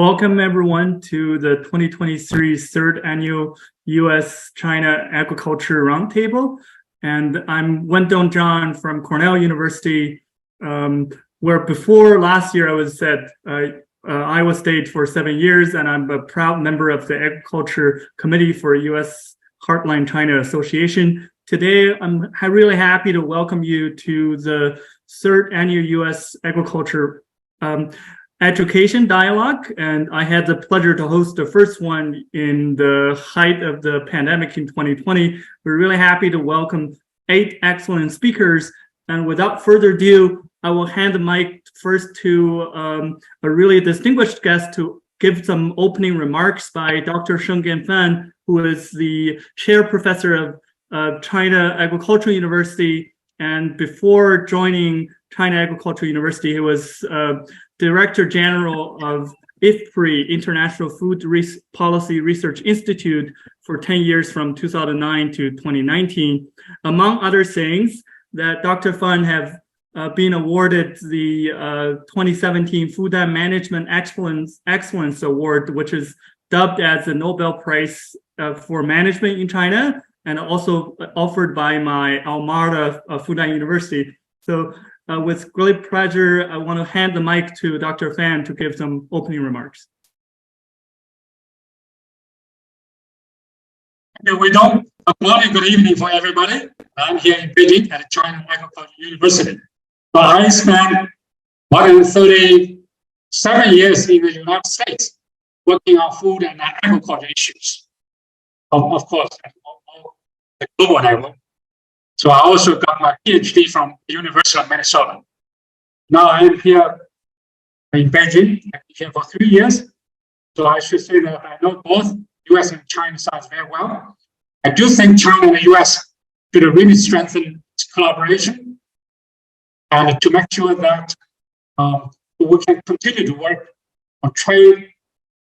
Welcome everyone to the 2023 third annual US-China Agriculture Roundtable. And I'm Wendong Zhang from Cornell University, where before last year I was at Iowa State for 7 years, and I'm a proud member of the Agriculture Committee for US Heartland China Association. Today, I'm really happy to welcome you to the third annual US Agriculture Education Dialogue, and I had the pleasure to host the first one in the height of the pandemic in 2020. We're really happy to welcome 8 excellent speakers, and without further ado, I will hand the mic first to a really distinguished guest to give some opening remarks by Dr. Shenggen Fan, who is the chair professor of China Agricultural University, and before joining China Agricultural University, he was Director General of IFPRI, International Food Policy Research Institute, for 10 years from 2009 to 2019. Among other things, that Dr. Fan have been awarded the 2017 Food and Management Excellence Award, which is dubbed as the Nobel Prize for Management in China, and also offered by my alma mater, Fudan University. So with great pleasure, I want to hand the mic to Dr. Fan to give some opening remarks. Good morning, good evening for everybody. I'm here in Beijing at China Agricultural University. So I spent more than 37 years in the United States working on food and agriculture issues, of course, at the global level. So I also got my PhD from the University of Minnesota. Now I'm here in Beijing. I've been here for 3 years. So I should say that I know both US and China sides very well. I do think China and the US should really strengthen its collaboration and to make sure that we can continue to work on trade,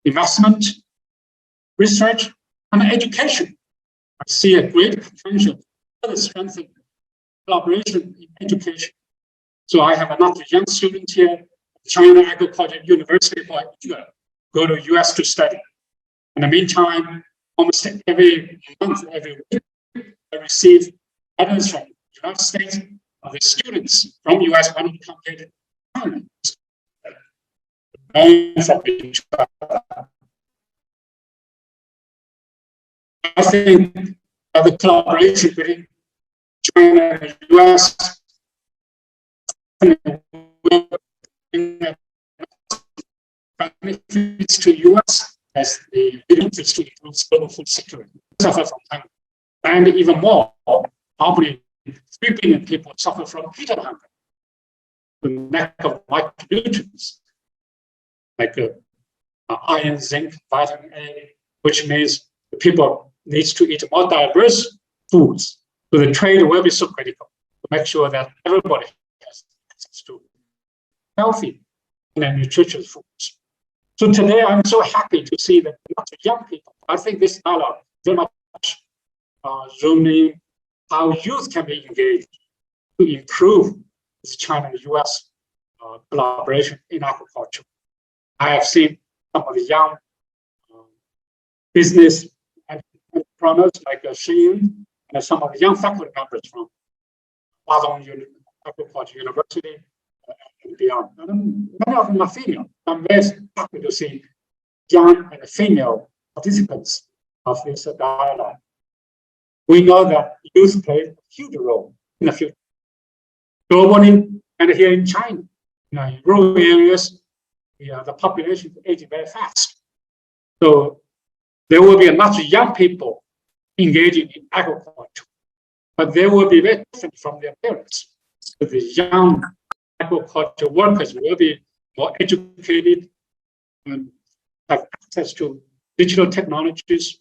investment, research, and education. I see a great potential to strengthen collaboration in education. So I have another young student here at China Agricultural University who go to US to study. In the meantime, almost every month, every week, I receive letters from the United States of the students from US wanting to come here to China. I think the collaboration between China and the US will bring benefits to US as the interest to improve global food security suffer from hunger. And even more, probably 3 billion people suffer from fetal hunger, the lack of micronutrients like iron, zinc, vitamin A, which means the people needs to eat more diverse foods. So the trade will be so critical to make sure that everybody has access to healthy and nutritious foods. So today I'm so happy to see that lots of young people, I think this dialogue very much zooming how youth can be engaged to improve this China and US collaboration in agriculture. I have seen some of the young business entrepreneurs like Xin and some of the young faculty members from Huazhong Agriculture University and beyond. And many of them are female. I'm very happy to see young and female participants of this dialogue. We know that youth play a huge role in the future, globally and here in China. In rural areas, the population is aging very fast. So there will be a lot of young people engaging in agriculture, but they will be very different from their parents. So the young agriculture workers will be more educated and have access to digital technologies,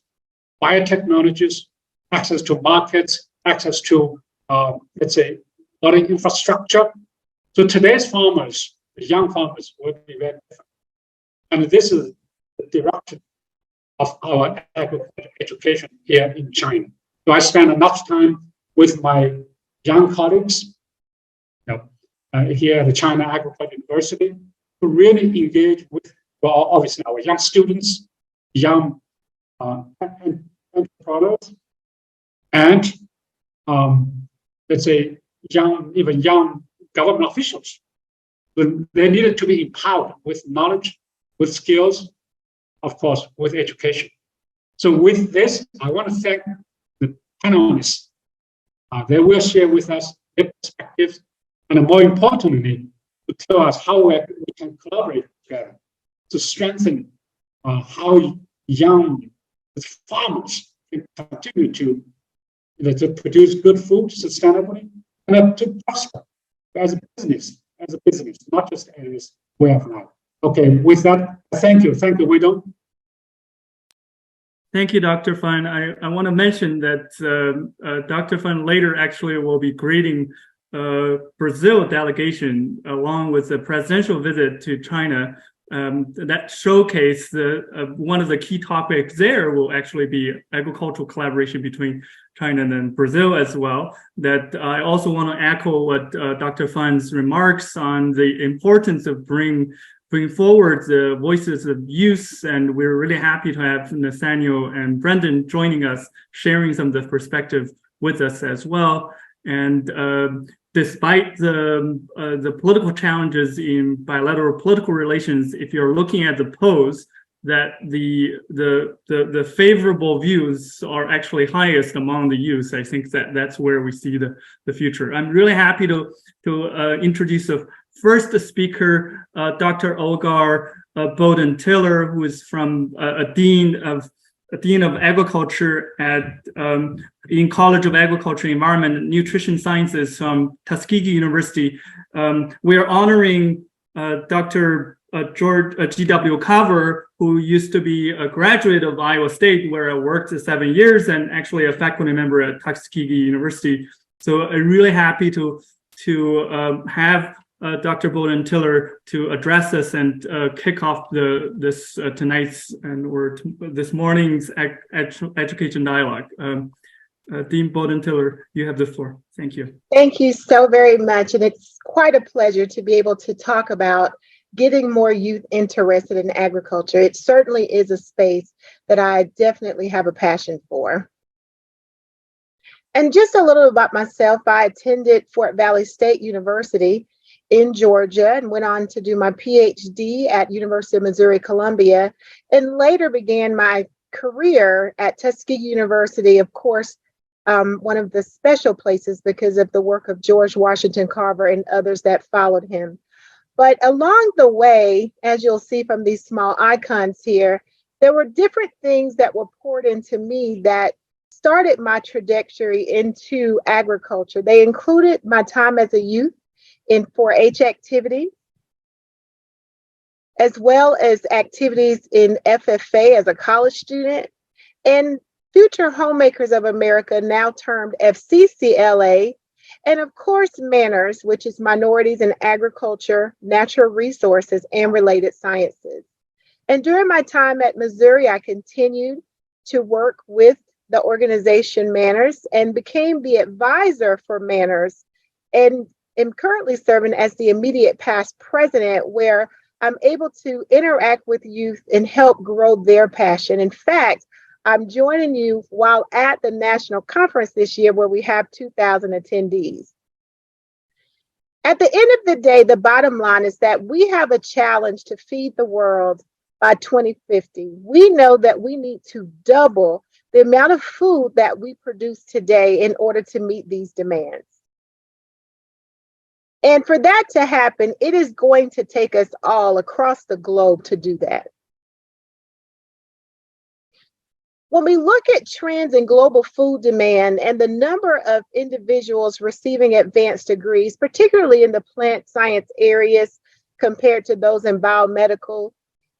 biotechnologies, access to markets, access to, let's say, other infrastructure. So today's farmers, the young farmers, will be very different. And this is the direction of our agriculture education here in China. So I spend enough time with my young colleagues here at the China Agricultural University to really engage with obviously our young students, young entrepreneurs, and let's say even young government officials. They needed to be empowered with knowledge, with skills, of course, with education. So with this, I want to thank the panelists. They will share with us their perspectives, and more importantly, to tell us how we can collaborate together to strengthen how young farmers can continue to produce good food sustainably and to prosper as a business, not just as way of life. Okay, with that, thank you, Widow. Thank you, Dr. Fan. I want to mention that Dr. Fan later actually will be greeting Brazil delegation along with the presidential visit to China. That showcase one of the key topics there will actually be agricultural collaboration between China and Brazil as well. That I also want to echo what Dr. Fan's remarks on the importance of bring forward the voices of youth, and we're really happy to have Nathaniel and Brendan joining us, sharing some of the perspective with us as well. And despite the political challenges in bilateral political relations, if you're looking at the polls, that the favorable views are actually highest among the youth. I think that's where we see the future. I'm really happy to introduce the first speaker, Dr. Olgar Bowden-Tiller, who is from a dean of agriculture at in College of Agriculture, Environment, and Nutrition Sciences from Tuskegee University. We are honoring Dr. George G.W. Carver, who used to be a graduate of Iowa State, where I worked for 7 years, and actually a faculty member at Tuskegee University. So I'm really happy to have Dr. Bowden-Tiller to address us and kick off this tonight's this morning's education dialogue. Dean Bowden-Tiller, you have the floor. Thank you. Thank you so very much. And it's quite a pleasure to be able to talk about getting more youth interested in agriculture. It certainly is a space that I definitely have a passion for. And just a little about myself, I attended Fort Valley State University in Georgia and went on to do my PhD at University of Missouri, Columbia, and later began my career at Tuskegee University, of course, one of the special places because of the work of George Washington Carver and others that followed him. But along the way, as you'll see from these small icons here, there were different things that were poured into me that started my trajectory into agriculture. They included my time as a youth in 4-H activities, as well as activities in FFA as a college student, and Future Homemakers of America, now termed FCCLA, and of course, Manners, which is Minorities in Agriculture, Natural Resources, and Related Sciences. And during my time at Missouri, I continued to work with the organization Manners and became the advisor for Manners, and am currently serving as the immediate past president, where I'm able to interact with youth and help grow their passion. In fact, I'm joining you while at the national conference this year, where we have 2,000 attendees. At the end of the day, the bottom line is that we have a challenge to feed the world by 2050. We know that we need to double the amount of food that we produce today in order to meet these demands. And for that to happen, it is going to take us all across the globe to do that. When we look at trends in global food demand and the number of individuals receiving advanced degrees, particularly in the plant science areas compared to those in biomedical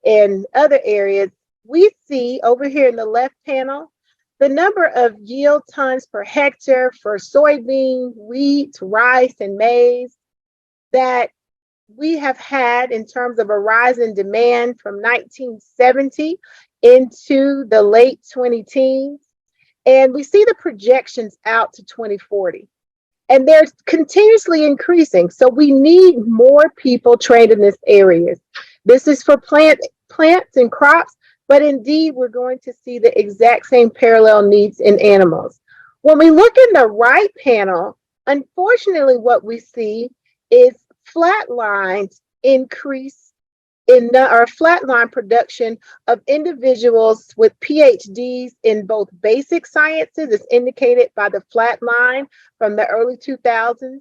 and other areas, we see over here in the left panel, the number of yield tons per hectare for soybean, wheat, rice, and maize that we have had in terms of a rise in demand from 1970 into the late 2010s. And we see the projections out to 2040. And they're continuously increasing. So we need more people trained in this area. This is for plant plants and crops, but indeed we're going to see the exact same parallel needs in animals. When we look in the right panel, unfortunately what we see is flatlined increase in our flatline production of individuals with PhDs in both basic sciences, as indicated by the flat line from the early 2000s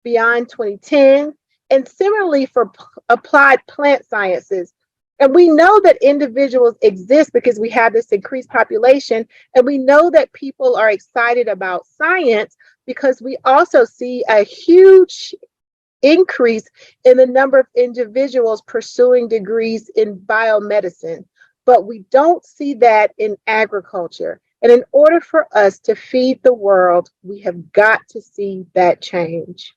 beyond 2010, and similarly for applied plant sciences. And we know that individuals exist because we have this increased population, and we know that people are excited about science because we also see a huge increase in the number of individuals pursuing degrees in biomedicine, but we don't see that in agriculture. And in order for us to feed the world, we have got to see that change.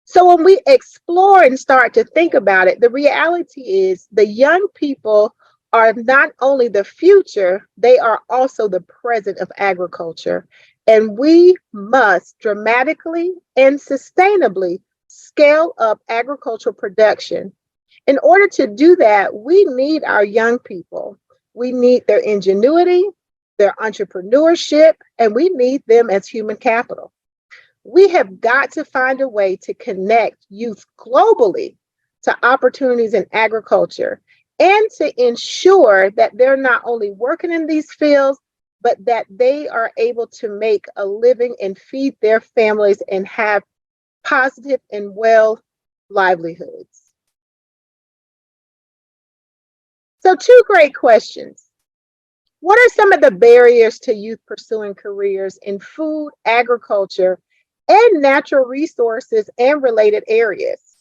So when we explore and start to think about it, the reality is the young people are not only the future, they are also the present of agriculture. And we must dramatically and sustainably scale up agricultural production. In order to do that, we need our young people. We need their ingenuity, their entrepreneurship, and we need them as human capital. We have got to find a way to connect youth globally to opportunities in agriculture and to ensure that they're not only working in these fields, but that they are able to make a living and feed their families and have positive and well livelihoods. So, two great questions. What are some of the barriers to youth pursuing careers in food, agriculture, and natural resources and related areas?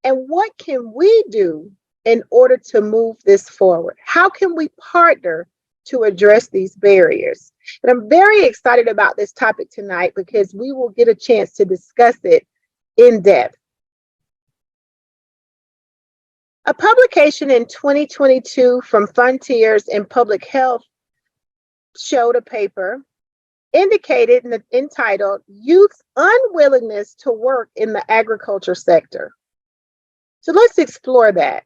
And what can we do in order to move this forward? How can we partner to address these barriers? And I'm very excited about this topic tonight because we will get a chance to discuss it in depth. A publication in 2022 from Frontiers in Public Health showed a paper indicated and entitled Youth's Unwillingness to Work in the Agriculture Sector. So let's explore that.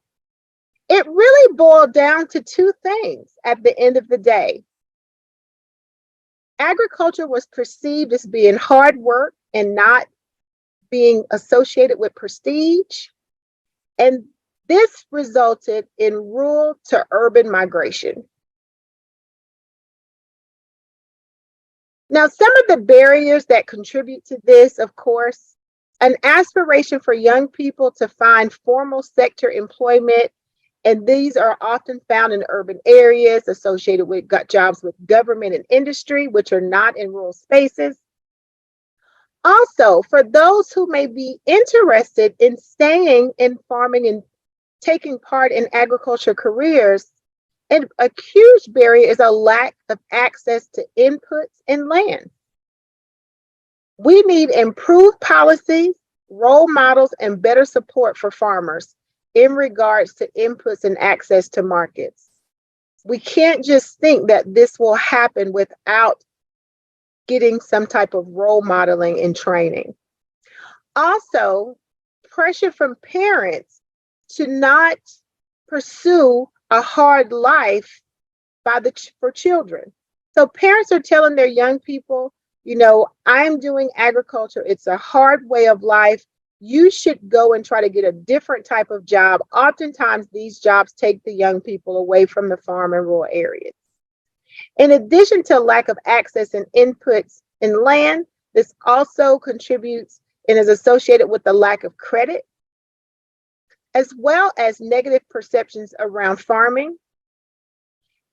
It really boiled down to two things at the end of the day. Agriculture was perceived as being hard work and not being associated with prestige. And this resulted in rural to urban migration. Now, some of the barriers that contribute to this, of course, an aspiration for young people to find formal sector employment, and these are often found in urban areas associated with jobs with government and industry, which are not in rural spaces. Also, for those who may be interested in staying in farming and taking part in agriculture careers, and a huge barrier is a lack of access to inputs and land. We need improved policies, role models, and better support for farmers in regards to inputs and access to markets. We can't just think that this will happen without getting some type of role modeling and training. Also, pressure from parents to not pursue a hard life for children. So parents are telling their young people, you know, I'm doing agriculture. It's a hard way of life. You should go and try to get a different type of job. Oftentimes, these jobs take the young people away from the farm and rural areas. In addition to lack of access and inputs in land, this also contributes and is associated with the lack of credit, as well as negative perceptions around farming,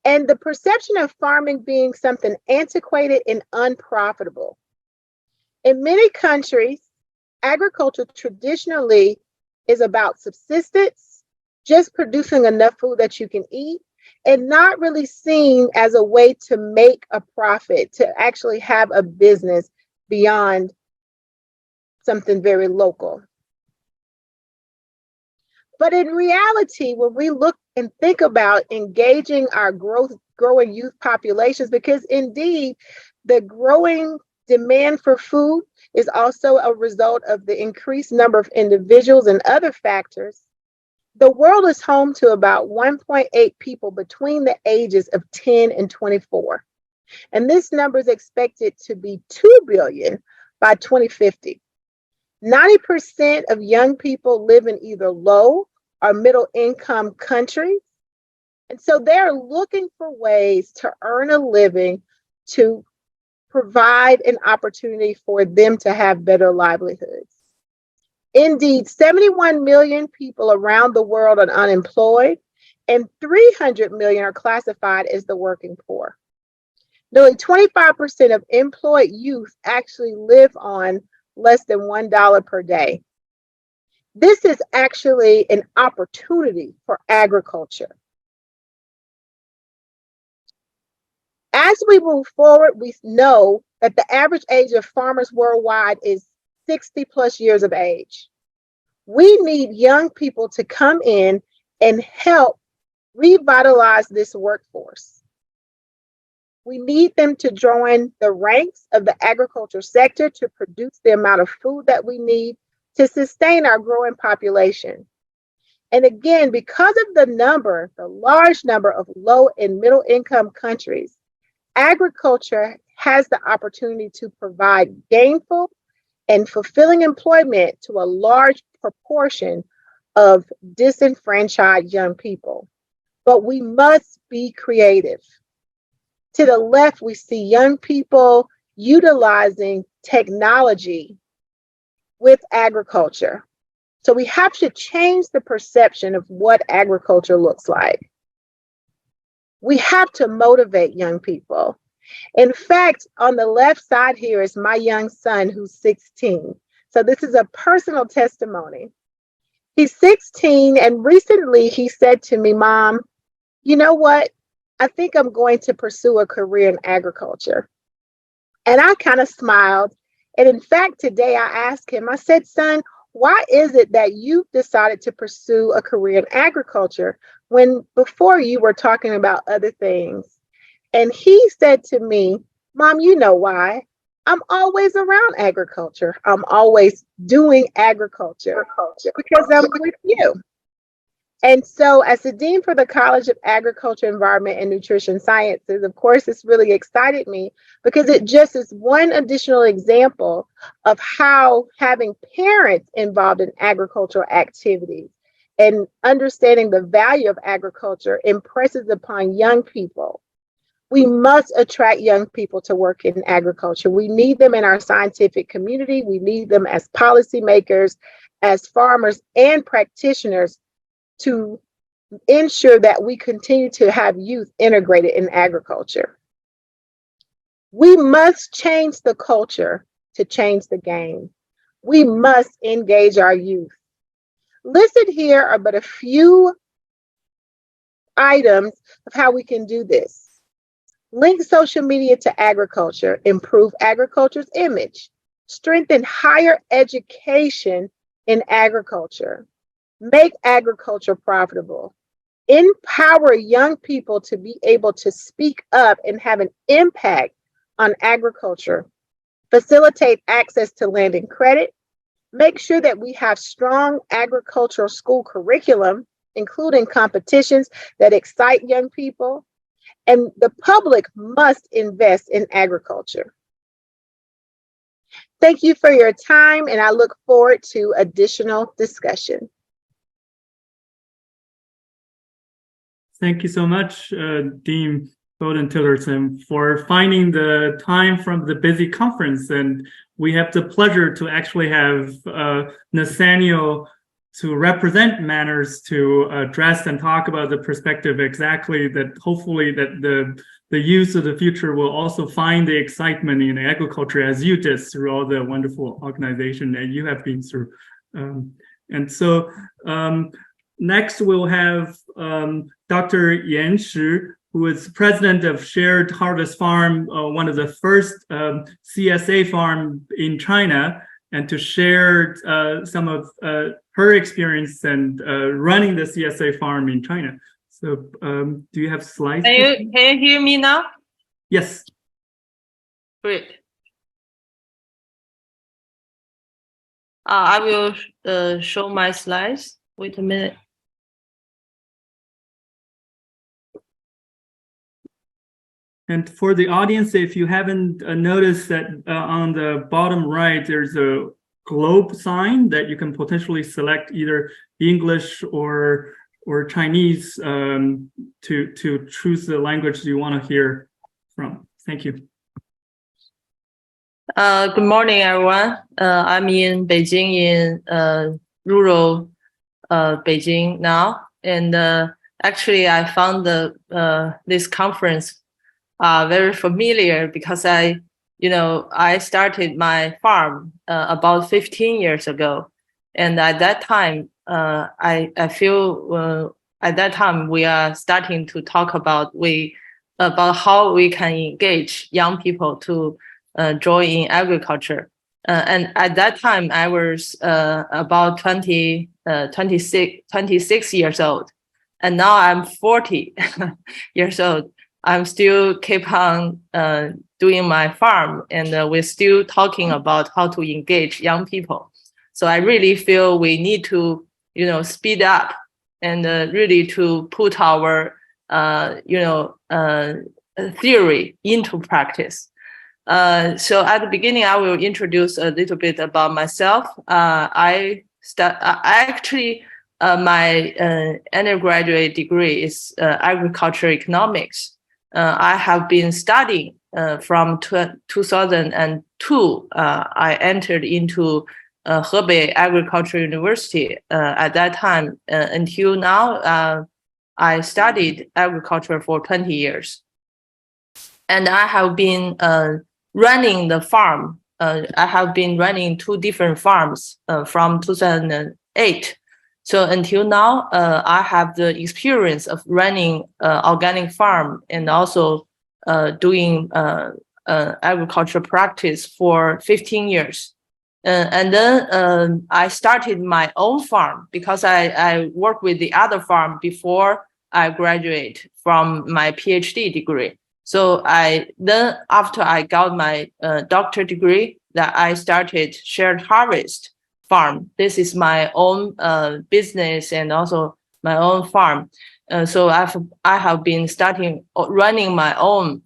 and the perception of farming being something antiquated and unprofitable. In many countries, agriculture traditionally is about subsistence, just producing enough food that you can eat, and not really seen as a way to make a profit, to actually have a business beyond something very local. But in reality, when we look and think about engaging our growing youth populations, because indeed the growing demand for food is also a result of the increased number of individuals and other factors, The world is home to about 1.8 people between the ages of 10 and 24. And this number is expected to be 2 billion by 2050. 90% of young people live in either low or middle income countries. And so they're looking for ways to earn a living to provide an opportunity for them to have better livelihoods. Indeed, 71 million people around the world are unemployed, and 300 million are classified as the working poor. Nearly 25% of employed youth actually live on less than $1 per day. This is actually an opportunity for agriculture. As we move forward, we know that the average age of farmers worldwide is 60 plus years of age. We need young people to come in and help revitalize this workforce. We need them to join the ranks of the agriculture sector to produce the amount of food that we need to sustain our growing population. And again, because of the large number of low and middle income countries, agriculture has the opportunity to provide gainful and fulfilling employment to a large proportion of disenfranchised young people. But we must be creative. To the left, we see young people utilizing technology with agriculture. So we have to change the perception of what agriculture looks like. We have to motivate young people. In fact, on the left side here is my young son who's 16. So this is a personal testimony. He's 16, and recently he said to me, "Mom, you know what? I think I'm going to pursue a career in agriculture." And I kind of smiled. And in fact, today I asked him, I said, "Son, why is it that you decided to pursue a career in agriculture when before you were talking about other things?" And he said to me, "Mom, you know why? I'm always around agriculture. I'm always doing agriculture because I'm with you." And so as the Dean for the College of Agriculture, Environment, and Nutrition Sciences, of course, this really excited me because it just is one additional example of how having parents involved in agricultural activities and understanding the value of agriculture impresses upon young people. We must attract young people to work in agriculture. We need them in our scientific community. We need them as policymakers, as farmers, and practitioners to ensure that we continue to have youth integrated in agriculture. We must change the culture to change the game. We must engage our youth. Listed here are but a few items of how we can do this. Link social media to agriculture, improve agriculture's image, strengthen higher education in agriculture, make agriculture profitable, empower young people to be able to speak up and have an impact on agriculture, facilitate access to land and credit, make sure that we have strong agricultural school curriculum, including competitions that excite young people, and the public must invest in agriculture. Thank you for your time, and I look forward to additional discussion. Thank you so much, Dean Bowden-Tillerson, for finding the time from the busy conference. And we have the pleasure to actually have Nathaniel to represent Manners to address and talk about the perspective exactly that hopefully that the youth of the future will also find the excitement in agriculture as you did through all the wonderful organization that you have been through. And so next we'll have Dr. Yan Shi, who is president of Shared Harvest Farm, one of the first CSA farm in China, and to share some of her experience and running the CSA farm in China. So do you have slides? Can you hear me now? Yes. Great. I will show my slides. Wait a minute. And for the audience, if you haven't noticed that on the bottom right, there's a globe sign that you can potentially select either English or Chinese to choose the language you want to hear from. Thank you. Good morning, everyone. I'm in Beijing, in rural Beijing now, and actually, I found this conference very familiar because I started my farm about 15 years ago, and at that time, I feel at that time we are starting to talk about how we can engage young people to join in agriculture. And at that time, I was about 26 years old, and now I'm 40 years old. I'm still keep on doing my farm, and we're still talking about how to engage young people. So I really feel we need to, speed up and really to put our, theory into practice. So at the beginning, I will introduce a little bit about myself. My undergraduate degree is agricultural economics. I have been studying from 2002. I entered into Hebei Agricultural University. At that time, until now, I studied agriculture for 20 years. And I have been running the farm. I have been running 2 different farms from 2008. So until now, I have the experience of running organic farm and also doing agriculture practice for 15 years. And then I started my own farm because I worked with the other farm before I graduate from my PhD degree. So after I got my doctorate degree, that I started shared harvest farm. This is my own business and also my own farm. So I have been running my own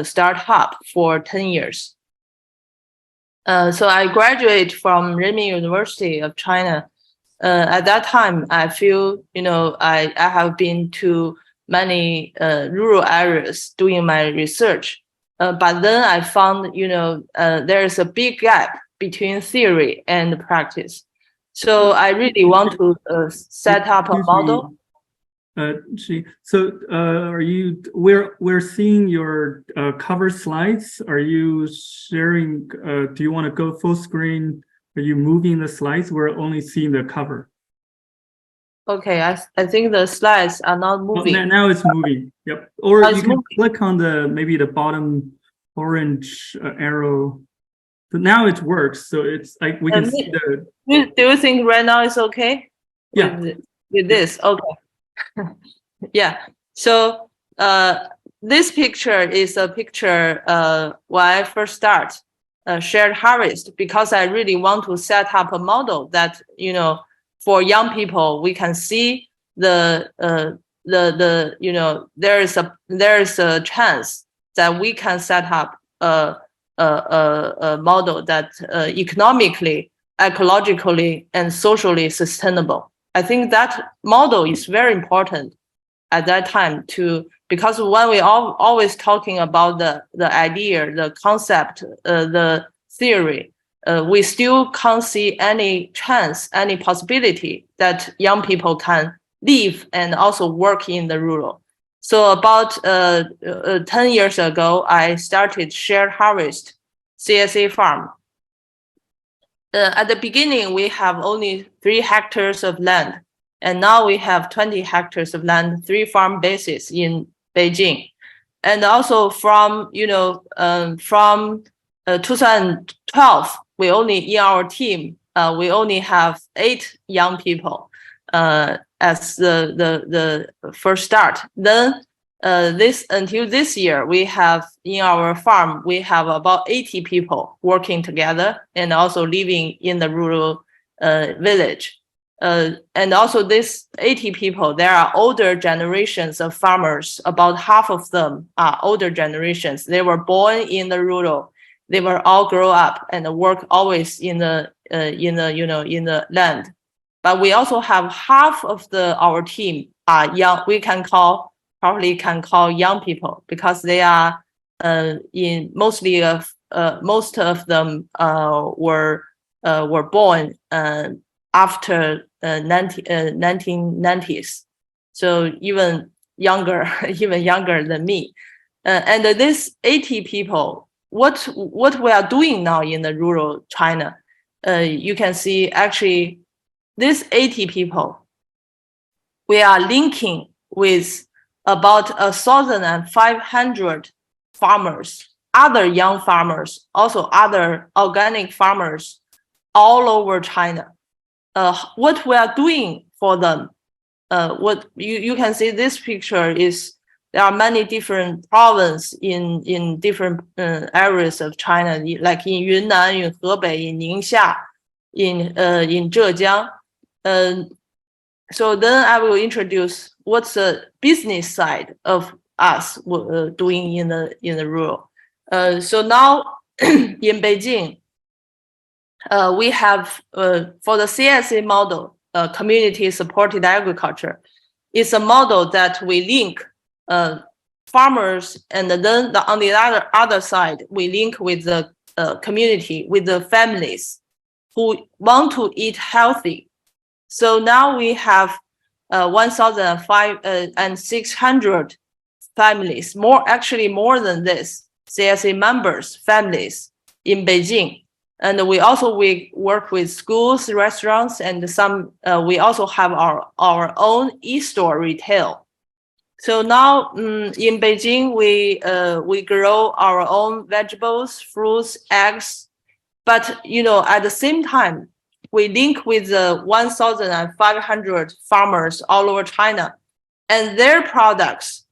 startup for 10 years. So I graduated from Renmin University of China. At that time, I feel, I have been to many rural areas doing my research. But then I found, there's a big gap between theory and practice. So I really want to set up a model. We're seeing your cover slides. Are you sharing? Do you want to go full screen? Are you moving the slides? We're only seeing the cover. Okay, I think the slides are not moving. Oh, now it's moving. Yep. Or you can click on maybe the bottom orange arrow. But now it works. So it's like we can see the. Do you think right now it's okay? Yeah. With this, okay. Yeah. So this picture is a picture when I first start shared harvest, because I really want to set up a model that for young people we can see there is a chance that we can set up a model that economically, ecologically, and socially sustainable. I think that model is very important at that time because when we always talking about the idea, the concept, the theory, we still can't see any chance, any possibility that young people can live and also work in the rural. So about 10 years ago, I started shared harvest CSA farm. At the beginning, we have only 3 hectares of land, and now we have 20 hectares of land, 3 farm bases in Beijing. And also from 2012, we only in our team we only have 8 young people as the first start. Then until this year, we have in our farm we have about 80 people working together and also living in the rural village. And also this 80 people, there are older generations of farmers. About half of them are older generations. They were born in the rural. They were all grow up and work always in the land. But we also have half of our team are young. We probably can call young people because they are most of them were born after 1990s, so even younger than me. And this 80 people, what we are doing now in the rural China, you can see actually this 80 people, we are linking with about 1,500 farmers, other young farmers, also other organic farmers all over China. What we are doing for them, what you can see this picture is there are many different provinces in different areas of China, like in Yunnan, in Hebei, in Ningxia, in Zhejiang. So then I will introduce what's the business side of us doing in the rural. So now in Beijing, we have for the CSA model, community supported agriculture. It's a model that we link farmers, and then on the other side, we link with the community, with the families who want to eat healthy. So now we have 1,600 families, more than this, CSA members, families in Beijing. And we work with schools, restaurants, and we also have our own e-store retail. So now in Beijing, we grow our own vegetables, fruits, eggs, but at the same time, we link with the 1,500 farmers all over China, and their products.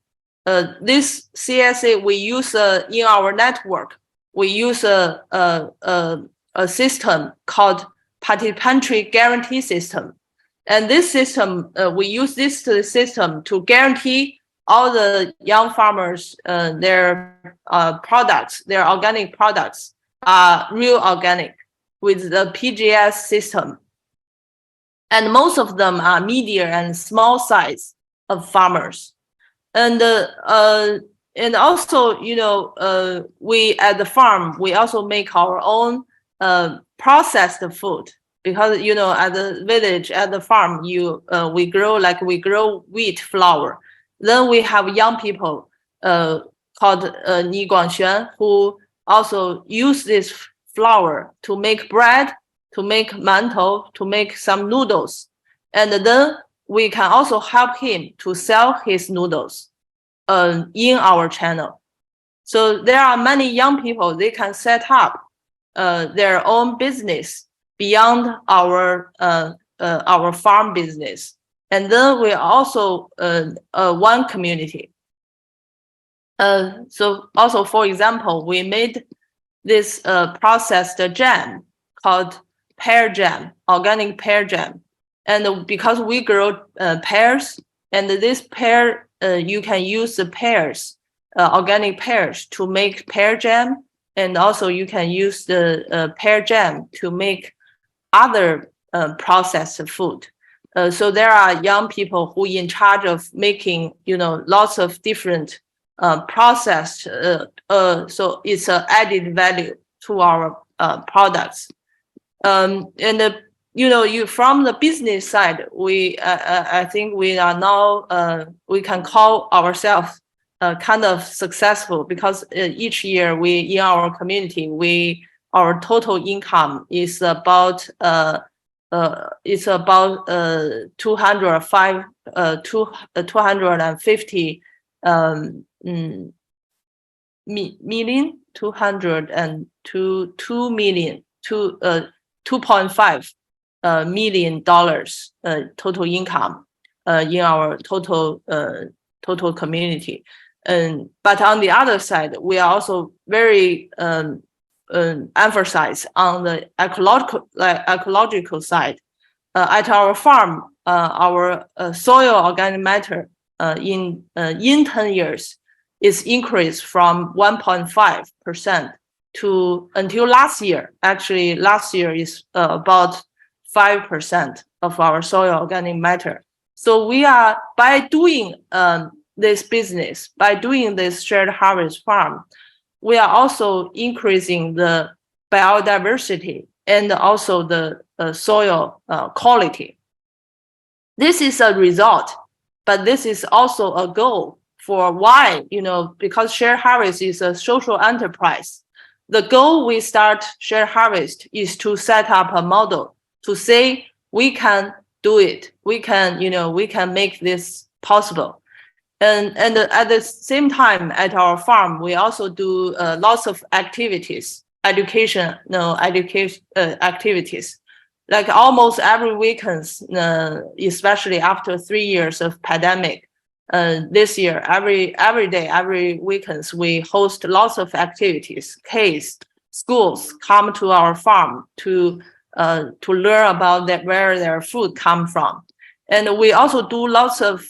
This CSA we use in our network. We use a system called participatory guarantee system, and this system we use this system to guarantee all the young farmers their products, their organic products are real organic, with the PGS system. And most of them are medium and small size of farmers. And also, we at the farm, we also make our own processed food, because, at the village, at the farm, we grow wheat flour. Then we have young people called Ni Guangxuan, who also use this flour to make bread, to make mantou, to make some noodles. And then we can also help him to sell his noodles in our channel. So there are many young people, they can set up their own business beyond our farm business. And then we also one community. So also, for example, we made this processed jam called pear jam, organic pear jam. And because we grow pears, and this pear, you can use the pears, organic pears, to make pear jam. And also you can use the pear jam to make other processed food. So there are young people who in charge of making, lots of different processed. So it's an added value to our products. And from the business side, I think we are now we can call ourselves kind of successful, because each year in our community, our total income is about 250 million, 2.5 million dollars total income in our total community. But on the other side, we are also very emphasize on the ecological side. at our farm, our soil organic matter in 10 years is increased from 1.5% to until last year. Actually, last year is about 5% of our soil organic matter. So we are, by doing this business, by doing this shared harvest farm, we are also increasing the biodiversity and also the soil quality. This is a result, but this is also a goal for why, because shared harvest is a social enterprise. The goal we start shared harvest is to set up a model to say we can do it. We can, we can make this possible. And at the same time, at our farm, we also do lots of activities, educational activities. Like almost every weekends, especially after 3 years of pandemic, this year, every day, every weekends, we host lots of activities. Kids, schools come to our farm to learn about where their food come from. And we also do lots of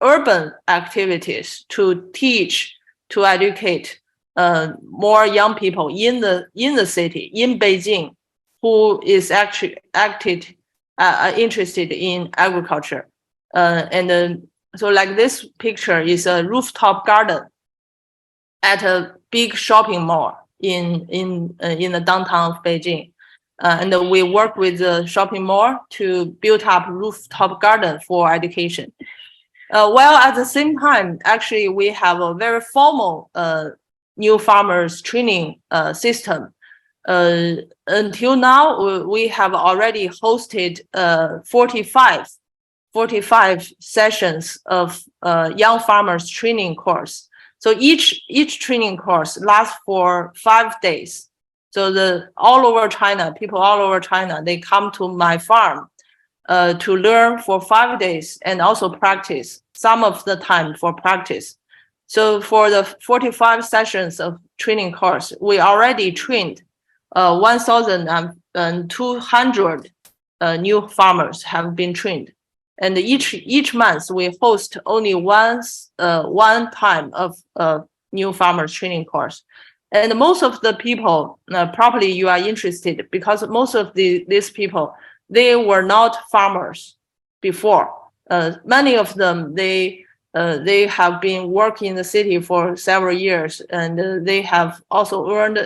urban activities to teach, to educate more young people in the city, in Beijing, who is actually interested in agriculture. So like this picture is a rooftop garden at a big shopping mall in the downtown of Beijing. And we work with the shopping mall to build up rooftop garden for education. While at the same time, actually, we have a very formal new farmers training system. Until now, we have already hosted 45 sessions of young farmers training course. So each training course lasts for 5 days. So people all over China, they come to my farm to learn for 5 days and also practice, some of the time for practice. So for the 45 sessions of training course, we already trained 1,200 new farmers have been trained. And each month we host only one time of new farmers training course. And most of the people, probably you are interested, because most of these people, they were not farmers before. Many of them, they have been working in the city for several years, and they have also earned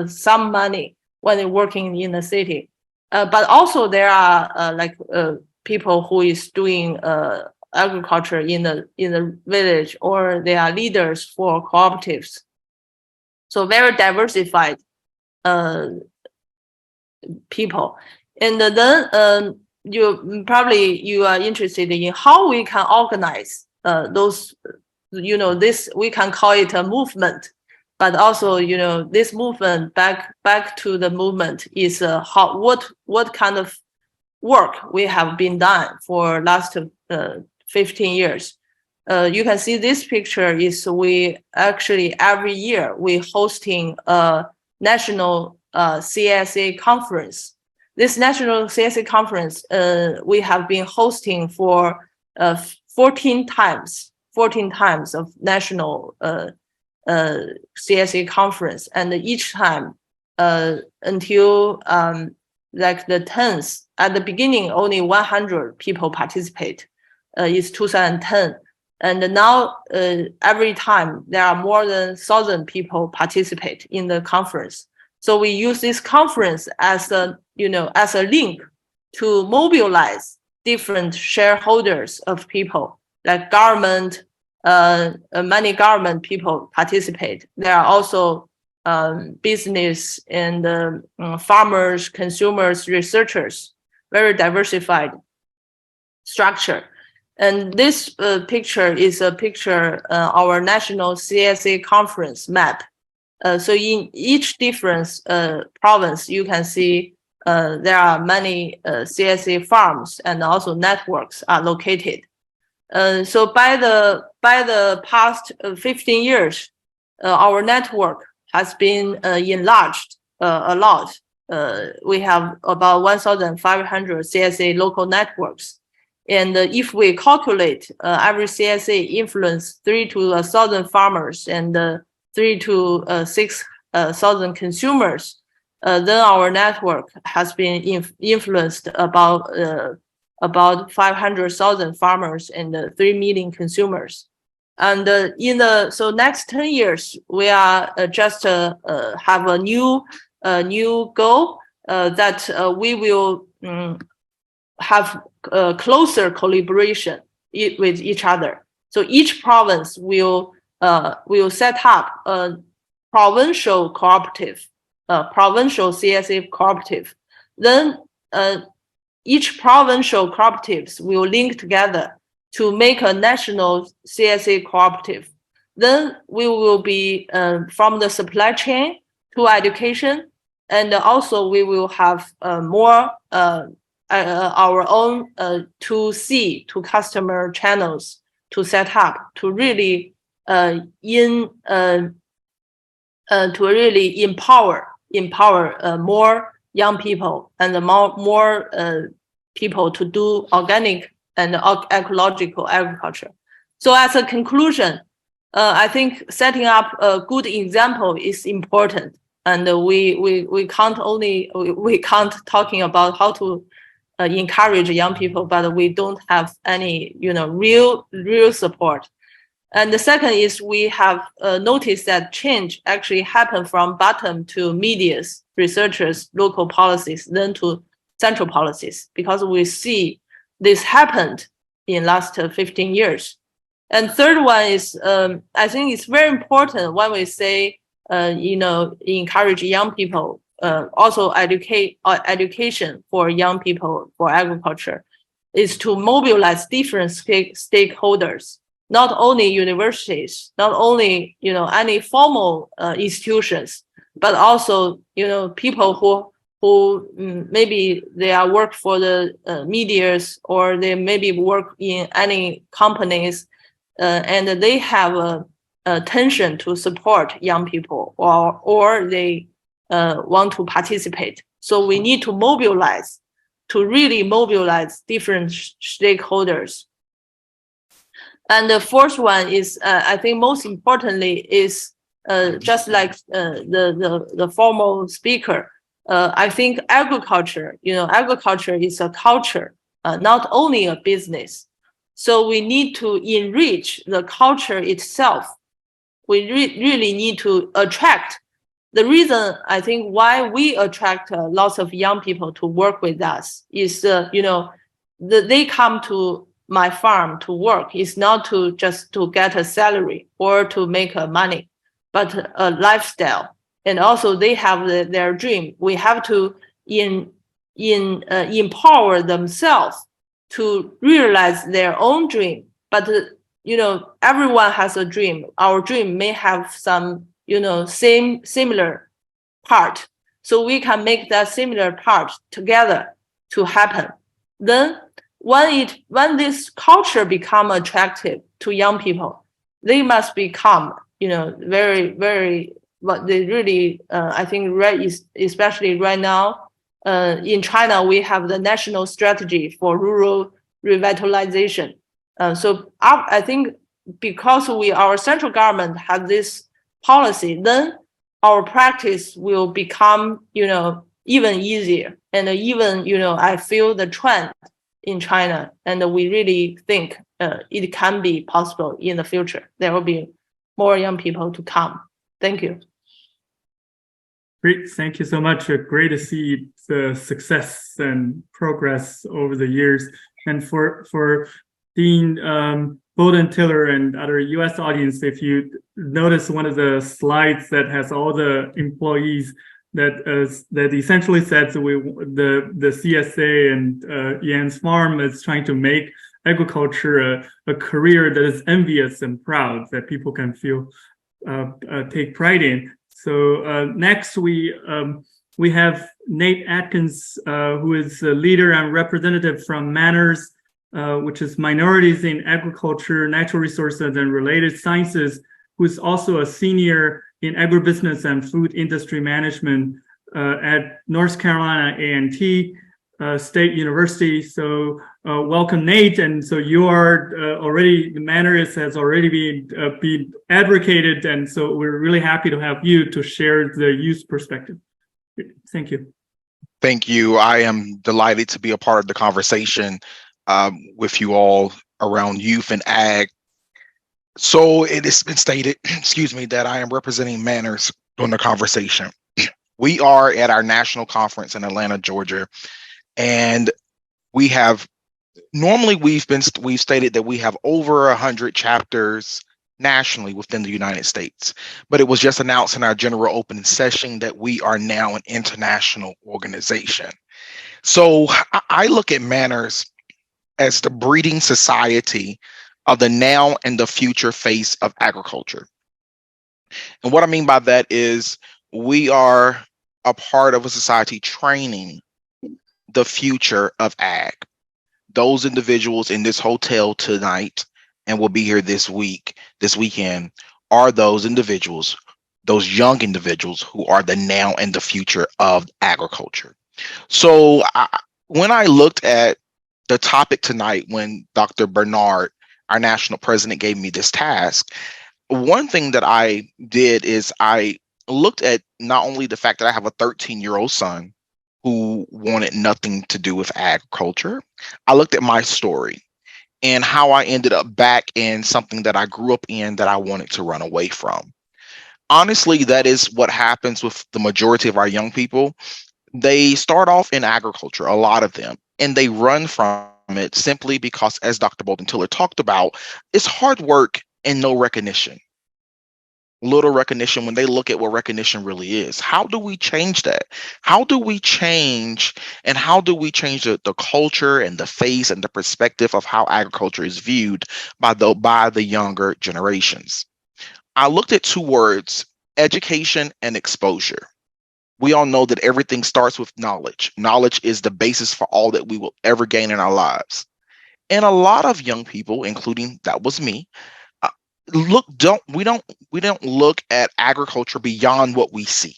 some money when they're working in the city. But also there are people who is doing agriculture in the village, or they are leaders for cooperatives. So very diversified people. And then you are interested in how we can organize those, this, we can call it a movement, but also, this movement back to the movement is what kind of work we have been done for last 15 years. You can see this picture is we actually every year we hosting a national CSA conference. This national CSA conference we have been hosting for 14 times of national CSA conference, and each time until like the 10th, at the beginning only 100 people participate. It's 2010. And now every time there are more than 1,000 people participate in the conference. So we use this conference as a link to mobilize different shareholders of people, like government, many government people participate. There are also business and farmers, consumers, researchers, very diversified structure. And this picture is a picture our national CSA conference map. So in each different province, you can see there are many CSA farms, and also networks are located. So by the past 15 years, our network has been enlarged a lot. we have about 1,500 CSA local networks. And if we calculate every CSA influence 3 to 1,000 farmers and 3 to 6,000 consumers, then our network has been influenced about 500,000 farmers and 3 million consumers. And so next 10 years, we are just have a new goal that we will have closer collaboration with each other. So each province will set up a provincial cooperative, provincial CSA cooperative. Then each provincial cooperatives will link together to make a national CSA cooperative. Then we will be from the supply chain to education, and also we will have more our own 2C to customer channels to set up to really empower more young people and more people to do organic and ecological agriculture. So as a conclusion, I think setting up a good example is important, and we can't talking about how to encourage young people, but we don't have any real support. And the second is we have noticed that change actually happened from bottom to medias, researchers, local policies, then to central policies, because we see this happened in last 15 years. And third one is, I think it's very important when we say, encourage young people, also education for young people for agriculture, is to mobilize different stakeholders, not only universities, not only, any formal institutions, but also, people who maybe they are work for the medias, or they maybe work in any companies, and they have a tension to support young people, or they want to participate. So we need to really mobilize different stakeholders. And the fourth one is, I think most importantly, is just like the formal speaker. I think agriculture is a culture, not only a business. So we need to enrich the culture itself. We really need to attract. The reason I think why we attract lots of young people to work with us is, they come to my farm to work is not to just to get a salary or to make money, but a lifestyle. And also they have their dream. We have to empower themselves to realize their own dream. But everyone has a dream. Our dream may have some similar part. So we can make that similar part together to happen. Then when this culture become attractive to young people, they must become, very, very, what they really, I think, especially right now, in China, we have the national strategy for rural revitalization. So I think because our central government has this policy, then our practice will become, even easier. And even, I feel the trend in China, and we really think it can be possible in the future. There will be more young people to come. Thank you. Great, thank you so much. Great to see the success and progress over the years. And for Dean Bowden-Tiller and other U.S. audience, if you notice one of the slides that has all the employees that essentially says the CSA and Yan's farm is trying to make agriculture a career that is envious and proud, that people can feel take pride in. So next we have Nate Atkins, who is a leader and representative from Manners, which is Minorities in Agriculture, Natural Resources, and Related Sciences, who is also a senior in agribusiness and food industry management at North Carolina A&T State University. So welcome, Nate. And so you are already, the Manners has already been advocated. And so we're really happy to have you to share the youth perspective. Thank you. Thank you. I am delighted to be a part of the conversation with you all around youth and ag. So it has been stated, excuse me, that I am representing Manners during the conversation. We are at our national conference in Atlanta, Georgia, and we have we've stated that we have over 100 chapters nationally within the United States, but it was just announced in our general opening session that we are now an international organization. So I look at Manners as the breeding society of the now and the future face of agriculture. And what I mean by that is we are a part of a society training the future of ag. Those individuals in this hotel tonight and will be here this weekend, are those individuals, those young individuals who are the now and the future of agriculture. So when I looked at the topic tonight, when Dr. Bernard, our national president, gave me this task, one thing that I did is I looked at not only the fact that I have a 13-year-old son who wanted nothing to do with agriculture, I looked at my story and how I ended up back in something that I grew up in that I wanted to run away from. Honestly, that is what happens with the majority of our young people. They start off in agriculture, a lot of them, and they run from it simply because, as Dr. Bolton Tiller talked about, it's hard work and no recognition. Little recognition when they look at what recognition really is. How do we change that? How do we change the culture and the face and the perspective of how agriculture is viewed by the younger generations? I looked at two words, education and exposure. We all know that everything starts with knowledge. Knowledge is the basis for all that we will ever gain in our lives. And a lot of young people, including that was me, we don't look at agriculture beyond what we see.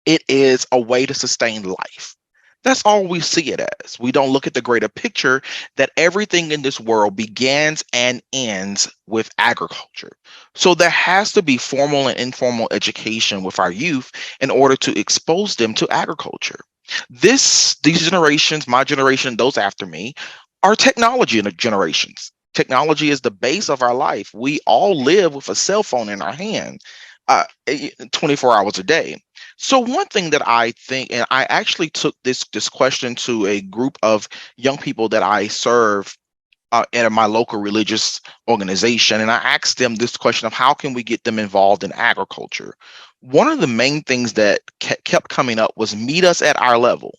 It is a way to sustain life. That's all we see it as. We don't look at the greater picture that everything in this world begins and ends with agriculture. So there has to be formal and informal education with our youth in order to expose them to agriculture. These generations, my generation, those after me, are technology generations. Technology is the base of our life. We all live with a cell phone in our hand 24 hours a day. So one thing that I think, and I actually took this question to a group of young people that I serve at my local religious organization, and I asked them this question of how can we get them involved in agriculture? One of the main things that kept coming up was meet us at our level.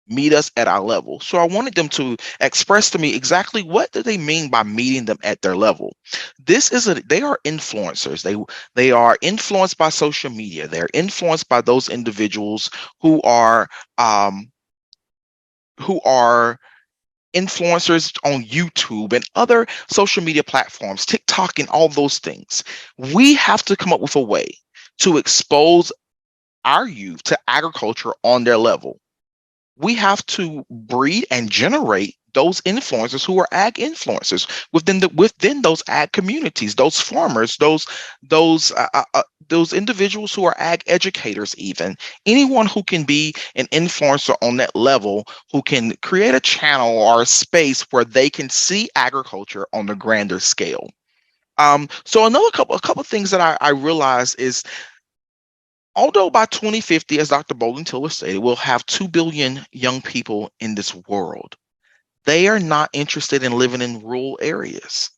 Meet us at our level. So I wanted them to express to me exactly what do they mean by meeting them at their level. They are influencers. They are influenced by social media. They're influenced by those individuals who are influencers on YouTube and other social media platforms, TikTok and all those things. We have to come up with a way to expose our youth to agriculture on their level. We have to breed and generate those influencers who are ag influencers within those ag communities, those farmers, those individuals who are ag educators, even anyone who can be an influencer on that level, who can create a channel or a space where they can see agriculture on the grander scale. So a couple of things that I realized is, although by 2050, as Dr. Bolton Tiller stated, we'll have 2 billion young people in this world. They are not interested in living in rural areas.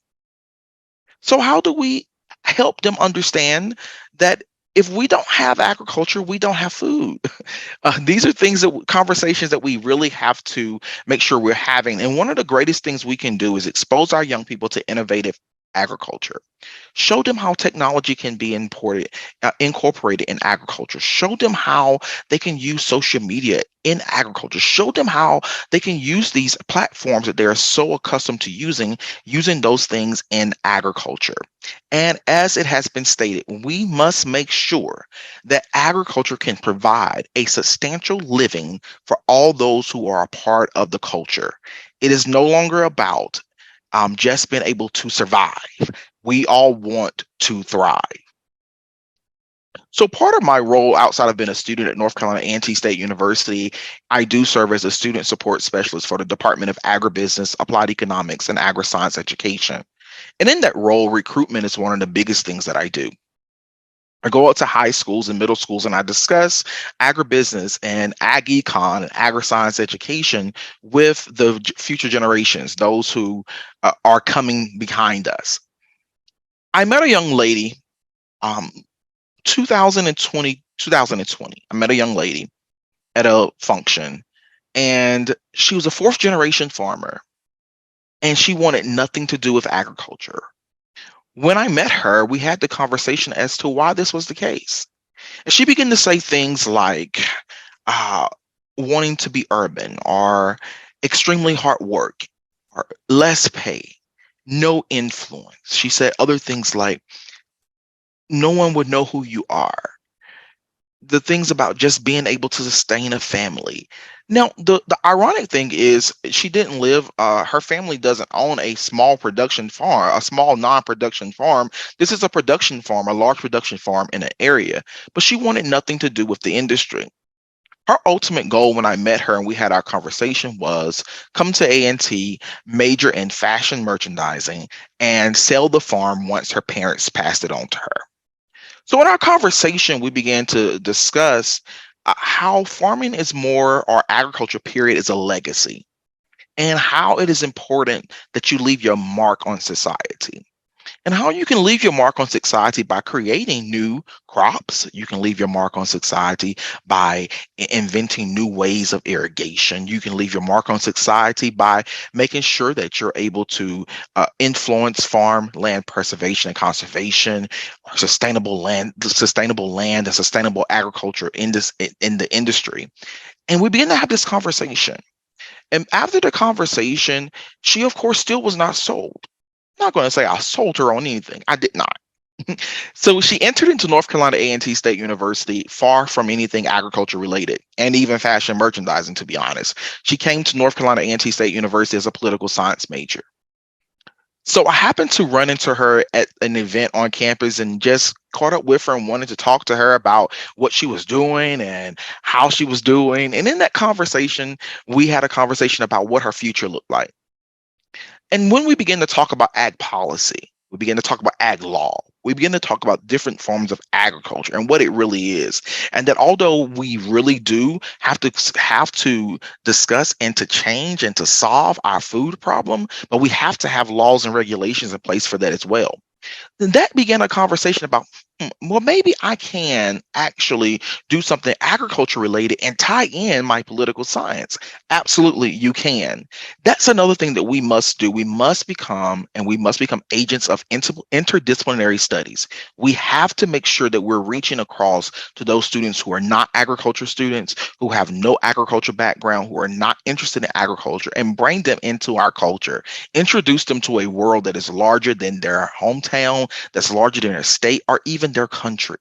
So how do we help them understand that if we don't have agriculture, we don't have food? These are conversations that we really have to make sure we're having. And one of the greatest things we can do is expose our young people to innovative agriculture. Show them how technology can be incorporated in agriculture. Show them how they can use social media in agriculture. Show them how they can use these platforms that they are so accustomed to using those things in agriculture. And as it has been stated, we must make sure that agriculture can provide a substantial living for all those who are a part of the culture. It is no longer about just being able to survive. We all want to thrive. So part of my role outside of being a student at North Carolina A&T State University, I do serve as a student support specialist for the Department of Agribusiness, Applied Economics, and Agri-Science Education. And in that role, recruitment is one of the biggest things that I do. I go out to high schools and middle schools and I discuss agribusiness and ag econ and agri-science education with the future generations, those who are coming behind us. I met a young lady, 2020. I met a young lady at a function, and she was a fourth generation farmer, and she wanted nothing to do with agriculture. When I met her, we had the conversation as to why this was the case. And she began to say things like wanting to be urban or extremely hard work or less pay, no influence. She said other things like no one would know who you are. The things about just being able to sustain a family. Now, the ironic thing is she didn't live, her family doesn't own a small production farm, a small non-production farm. This is a production farm, a large production farm in an area, but she wanted nothing to do with the industry. Her ultimate goal when I met her and we had our conversation was come to A&T, major in fashion merchandising, and sell the farm once her parents passed it on to her. So in our conversation, we began to discuss how farming is more, or agriculture period is a legacy, and how it is important that you leave your mark on society. And how you can leave your mark on society by creating new crops. You can leave your mark on society by inventing new ways of irrigation. You can leave your mark on society by making sure that you're able to influence farm land preservation and conservation, sustainable land and sustainable agriculture in the industry. And we began to have this conversation. And after the conversation, she, of course, still was not sold. I'm not going to say I sold her on anything. I did not. So she entered into North Carolina A&T State University far from anything agriculture related and even fashion merchandising, to be honest. She came to North Carolina A&T State University as a political science major. So I happened to run into her at an event on campus and just caught up with her and wanted to talk to her about what she was doing and how she was doing. And in that conversation, we had a conversation about what her future looked like. And when we begin to talk about ag policy, we begin to talk about ag law, we begin to talk about different forms of agriculture and what it really is. And that although we really do have to discuss and to change and to solve our food problem, but we have to have laws and regulations in place for that as well. Then that began a conversation about, well, maybe I can actually do something agriculture related and tie in my political science. Absolutely, you can. That's another thing that we must do. We must become agents of interdisciplinary studies. We have to make sure that we're reaching across to those students who are not agriculture students, who have no agriculture background, who are not interested in agriculture, and bring them into our culture. Introduce them to a world that is larger than their hometown, that's larger than their state, or even their country.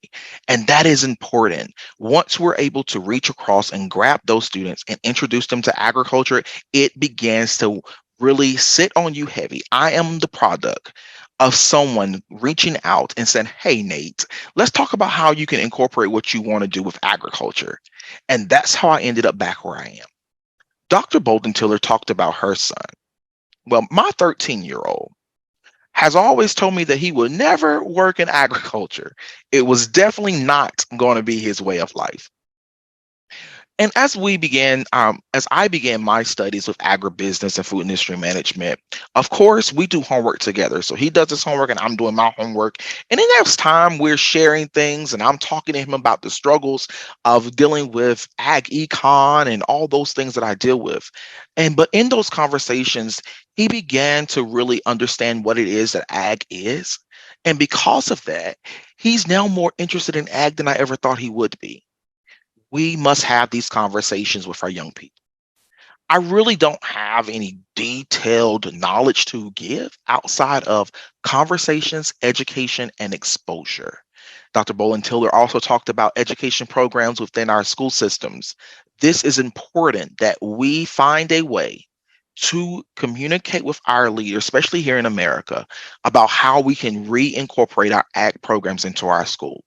And that is important. Once we're able to reach across and grab those students and introduce them to agriculture, it begins to really sit on you heavy. I am the product of someone reaching out and saying, hey, Nate, let's talk about how you can incorporate what you want to do with agriculture. And that's how I ended up back where I am. Dr. Bolden Tiller talked about her son. Well, my 13-year-old has always told me that he would never work in agriculture. It was definitely not going to be his way of life. And as I began my studies with agribusiness and food industry management, of course, we do homework together. So he does his homework and I'm doing my homework. And in that time, we're sharing things and I'm talking to him about the struggles of dealing with ag econ and all those things that I deal with. But in those conversations, he began to really understand what it is that ag is. And because of that, he's now more interested in ag than I ever thought he would be. We must have these conversations with our young people. I really don't have any detailed knowledge to give outside of conversations, education, and exposure. Dr. Bolin Tiller also talked about education programs within our school systems. This is important that we find a way to communicate with our leaders, especially here in America, about how we can reincorporate our ag programs into our schools.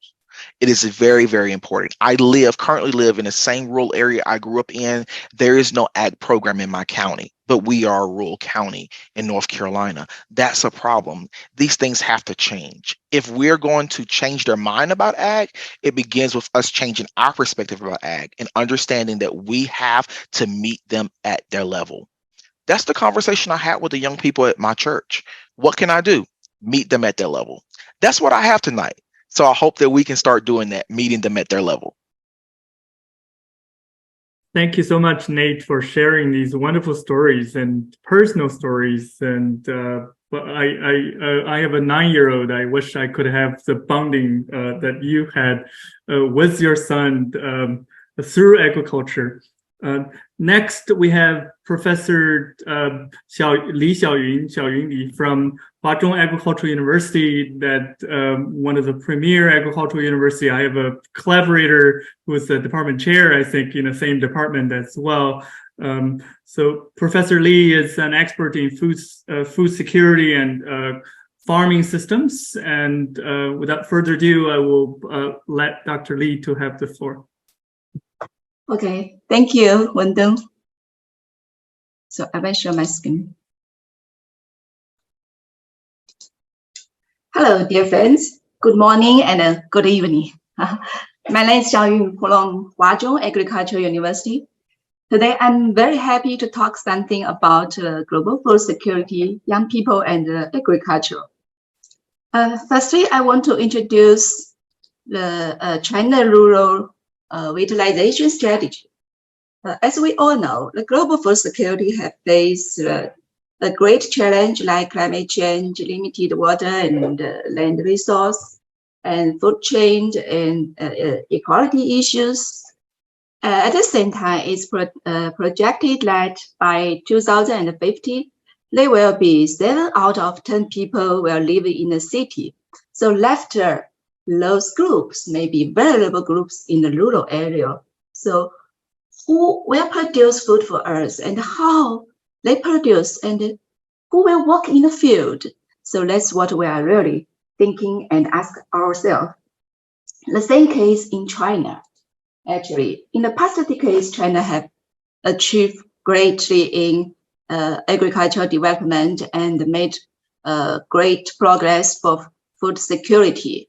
It is very, very important. I currently live in the same rural area I grew up in. There is no ag program in my county, but we are a rural county in North Carolina. That's a problem. These things have to change. If we're going to change their mind about ag, it begins with us changing our perspective about ag and understanding that we have to meet them at their level. That's the conversation I had with the young people at my church. What can I do? Meet them at their level. That's what I have tonight. So I hope that we can start doing that, meeting them at their level. Thank you so much, Nate, for sharing these wonderful stories and personal stories. And but I have a 9-year-old. I wish I could have the bonding that you had with your son through agriculture. Next, we have Professor Li Xiaoyun from Huazhong Agricultural University, that one of the premier agricultural university. I have a collaborator who is the department chair, I think, in the same department as well. So Professor Li is an expert in food security and farming systems. And without further ado, I will let Dr. Li to have the floor. Okay, thank you, Wendell. So I will share my screen. Hello, dear friends. Good morning and good evening. My name is Xiaoyun from Huazhong Agricultural University. Today, I'm very happy to talk something about global food security, young people, and agriculture. Firstly, I want to introduce the China rural vitalization strategy. As we all know, the global food security has faced a great challenge like climate change, limited water and land resource, and food chain and equality issues. At the same time, it's projected that by 2050, there will be 7 out of 10 people will live in a city. So left those groups may be vulnerable groups in the rural area. So who will produce food for us and how they produce and who will work in the field? So that's what we are really thinking and ask ourselves. The same case in China. Actually, in the past decades, China have achieved greatly in agricultural development and made great progress for food security.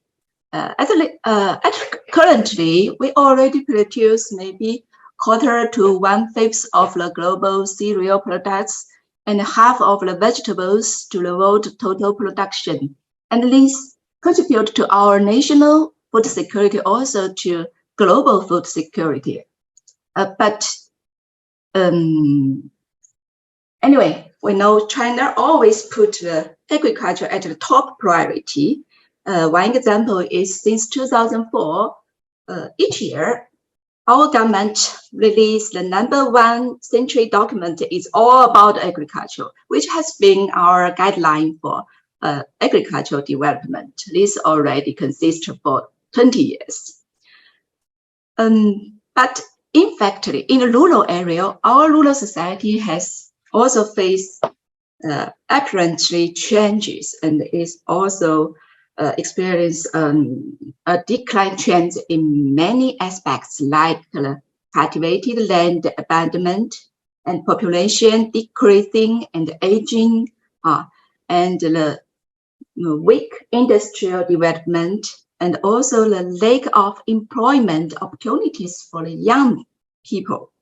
Currently, we already produce maybe 1/4 to 1/5 of the global cereal products and half of the vegetables to the world total production. And these contribute to our national food security, also to global food security. Anyway, we know China always put agriculture at the top priority. One example is since 2004, each year, our government released the #1 century document is all about agriculture, which has been our guideline for agricultural development. This already consists for 20 years. But in fact, in the rural area, our rural society has also faced apparently changes and is also experience a decline trend in many aspects like cultivated land abandonment and population decreasing and aging, and the weak industrial development, and also the lack of employment opportunities for the young people.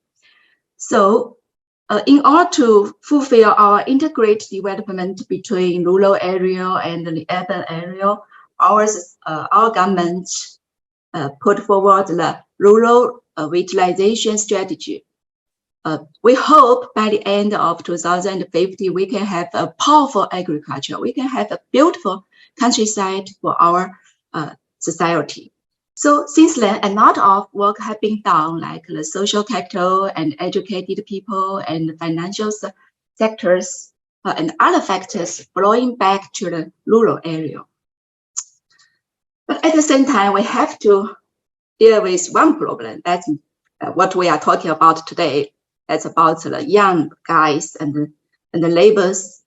So in order to fulfill our integrated development between rural area and the urban area, our government put forward the rural revitalization strategy. We hope by the end of 2050, we can have a powerful agriculture. We can have a beautiful countryside for our society. So since then, a lot of work has been done, like the social capital and educated people and the financial sectors and other factors flowing back to the rural area. But at the same time, we have to deal with one problem. That's what we are talking about today. That's about the young guys and the laborers.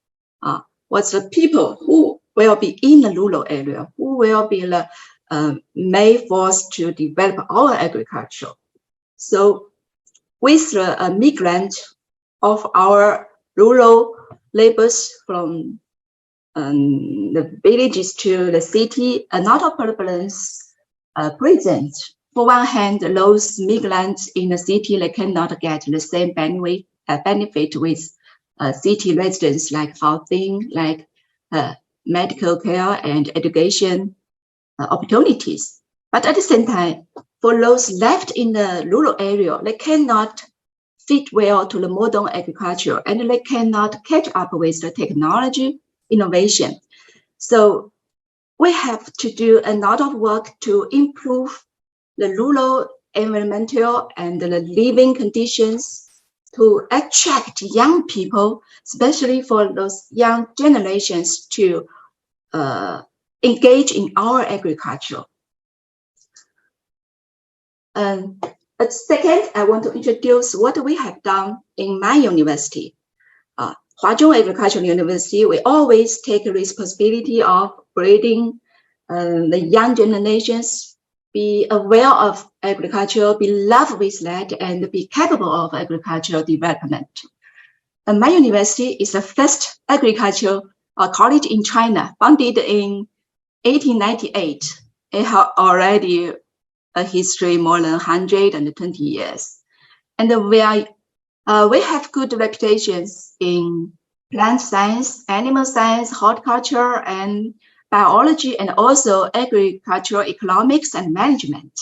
What's the people who will be in the rural area, who will be the main force to develop our agriculture. So with the migrant of our rural laborers from the villages to the city, a lot of problems present. For one hand, those migrants in the city, they cannot get the same benefit with city residents, like housing, like medical care and education opportunities. But at the same time, for those left in the rural area, they cannot fit well to the modern agriculture and they cannot catch up with the technology innovation. So we have to do a lot of work to improve the rural environmental and the living conditions to attract young people, especially for those young generations to engage in our agriculture. But second, I want to introduce what we have done in my university. Huazhong Agricultural University, we always take a responsibility of breeding the young generations, be aware of agriculture, be love with land, and be capable of agricultural development. And my university is the first agricultural college in China, founded in 1898. It has already a history more than 120 years. And we have good reputations in plant science, animal science, horticulture, and biology, and also agricultural economics and management.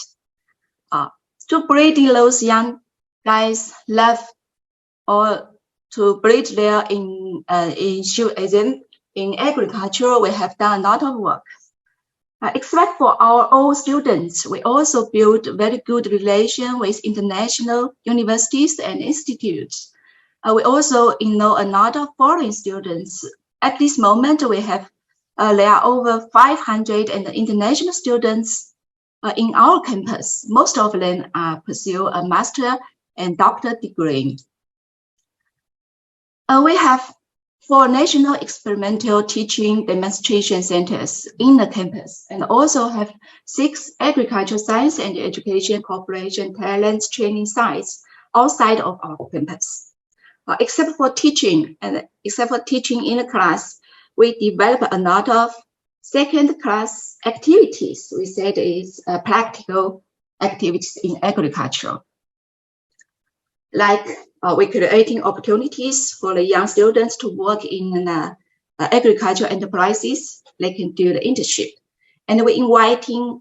To breed those young guys love or to breed there in agriculture, we have done a lot of work. Except for our own students, we also build very good relation with international universities and institutes. We also enroll a lot of foreign students. At this moment, we have there are over 500 international students in our campus. Most of them pursue a master and doctor degree. We have 4 national experimental teaching demonstration centers in the campus, and also have 6 agricultural science and education cooperation talent training sites outside of our campus. Except for teaching in the class, we develop a lot of second-class activities. We said it's practical activities in agriculture. Like we're creating opportunities for the young students to work in agricultural enterprises. They can do the internship. And we're inviting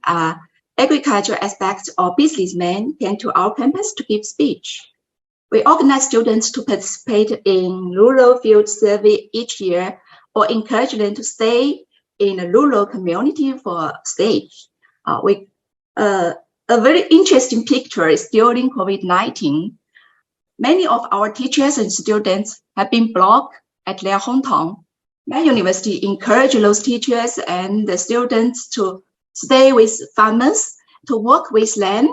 agricultural aspects or businessmen came to our campus to give speech. We organize students to participate in rural field survey each year or encourage them to stay in a rural community for a stage. A very interesting picture is during COVID-19. Many of our teachers and students have been blocked at their hometown. My university encouraged those teachers and the students to stay with farmers, to work with land.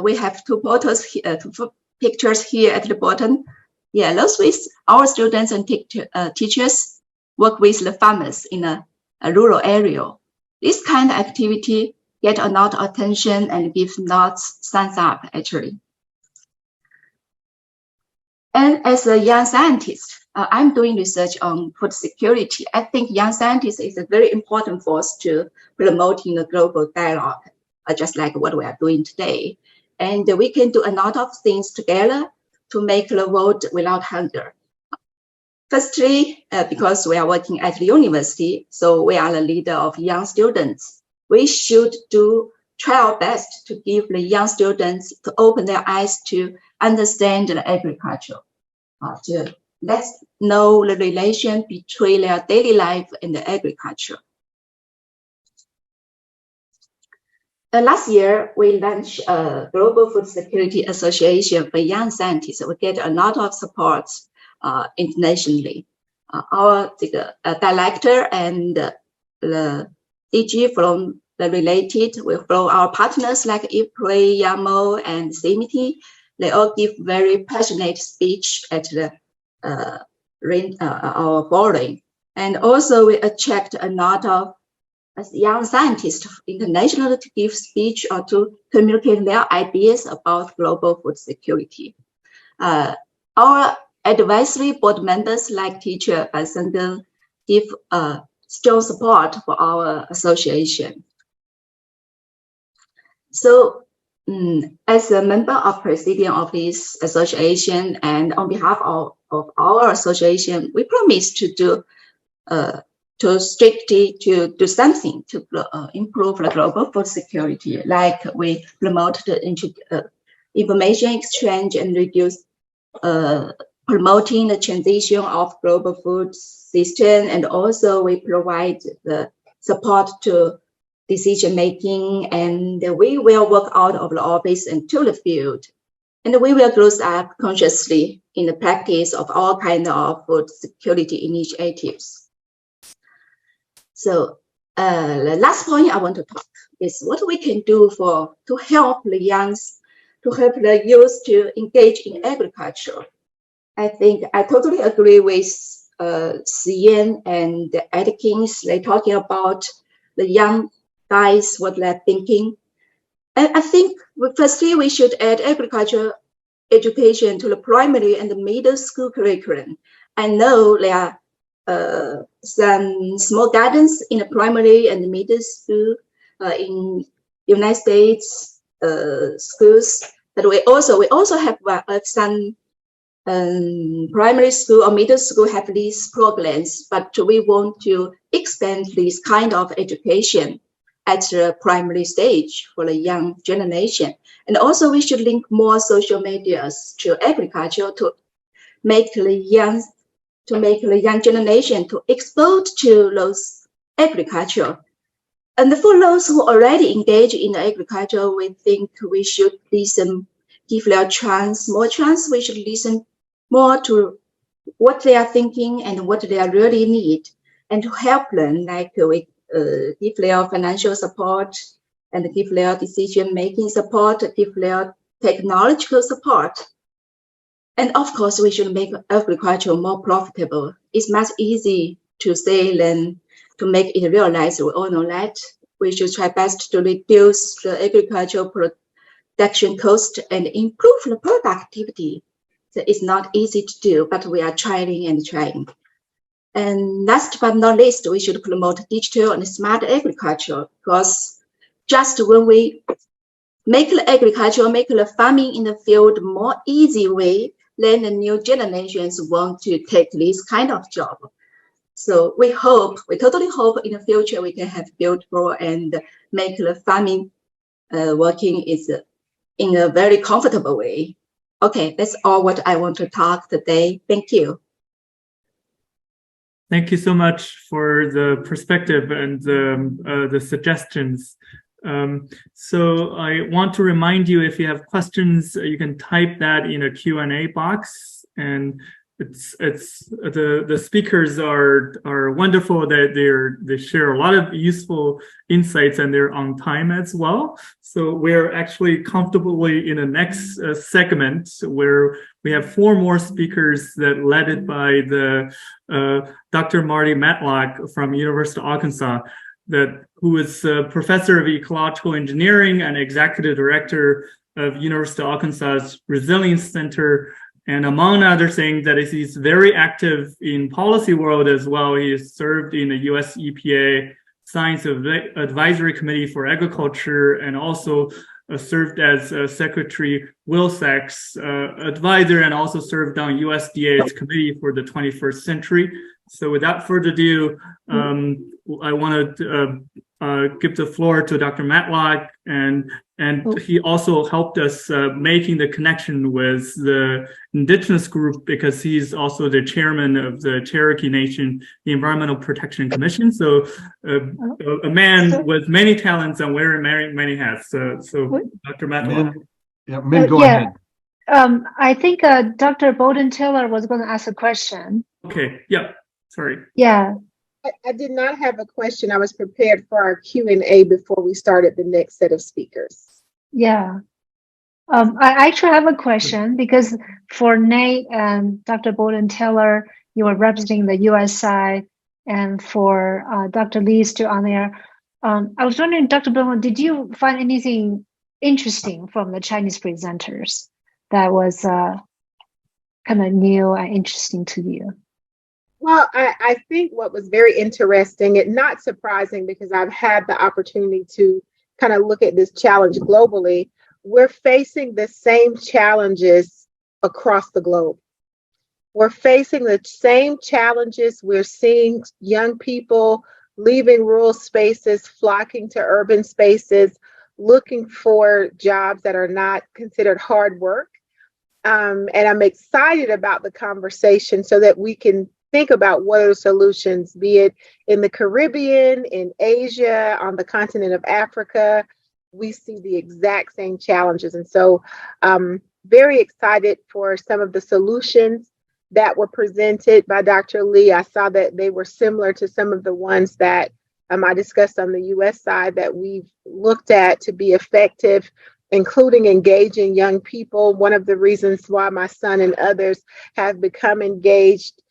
We have 2 photos here, 2 pictures here at the bottom. Yeah, those with our students and teachers work with the farmers in a rural area. This kind of activity get a lot of attention and gives lots thumbs up, actually. And as a young scientist, I'm doing research on food security. I think young scientists is a very important force to promoting the global dialogue, just like what we are doing today. and we can do a lot of things together to make the world without hunger. Firstly, because we are working at the university, so we are the leader of young students. We should try our best to give the young students to open their eyes to understand the agriculture, to let's know the relation between their daily life and the agriculture. Last year, we launched a Global Food Security Association for young scientists. We get a lot of support internationally. Our director and the DG from the related, from our partners like IPRI, YAMO, and CMT, they all give very passionate speech at the our forum. And also we attract a lot of young scientists internationally to give speech or to communicate their ideas about global food security. Our advisory board members like teacher Senggen give strong support for our association. So as a member of Presidium of this association and on behalf of our association, we promise to do strictly to do something to improve the global food security, like we promote the information exchange and reduce promoting the transition of global food system, and also we provide the support to decision making, and we will work out of the office and to the field, and we will grow up consciously in the practice of all kinds of food security initiatives. So the last point I want to talk is what we can do to help the youth to engage in agriculture. I think I totally agree with Sian and Atkins. They're talking about the young guys, what they're thinking. And I think firstly we should add agriculture education to the primary and the middle school curriculum. I know there are some small gardens in the primary and the middle school in United States schools, but we also have some primary school or middle school have these programs, but we want to extend this kind of education at the primary stage for the young generation. And also we should link more social medias to agriculture to make the young generation to expose to those agriculture. And for those who already engage in agriculture, we think we should listen, give their more chance. We should listen more to what they are thinking and what they really need, and to help them, like we give their financial support and give their decision-making support, give their technological support. And of course, we should make agriculture more profitable. It's much easier to say than to make it realized. We all know that. We should try best to reduce the agricultural production cost and improve the productivity. So it's not easy to do, but we are trying and trying. And last but not least, we should promote digital and smart agriculture, because just when we make the agriculture, make the farming in the field more easy way, then the new generations want to take this kind of job. So we totally hope in the future we can have beautiful and make the farming working in a very comfortable way. Okay, that's all what I want to talk today. Thank you. Thank you so much for the perspective and the suggestions. So I want to remind you, if you have questions, you can type that in a Q&A box, and the speakers are wonderful that they share a lot of useful insights, and they're on time as well. So we're actually comfortably in the next segment, where we have 4 more speakers that led by the Dr. Marty Matlock from University of Arkansas, who is a professor of ecological engineering and executive director of University of Arkansas's Resilience Center. And among other things, that he's very active in policy world as well. He has served in the USHCA Science Advisory Committee for Agriculture, and also served as Secretary Wilsack's advisor and also served on USDA's Committee for the 21st Century. So without further ado, I want to give the floor to Dr. Matlock, and he also helped us making the connection with the indigenous group because he's also the chairman of the Cherokee Nation Environmental Protection Commission. So a man with many talents and wearing many hats. So Dr. Matlock. Min, go ahead. I think Dr. Bowden Taylor was going to ask a question. Okay, yeah, sorry. Yeah. I did not have a question. I was prepared for our Q&A before we started the next set of speakers. Yeah. I actually have a question because for Nate and Dr. Bowden Taylor, you were representing the US side, and for Dr. Lee still on there. I was wondering, Dr. Bowden, did you find anything interesting from the Chinese presenters that was kind of new and interesting to you? Well, I think what was very interesting and not surprising because I've had the opportunity to kind of look at this challenge globally. We're facing the same challenges across the globe. We're facing the same challenges. We're seeing young people leaving rural spaces, flocking to urban spaces, looking for jobs that are not considered hard work. And I'm excited about the conversation so that we can think about what are the solutions, be it in the Caribbean, in Asia, on the continent of Africa. We see the exact same challenges. And so very excited for some of the solutions that were presented by Dr. Lee. I saw that they were similar to some of the ones that I discussed on the US side that we've looked at to be effective, including engaging young people. One of the reasons why my son and others have become engaged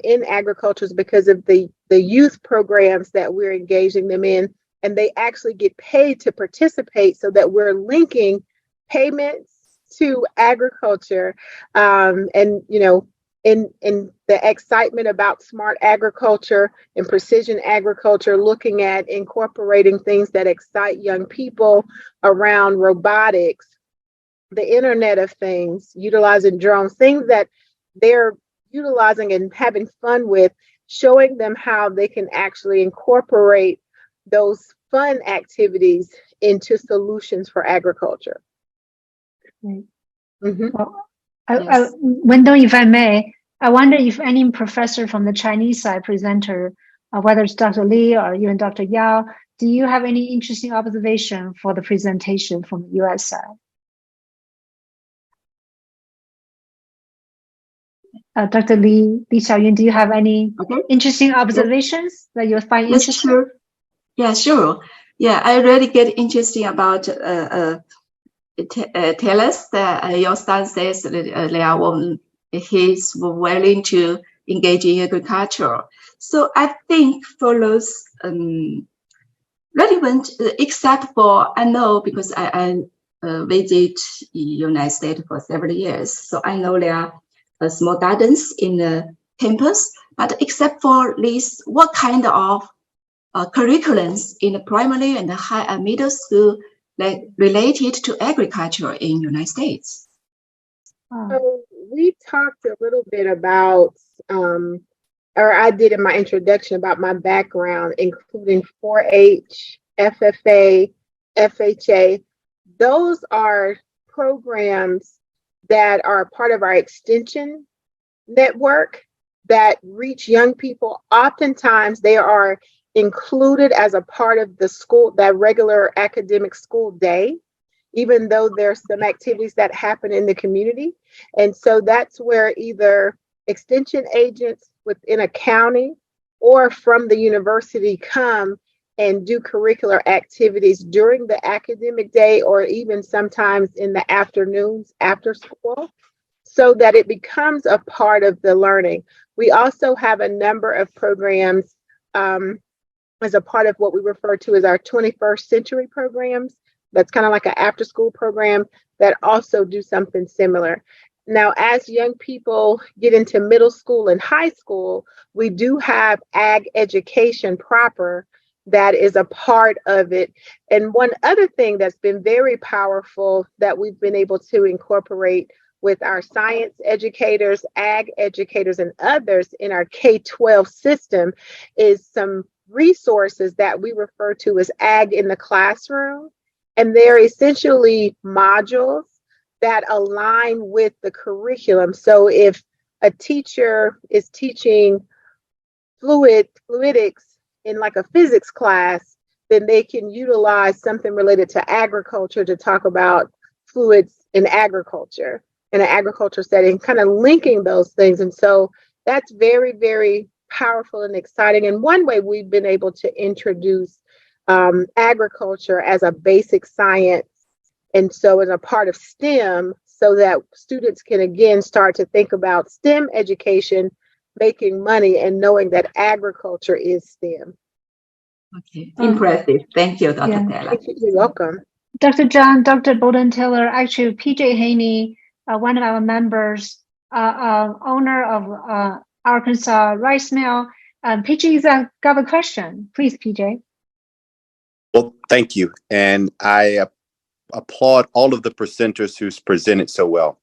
in agriculture is because of the youth programs that we're engaging them in, and they actually get paid to participate so that we're linking payments to agriculture. And, you know, in the excitement about smart agriculture and precision agriculture, looking at incorporating things that excite young people around robotics, the Internet of Things, utilizing drones, things that they're utilizing and having fun with, showing them how they can actually incorporate those fun activities into solutions for agriculture. Right. Mm-hmm. Well, Yes. Wendell, if I may, I wonder if any professor from the Chinese side presenter, whether it's Dr. Lee or even Dr. Yao, do you have any interesting observation for the presentation from the US side? Dr. Lee Xiaoyun, do you have any interesting observations that you find Yes, interesting? sure. Yeah, sure. Yeah, I really get interesting about tell us that your son says that he's willing to engage in agriculture. So I think for those relevant, except for I know because I visit United States for several years, so I know there are small gardens in the campus. But except for this, what kind of curriculums in the primary and the high and middle school like related to agriculture in United States? So we talked a little bit about, or I did in my introduction about my background, including 4-H, FFA, FHA. Those are programs that are part of our extension network that reach young people. Oftentimes they are included as a part of the school, that regular academic school day, even though there's some activities that happen in the community. And so that's where either extension agents within a county or from the university come and do curricular activities during the academic day or even sometimes in the afternoons after school, so that it becomes a part of the learning. We also have a number of programs as a part of what we refer to as our 21st century programs. That's kind of like an after school program that also do something similar. Now, as young people get into middle school and high school, we do have ag education proper that is a part of it. And one other thing that's been very powerful that we've been able to incorporate with our science educators, ag educators, and others in our K-12 system is some resources that we refer to as ag in the classroom. And they're essentially modules that align with the curriculum. So if a teacher is teaching fluidics in like a physics class, then they can utilize something related to agriculture to talk about fluids in agriculture, in an agriculture setting, kind of linking those things. And so that's very, very powerful and exciting. And one way we've been able to introduce agriculture as a basic science, and so as a part of STEM, so that students can again start to think about STEM education, making money, and knowing that agriculture is STEM. Okay, impressive. Thank you, Dr. Taylor. You're welcome. Dr. John, Dr. Bolden Taylor, actually, PJ Haney, one of our members, owner of Arkansas Rice Mill. PJ's got a question. Please, PJ. Well, thank you. And I applaud all of the presenters who's presented so well.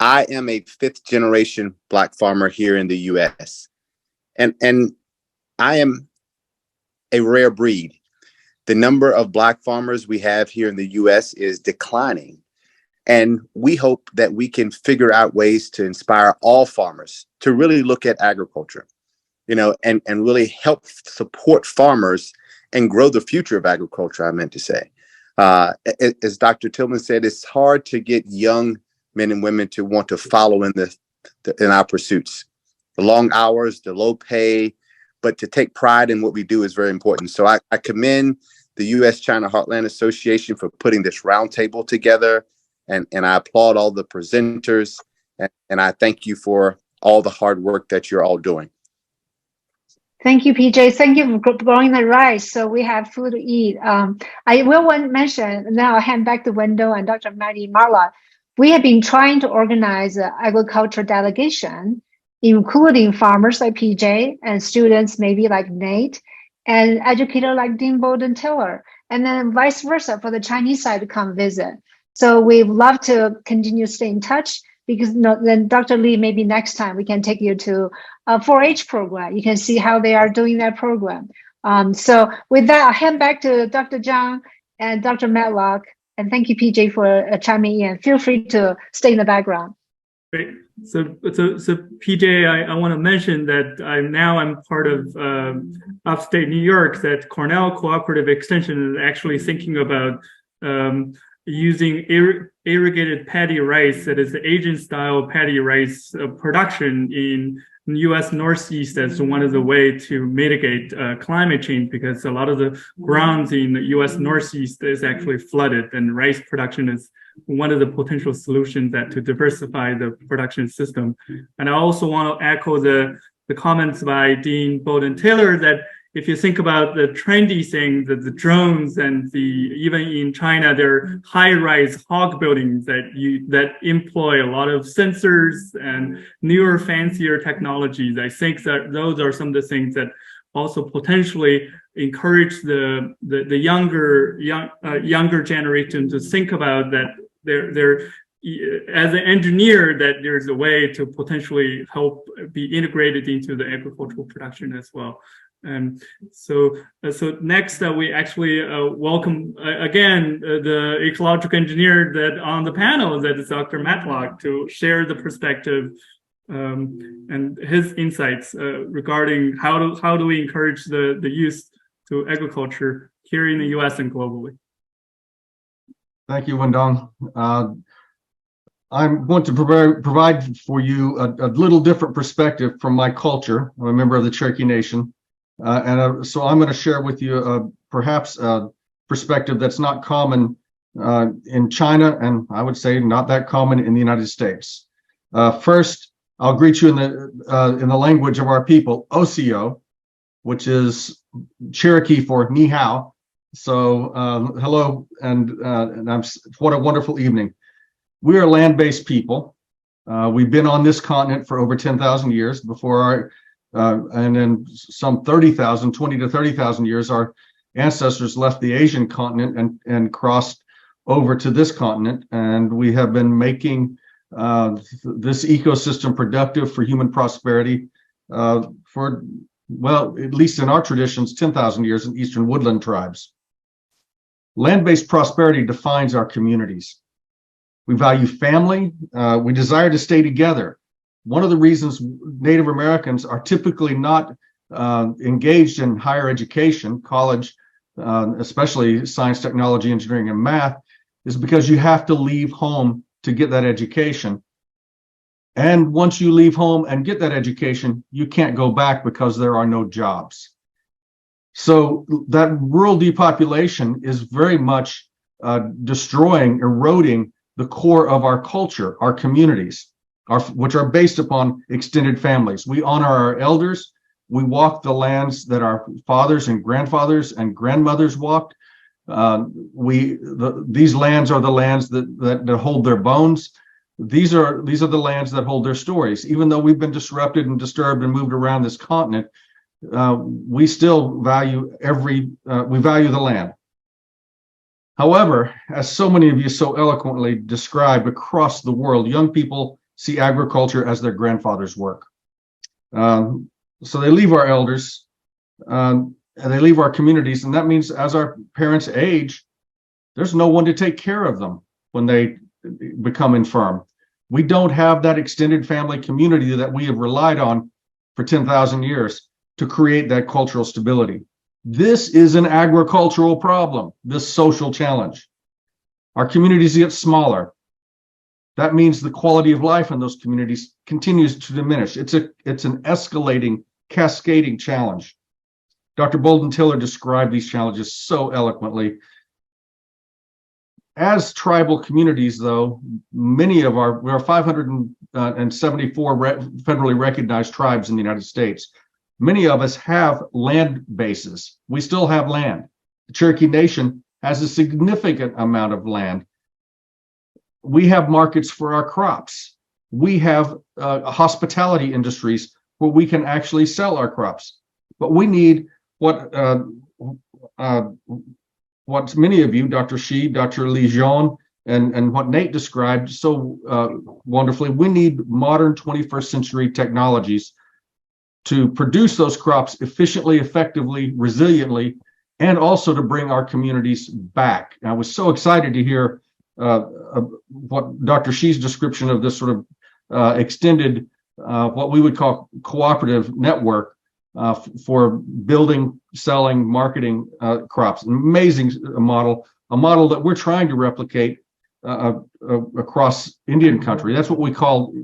I am a 5th generation Black farmer here in the US. And I am a rare breed. The number of Black farmers we have here in the US is declining. And we hope that we can figure out ways to inspire all farmers to really look at agriculture, and really help support farmers and grow the future of agriculture, I meant to say. As Dr. Tillman said, it's hard to get young men and women to want to follow in our pursuits. The long hours, the low pay, but to take pride in what we do is very important. So I commend the U.S.-China Heartland Association for putting this roundtable together. And I applaud all the presenters, and I thank you for all the hard work that you're all doing. Thank you, PJ. Thank you for growing the rice so we have food to eat. I will mention, now I'll hand back the window and Dr. Maddie Marla. We have been trying to organize an agriculture delegation, including farmers like PJ and students maybe like Nate and educator like Dean Bolden Taylor, and then vice versa for the Chinese side to come visit. So we'd love to continue to stay in touch, because then Dr. Lee, maybe next time we can take you to a 4-H program. You can see how they are doing that program. So with that, I'll hand back to Dr. Zhang and Dr. Matlock. And thank you, PJ, for chiming in. Feel free to stay in the background. Great. So PJ, I want to mention that I'm part of upstate New York, that Cornell Cooperative Extension is actually thinking about using irrigated paddy rice, that is the Asian style paddy rice production in U.S. Northeast as one of the way to mitigate climate change, because a lot of the grounds in the U.S. Northeast is actually flooded, and rice production is one of the potential solutions to diversify the production system. And I also want to echo the comments by Dean Bolden Taylor that if you think about the trendy things, the drones, and even in China, there are high-rise hog buildings that employ a lot of sensors and newer, fancier technologies. I think that those are some of the things that also potentially encourage the younger generation to think about that they're as an engineer, that there's a way to potentially help be integrated into the agricultural production as well. And so next we actually welcome again the ecological engineer that on the panel, that is Dr. Matlock, to share the perspective and his insights regarding how do we encourage the youth to agriculture here in the U.S. and globally. Thank you, Wendong. I'm going to provide for you a little different perspective from my culture. I'm a member of the Cherokee Nation. So I'm going to share with you perhaps a perspective that's not common in China, and I would say not that common in the United States. First, I'll greet you in the language of our people, OCO, which is Cherokee for ni hao. So hello, and what a wonderful evening. We are land-based people. We've been on this continent for over 10,000 years. Before And in some 20 to 30,000 years, our ancestors left the Asian continent and crossed over to this continent. And we have been making this ecosystem productive for human prosperity for, well, at least in our traditions, 10,000 years in Eastern woodland tribes. Land-based prosperity defines our communities. We value family. We desire to stay together. One of the reasons Native Americans are typically not engaged in higher education, college, especially science, technology, engineering, and math, is because you have to leave home to get that education. And once you leave home and get that education, you can't go back because there are no jobs. So that rural depopulation is very much destroying, eroding the core of our culture, our communities, which are based upon extended families. We honor our elders. We walk the lands that our fathers and grandfathers and grandmothers walked. These lands are the lands that hold their bones. These are the lands that hold their stories. Even though we've been disrupted and disturbed and moved around this continent, we still value we value the land. However, as so many of you so eloquently described, across the world, young people see agriculture as their grandfather's work. So they leave our elders and they leave our communities. And that means as our parents age, there's no one to take care of them when they become infirm. We don't have that extended family community that we have relied on for 10,000 years to create that cultural stability. This is an agricultural problem, this social challenge. Our communities get smaller. That means the quality of life in those communities continues to diminish. It's an escalating, cascading challenge. Dr. Bolden Tiller described these challenges so eloquently. As tribal communities, though, many of we are 574 federally recognized tribes in the United States. Many of us have land bases. We still have land. The Cherokee Nation has a significant amount of land. We have markets for our crops. We have hospitality industries where we can actually sell our crops. But we need what many of you, Dr. Shi, Dr. Lejeune, and what Nate described so wonderfully, we need modern 21st century technologies to produce those crops efficiently, effectively, resiliently, and also to bring our communities back. And I was so excited to hear what Dr. Shi's description of this sort of extended, what we would call cooperative network for building, selling, marketing crops. An amazing model, a model that we're trying to replicate across Indian country. That's what we call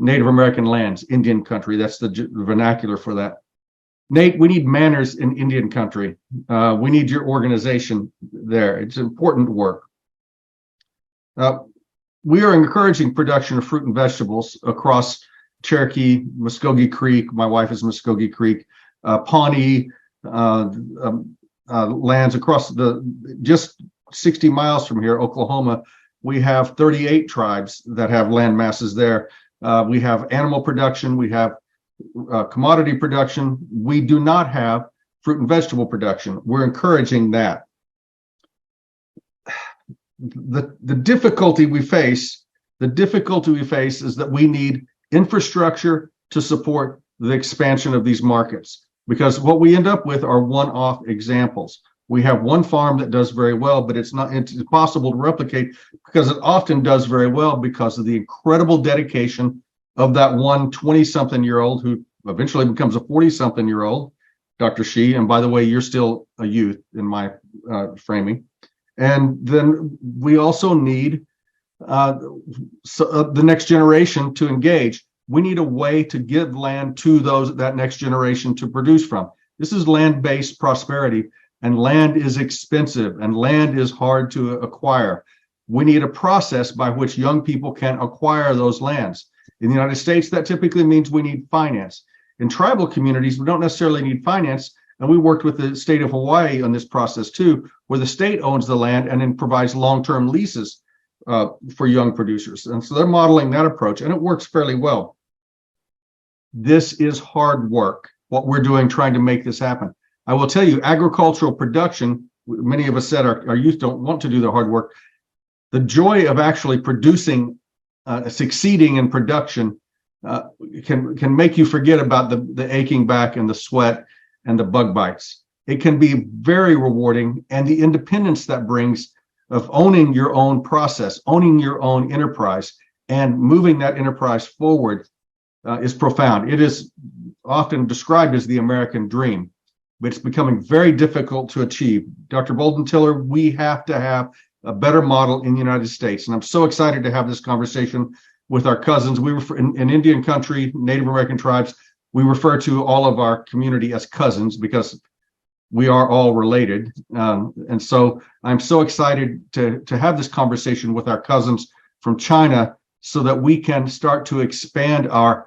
Native American lands, Indian country. That's the vernacular for that. Nate, we need manners in Indian country. We need your organization there. It's important work. We are encouraging production of fruit and vegetables across Cherokee, Muskogee Creek. My wife is Muskogee Creek, Pawnee lands across just 60 miles from here, Oklahoma. We have 38 tribes that have land masses there. We have animal production. We have commodity production. We do not have fruit and vegetable production. We're encouraging that. The difficulty we face is that we need infrastructure to support the expansion of these markets, because what we end up with are one-off examples. We have one farm that does very well, but it's impossible to replicate because it often does very well because of the incredible dedication of that one 20-something-year-old who eventually becomes a 40-something-year-old, Dr. Shi. And by the way, you're still a youth in my framing. And then we also need the next generation to engage. We need a way to give land to that next generation to produce from. This is land-based prosperity, and land is expensive and land is hard to acquire. We need a process by which young people can acquire those lands. In the United States, that typically means we need finance. In tribal communities, we don't necessarily need finance. And we worked with the state of Hawaii on this process too, where the state owns the land and then provides long-term leases for young producers. And so they're modeling that approach, and it works fairly well. This is hard work, what we're doing trying to make this happen. I will tell you, agricultural production, many of us said our youth don't want to do the hard work. The joy of actually producing, succeeding in production can make you forget about the aching back and the sweat and the bug bites. It can be very rewarding, and the independence that brings of owning your own process, owning your own enterprise, and moving that enterprise forward is profound. It is often described as the American dream, but it's becoming very difficult to achieve. Dr. Bolden-Tiller, we have to have a better model in the United States. And I'm so excited to have this conversation with our cousins. We refer in Indian country, Native American tribes, we refer to all of our community as cousins because we are all related. And so I'm so excited to have this conversation with our cousins from China so that we can start to expand our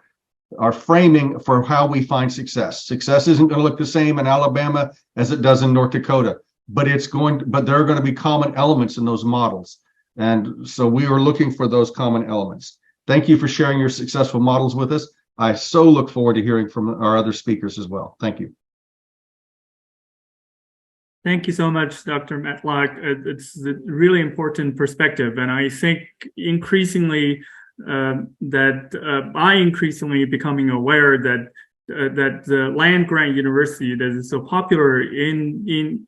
framing for how we find success. Success isn't going to look the same in Alabama as it does in North Dakota, but there are going to be common elements in those models. And so we are looking for those common elements. Thank you for sharing your successful models with us. I so look forward to hearing from our other speakers as well. Thank you. Thank you so much, Dr. Matlock. It's a really important perspective, and I think increasingly that I increasingly becoming aware that the land-grant university that is so popular in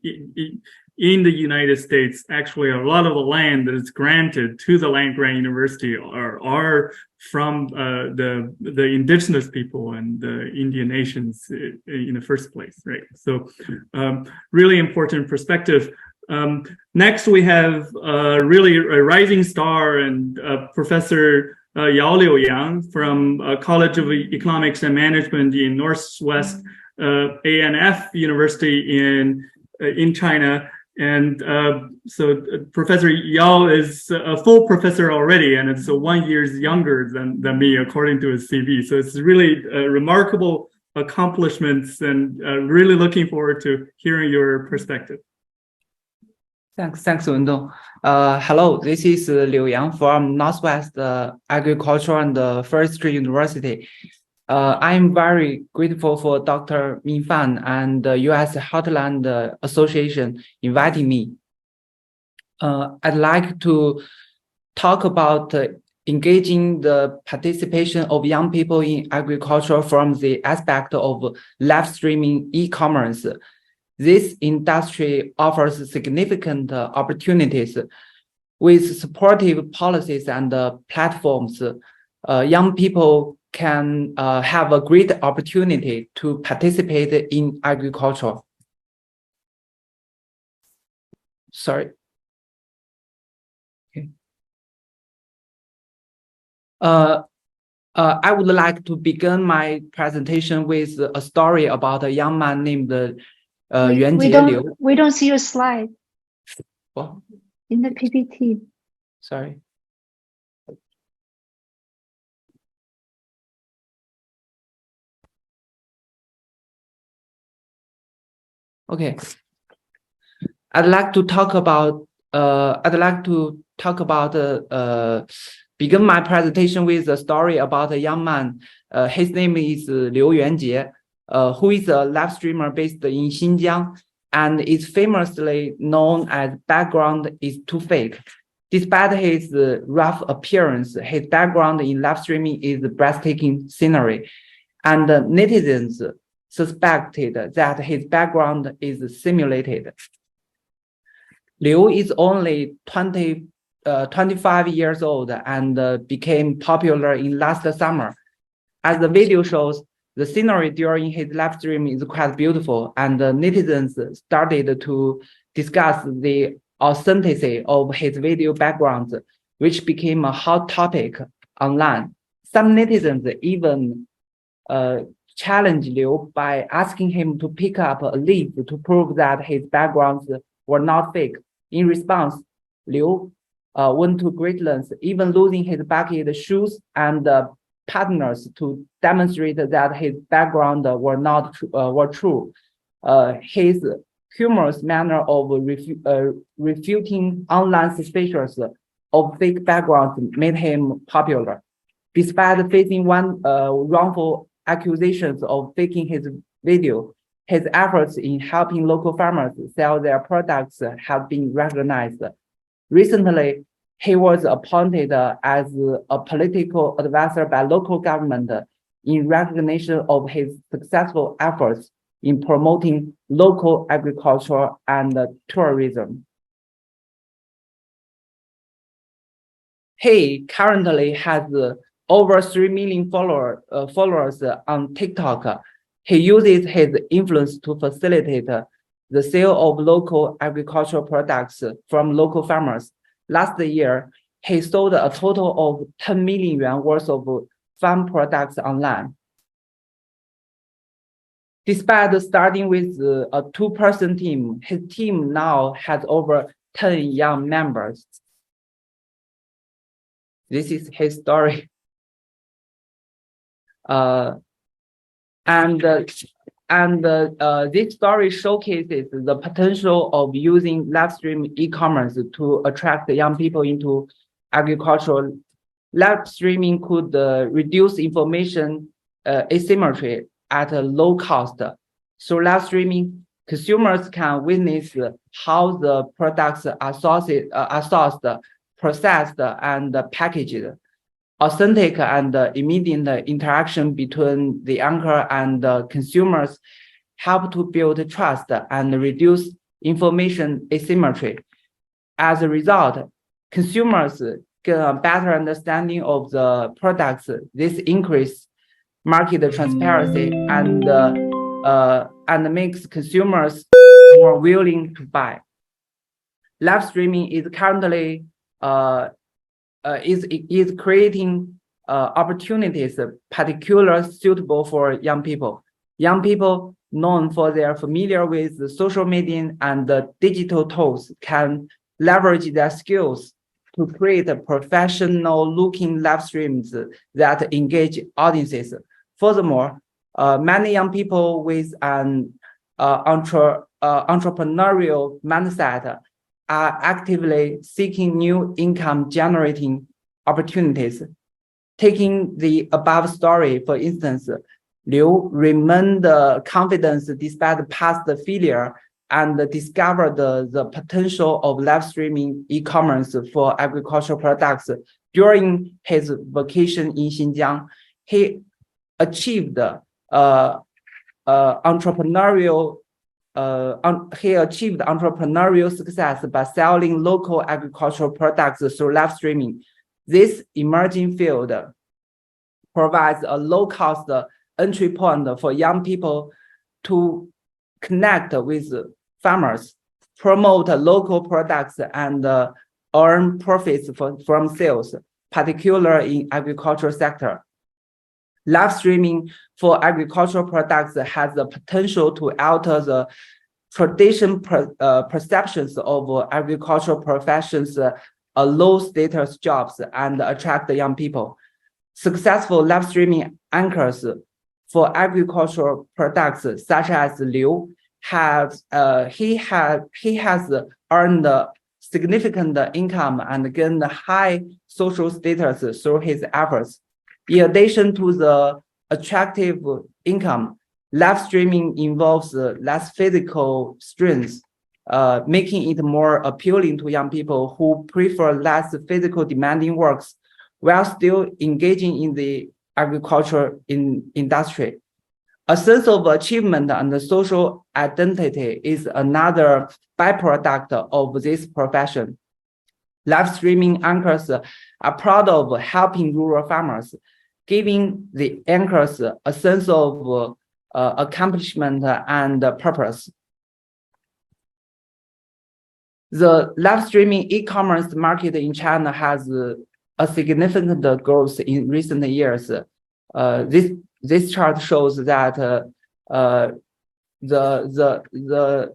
the United States, actually a lot of the land that is granted to the land-grant university are from the indigenous people and the Indian nations in the first place, right? So really important perspective. Next, we have really a rising star and Professor Yao Liu-Yang from College of Economics and Management in Northwest ANF University in China. And so Professor Yao is a full professor already, and it's 1 year younger than me, according to his CV. So it's really remarkable accomplishments, and really looking forward to hearing your perspective. Thanks, Wendong. Hello, this is Liu Yang from Northwest Agricultural and Forestry University. I'm very grateful for Dr. Min Fan and the U.S. Heartland Association inviting me. I'd like to talk about engaging the participation of young people in agriculture from the aspect of live streaming e-commerce. This industry offers significant opportunities. With supportive policies and platforms, young people can have a great opportunity to participate in agriculture. Sorry. Okay. I would like to begin my presentation with a story about a young man named Yuanjie Liu. We don't see your slide. Oh, in the PPT. sorry. Okay. I'd like to talk about begin my presentation with a story about a young man. His name is Liu Yuanjie, who is a live streamer based in Xinjiang and is famously known as background is too fake. Despite his rough appearance, his background in live streaming is breathtaking scenery, and netizens suspected that his background is simulated. Liu is only 25 years old and became popular in last summer. As the video shows, the scenery during his live stream is quite beautiful, and netizens started to discuss the authenticity of his video backgrounds, which became a hot topic online. Some netizens even challenged Liu by asking him to pick up a leaf to prove that his backgrounds were not fake. In response, Liu went to great lengths, even losing his bucket shoes and partners to demonstrate that his background were true. His humorous manner of refuting online suspicions of fake backgrounds made him popular. Despite facing one wrongful accusations of faking his video. His efforts in helping local farmers sell their products have been recognized. Recently, he was appointed as a political advisor by local government in recognition of his successful efforts in promoting local agriculture and tourism. He currently has over 3 million followers on TikTok. He uses his influence to facilitate the sale of local agricultural products from local farmers. Last year, he sold a total of 10 million yuan worth of farm products online. Despite starting with a 2-person team, his team now has over 10 young members. This is his story. This story showcases the potential of using live stream e-commerce to attract young people into agriculture. Live streaming could reduce information asymmetry at a low cost. Through live streaming, consumers can witness how the products are sourced, processed, and packaged. Authentic and immediate interaction between the anchor and the consumers help to build trust and reduce information asymmetry. As a result, consumers get a better understanding of the products. This increases market transparency and makes consumers more willing to buy. Live streaming is currently is creating opportunities particularly suitable for young people. Young people known for their familiar with the social media and the digital tools can leverage their skills to create professional-looking live streams that engage audiences. Furthermore, many young people with an entrepreneurial mindset are actively seeking new income-generating opportunities. Taking the above story, for instance, Liu remained confident despite past failure and discovered the potential of live streaming e-commerce for agricultural products. During his vacation in Xinjiang, he achieved entrepreneurial success by selling local agricultural products through live streaming. This emerging field provides a low-cost entry point for young people to connect with farmers, promote local products, and earn profits from sales, particularly in agricultural sector. Live streaming for agricultural products has the potential to alter the traditional perceptions of agricultural professions, low-status jobs, and attract young people. Successful live streaming anchors for agricultural products, such as Liu, he has earned significant income and gained high social status through his efforts. In addition to the attractive income, live streaming involves less physical strains, making it more appealing to young people who prefer less physical demanding works while still engaging in the agriculture industry. A sense of achievement and social identity is another byproduct of this profession. Live streaming anchors are proud of helping rural farmers, giving the anchors a sense of accomplishment and purpose. The live streaming e-commerce market in China has a significant growth in recent years. This chart shows that the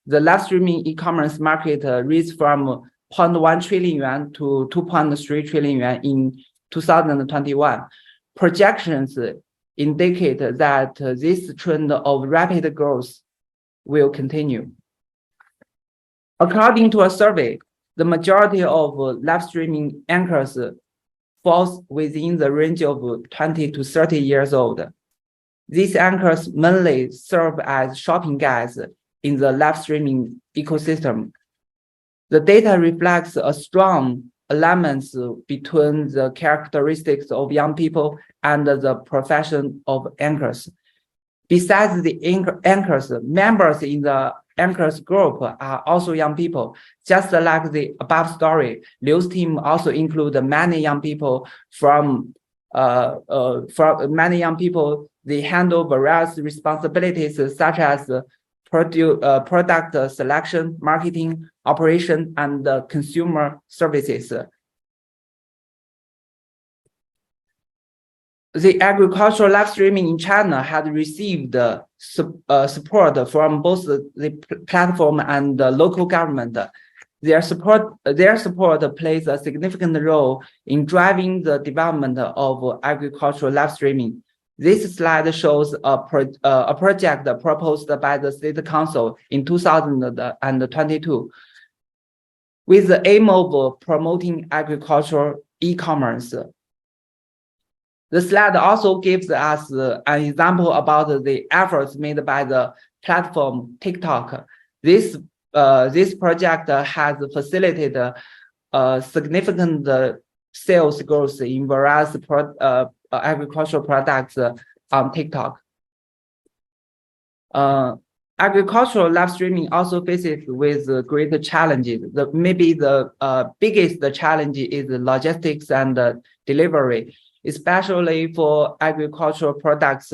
live streaming e-commerce market reached from 0.1 trillion yuan to 2.3 trillion yuan in 2021. Projections indicate that this trend of rapid growth will continue. According to a survey, the majority of live streaming anchors falls within the range of 20 to 30 years old. These anchors mainly serve as shopping guides in the live streaming ecosystem. The data reflects a strong alignment between the characteristics of young people and the profession of anchors. Besides the anchors, members in the anchors group are also young people. Just like the above story, Liu's team also include many young people from many young people. They handle various responsibilities such as product selection, marketing, operation, and consumer services. The agricultural live streaming in China had received support from both the platform and the local government. Their support plays a significant role in driving the development of agricultural live streaming. This slide shows a project proposed by the State Council in 2022 with the aim of promoting agricultural e-commerce. The slide also gives us an example about the efforts made by the platform TikTok. This project has facilitated significant sales growth in various agricultural products on TikTok. Agricultural live streaming also faces with greater challenges. Maybe the biggest challenge is logistics and delivery, especially for agricultural products,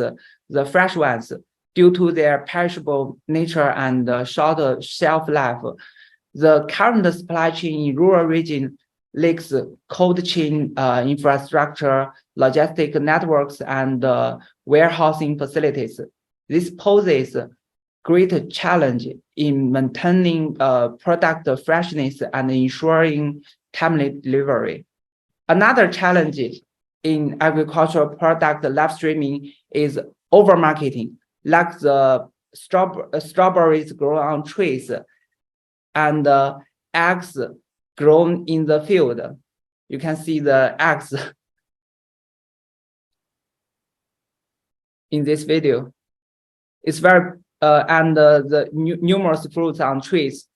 the fresh ones, due to their perishable nature and shorter shelf life. The current supply chain in rural region lacks cold chain infrastructure, logistic networks, and warehousing facilities. This poses great challenge in maintaining product freshness and ensuring timely delivery. Another challenge in agricultural product live streaming is overmarketing, like the strawberries grown on trees and eggs grown in the field. You can see the eggs in this video. It's very and the numerous fruits on trees.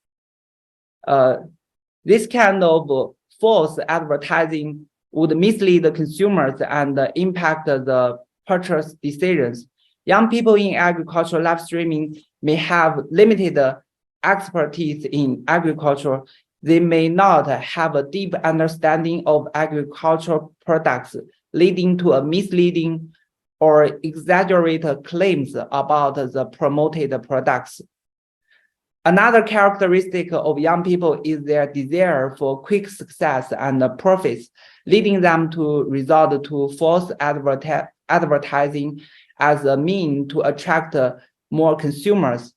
This kind of false advertising would mislead the consumers and impact the purchase decisions. Young people in agricultural live streaming may have limited expertise in agriculture. They may not have a deep understanding of agricultural products, leading to a misleading or exaggerated claims about the promoted products. Another characteristic of young people is their desire for quick success and profits, leading them to resort to false advertising as a means to attract more consumers,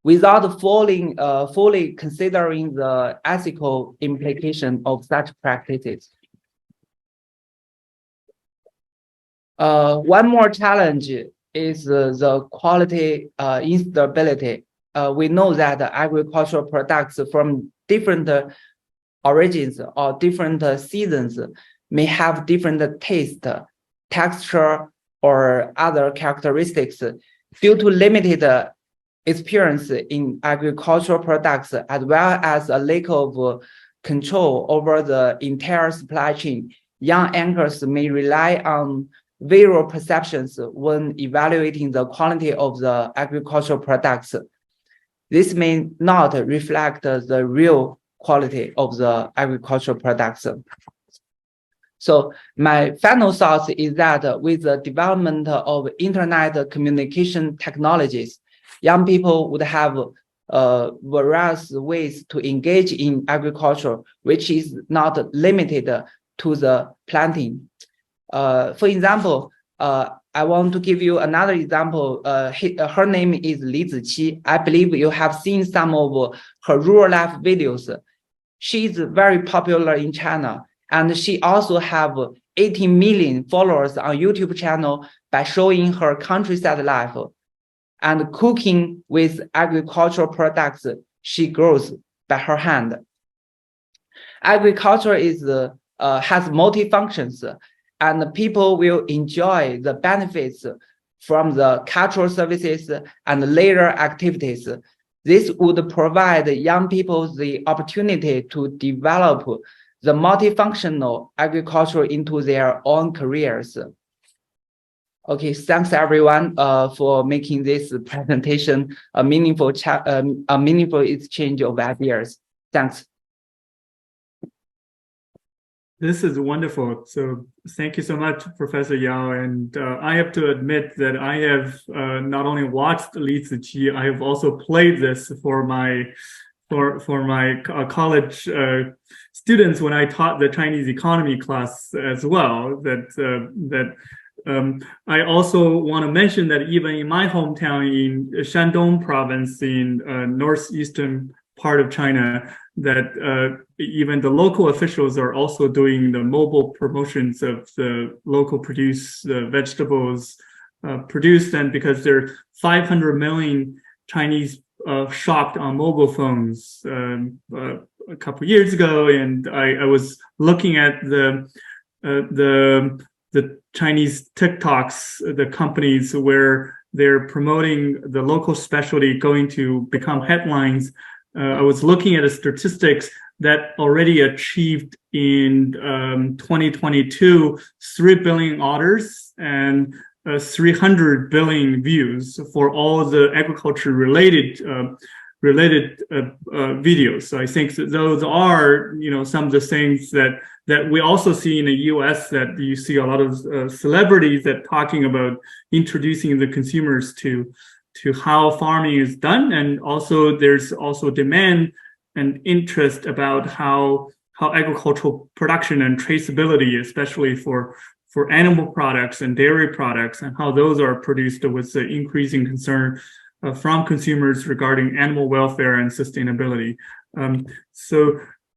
without fully considering the ethical implication of such practices. One more challenge is the quality instability. We know that agricultural products from different origins or different seasons may have different taste, texture, or other characteristics due to limited experience in agricultural products, as well as a lack of control over the entire supply chain. Young anchors may rely on visual perceptions when evaluating the quality of the agricultural products. This may not reflect the real quality of the agricultural products. So my final thought is that with the development of internet communication technologies, young people would have various ways to engage in agriculture, which is not limited to the planting. For example, I want to give you another example. Her name is Li Ziqi. I believe you have seen some of her rural life videos. She's very popular in China, and she also have 18 million followers on YouTube channel by showing her countryside life and cooking with agricultural products she grows by her hand. Agriculture is has multi-functions, and people will enjoy the benefits from the cultural services and leisure activities. This would provide young people the opportunity to develop the multifunctional agriculture into their own careers. Okay, thanks everyone for making this presentation a meaningful exchange of ideas. Thanks. This is wonderful. So thank you so much, Professor Yao. And I have to admit that I have not only watched Li Ziqi, I have also played this for my college students when I taught the Chinese economy class as well. I also want to mention that even in my hometown in Shandong province in northeastern part of China, that even the local officials are also doing the mobile promotions of the local produced vegetables produced, and because there are 500 million Chinese shopped on mobile phones a couple years ago, and I was looking at the Chinese TikToks, the companies where they're promoting the local specialty going to become headlines. I was looking at the statistics that already achieved in 2022 3 billion orders and 300 billion views for all the agriculture related videos. So I think that those are, some of the things that we also see in the US, that you see a lot of celebrities that talking about introducing the consumers to how farming is done, and also there's also demand and interest about how agricultural production and traceability, especially for animal products and dairy products, and how those are produced with the increasing concern from consumers regarding animal welfare and sustainability.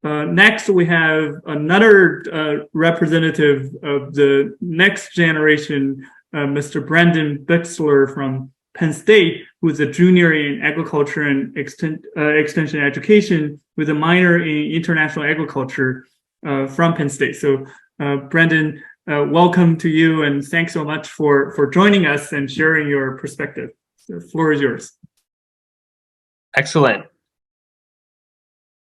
Next we have another representative of the next generation, Mr. Brandon Bixler from Penn State, who is a junior in agriculture and extension education with a minor in international agriculture from Penn State. So Brandon, welcome to you, and thanks so much for joining us and sharing your perspective. The floor is yours. Excellent.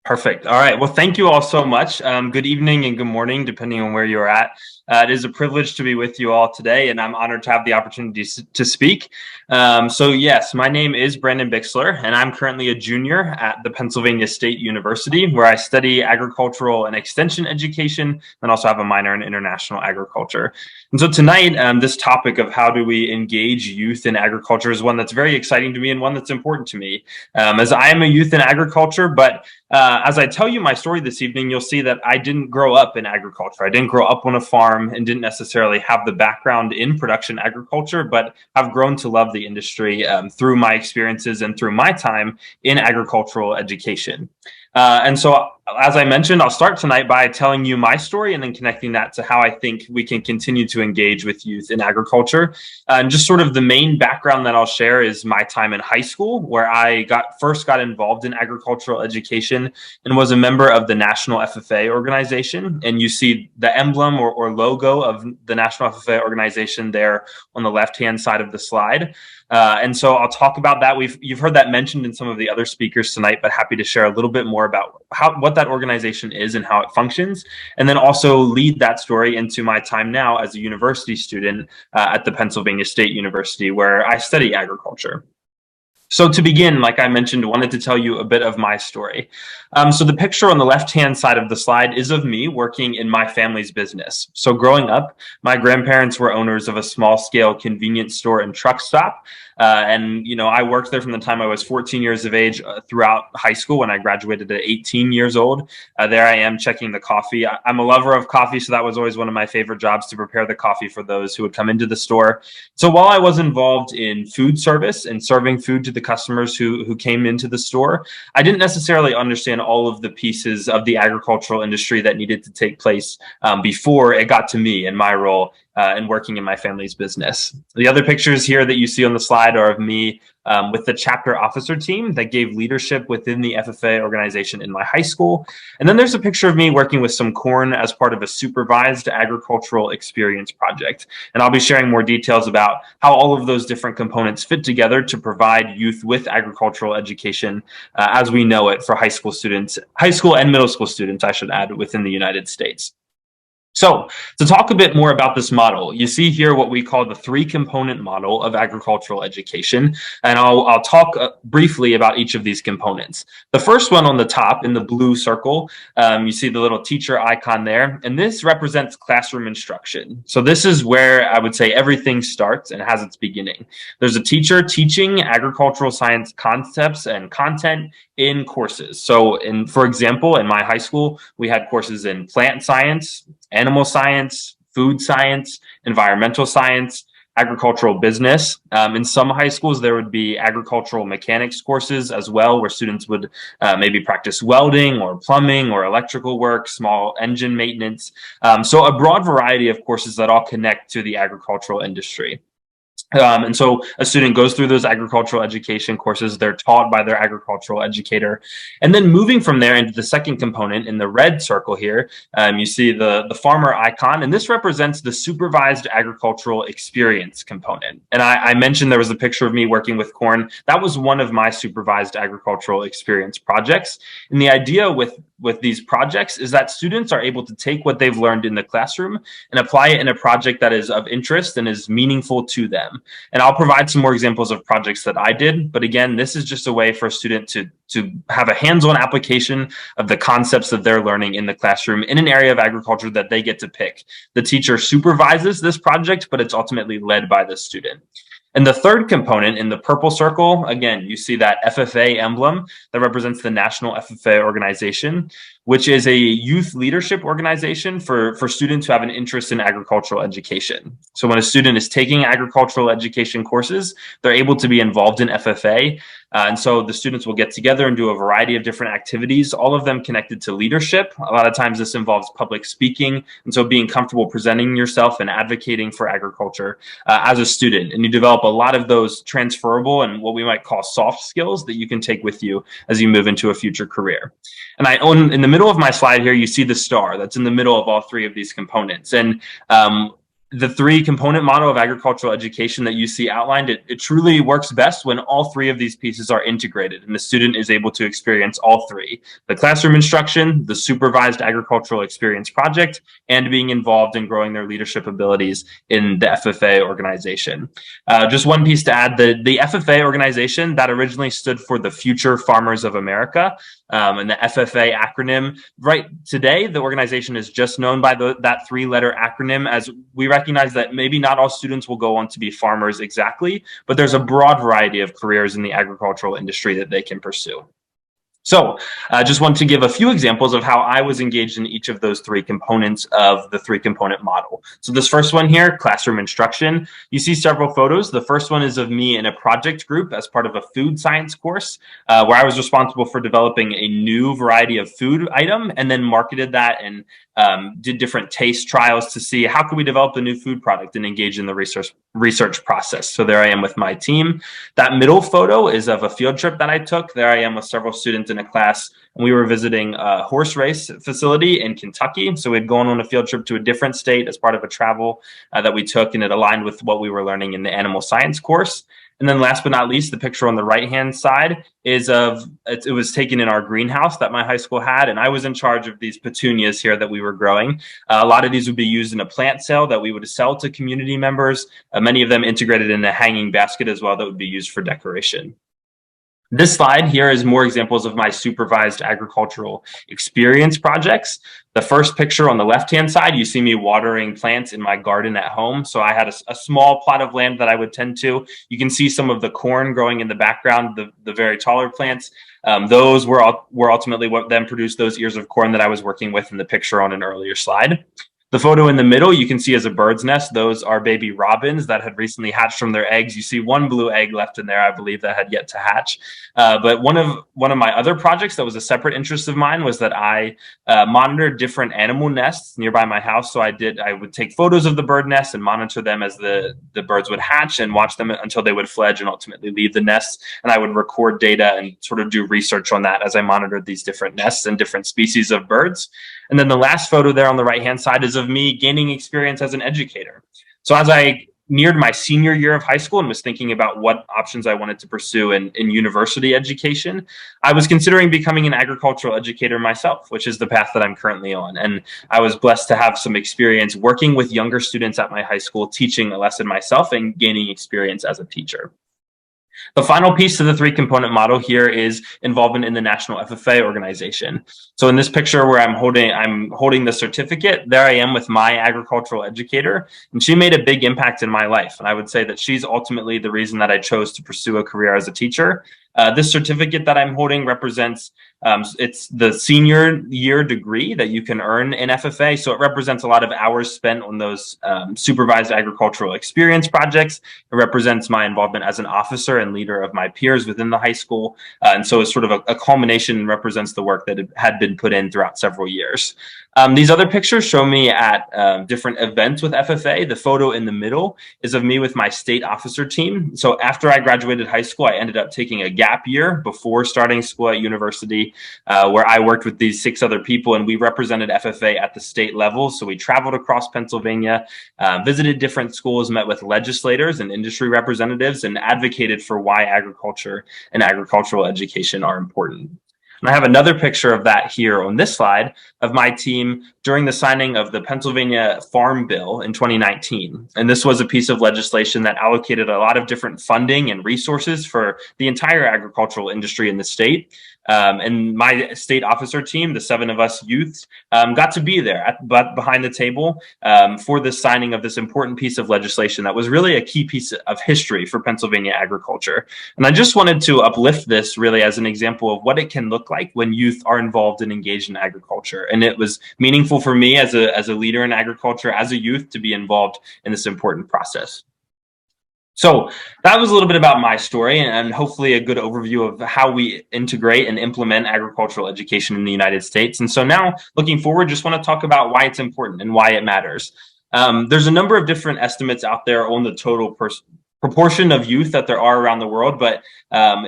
Perfect. All right. Well, thank you all so much. Good evening and good morning, depending on where you're at. It is a privilege to be with you all today, and I'm honored to have the opportunity to speak. So yes, my name is Brandon Bixler, and I'm currently a junior at the Pennsylvania State University, where I study agricultural and extension education, and also have a minor in international agriculture. And so tonight, this topic of how do we engage youth in agriculture is one that's very exciting to me and one that's important to me, as I am a youth in agriculture, but as I tell you my story this evening, you'll see that I didn't grow up in agriculture. I didn't grow up on a farm and didn't necessarily have the background in production agriculture, but have grown to love the industry through my experiences and through my time in agricultural education. And so, as I mentioned, I'll start tonight by telling you my story and then connecting that to how I think we can continue to engage with youth in agriculture. And just sort of the main background that I'll share is my time in high school, where I first got involved in agricultural education and was a member of the National FFA organization. And you see the emblem or logo of the National FFA organization there on the left-hand side of the slide. And so I'll talk about that. You've heard that mentioned in some of the other speakers tonight, but happy to share a little bit more about what that organization is and how it functions, and then also lead that story into my time now as a university student at the Pennsylvania State University, where I study agriculture. So to begin, like I mentioned, I wanted to tell you a bit of my story. So the picture on the left-hand side of the slide is of me working in my family's business. So growing up, my grandparents were owners of a small-scale convenience store and truck stop. And, I worked there from the time I was 14 years of age throughout high school. When I graduated at 18 years old, there I am checking the coffee. I'm a lover of coffee, so that was always one of my favorite jobs, to prepare the coffee for those who would come into the store. So while I was involved in food service and serving food to the customers who came into the store, I didn't necessarily understand all of the pieces of the agricultural industry that needed to take place before it got to me and my role and working in my family's business. The other pictures here that you see on the slide are of me with the chapter officer team that gave leadership within the FFA organization in my high school. And then there's a picture of me working with some corn as part of a supervised agricultural experience project. And I'll be sharing more details about how all of those different components fit together to provide youth with agricultural education as we know it for high school students, high school and middle school students, I should add, within the United States. So to talk a bit more about this model, you see here what we call the three-component model of agricultural education, and I'll talk briefly about each of these components. The first one on the top in the blue circle, you see the little teacher icon there, and this represents classroom instruction. So this is where I would say everything starts and has its beginning. There's a teacher teaching agricultural science concepts and content in courses. So for example, in my high school, we had courses in plant science, animal science, food science, environmental science, agricultural business. In some high schools, there would be agricultural mechanics courses as well, where students would maybe practice welding or plumbing or electrical work, small engine maintenance. So a broad variety of courses that all connect to the agricultural industry. And so a student goes through those agricultural education courses, they're taught by their agricultural educator. And then moving from there into the second component in the red circle here, you see the farmer icon, and this represents the supervised agricultural experience component. And I mentioned there was a picture of me working with corn. That was one of my supervised agricultural experience projects. And the idea with these projects is that students are able to take what they've learned in the classroom and apply it in a project that is of interest and is meaningful to them. And I'll provide some more examples of projects that I did. But again, this is just a way for a student to have a hands-on application of the concepts that they're learning in the classroom in an area of agriculture that they get to pick. The teacher supervises this project, but it's ultimately led by the student. And the third component in the purple circle, again, you see that FFA emblem that represents the National FFA Organization, which is a youth leadership organization for students who have an interest in agricultural education. So when a student is taking agricultural education courses, they're able to be involved in FFA. And so the students will get together and do a variety of different activities, all of them connected to leadership. A lot of times this involves public speaking. And so being comfortable presenting yourself and advocating for agriculture as a student. And you develop a lot of those transferable and what we might call soft skills that you can take with you as you move into a future career. And in the middle of my slide here, you see the star that's in the middle of all three of these components. And the three-component model of agricultural education that you see outlined, it truly works best when all three of these pieces are integrated and the student is able to experience all three: the classroom instruction, the supervised agricultural experience project, and being involved in growing their leadership abilities in the FFA organization. Just one piece to add, the FFA organization, that originally stood for the Future Farmers of America, and the FFA acronym. Right today, the organization is just known by that three-letter acronym, as we recognize that maybe not all students will go on to be farmers exactly, but there's a broad variety of careers in the agricultural industry that they can pursue. So I just want to give a few examples of how I was engaged in each of those three components of the three-component model. So this first one here, classroom instruction, you see several photos. The first one is of me in a project group as part of a food science course, where I was responsible for developing a new variety of food item and then marketed that and did different taste trials to see how could we develop a new food product and engage in the research process. So there I am with my team. That middle photo is of a field trip that I took. There I am with several students in a class, and we were visiting a horse race facility in Kentucky. So we'd gone on a field trip to a different state as part of a travel that we took, and it aligned with what we were learning in the animal science course. And then last but not least, the picture on the right-hand side is it was taken in our greenhouse that my high school had, and I was in charge of these petunias here that we were growing. A lot of these would be used in a plant sale that we would sell to community members, many of them integrated in a hanging basket as well that would be used for decoration. This slide here is more examples of my supervised agricultural experience projects. The first picture on the left-hand side, you see me watering plants in my garden at home. So I had a small plot of land that I would tend to. You can see some of the corn growing in the background, the very taller plants. Those were ultimately what then produced those ears of corn that I was working with in the picture on an earlier slide. The photo in the middle, you can see as a bird's nest. Those are baby robins that had recently hatched from their eggs. You see one blue egg left in there, I believe, that had yet to hatch. But one of my other projects that was a separate interest of mine was that I monitored different animal nests nearby my house. So I would take photos of the bird nests and monitor them as the birds would hatch and watch them until they would fledge and ultimately leave the nest. And I would record data and sort of do research on that as I monitored these different nests and different species of birds. And then the last photo there on the right-hand side is of me gaining experience as an educator. So as I neared my senior year of high school and was thinking about what options I wanted to pursue in university education, I was considering becoming an agricultural educator myself, which is the path that I'm currently on. And I was blessed to have some experience working with younger students at my high school, teaching a lesson myself and gaining experience as a teacher. The final piece to the 3-component model here is involvement in the National FFA organization. So in this picture where I'm holding the certificate, there I am with my agricultural educator, and she made a big impact in my life. And I would say that she's ultimately the reason that I chose to pursue a career as a teacher. This certificate that I'm holding represents, it's the senior year degree that you can earn in FFA. So it represents a lot of hours spent on those supervised agricultural experience projects. It represents my involvement as an officer and leader of my peers within the high school. And so it's sort of a culmination and represents the work that had been put in throughout several years. These other pictures show me at different events with FFA. The photo in the middle is of me with my state officer team. So after I graduated high school, I ended up taking a gap year before starting school at university, where I worked with these 6 other people, and we represented FFA at the state level. So we traveled across Pennsylvania, visited different schools, met with legislators and industry representatives, and advocated for why agriculture and agricultural education are important. And I have another picture of that here on this slide of my team during the signing of the Pennsylvania Farm Bill in 2019. And this was a piece of legislation that allocated a lot of different funding and resources for the entire agricultural industry in the state. And my state officer team, the 7 of us youths, got to be there behind the table for the signing of this important piece of legislation that was really a key piece of history for Pennsylvania agriculture. And I just wanted to uplift this really as an example of what it can look like when youth are involved and engaged in agriculture. And it was meaningful for me as a leader in agriculture, as a youth, to be involved in this important process. So that was a little bit about my story and hopefully a good overview of how we integrate and implement agricultural education in the United States. And so now looking forward, just want to talk about why it's important and why it matters. There's a number of different estimates out there on the total proportion of youth that there are around the world, but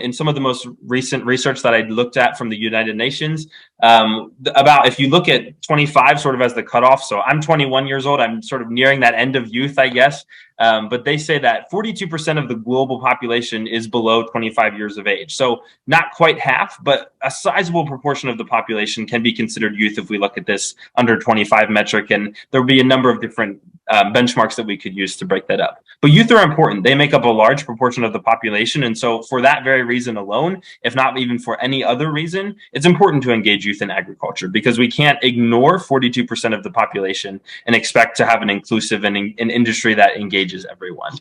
in some of the most recent research that I looked at from the United Nations, about if you look at 25 sort of as the cutoff, so I'm 21 years old, I'm sort of nearing that end of youth, I guess, but they say that 42% of the global population is below 25 years of age. So not quite half, but a sizable proportion of the population can be considered youth if we look at this under 25 metric, and there'll be a number of different benchmarks that we could use to break that up. But youth are important. They make up a large proportion of the population. And so for that very reason alone, if not even for any other reason, it's important to engage youth in agriculture, because we can't ignore 42% of the population and expect to have an inclusive and an industry that engages everyone.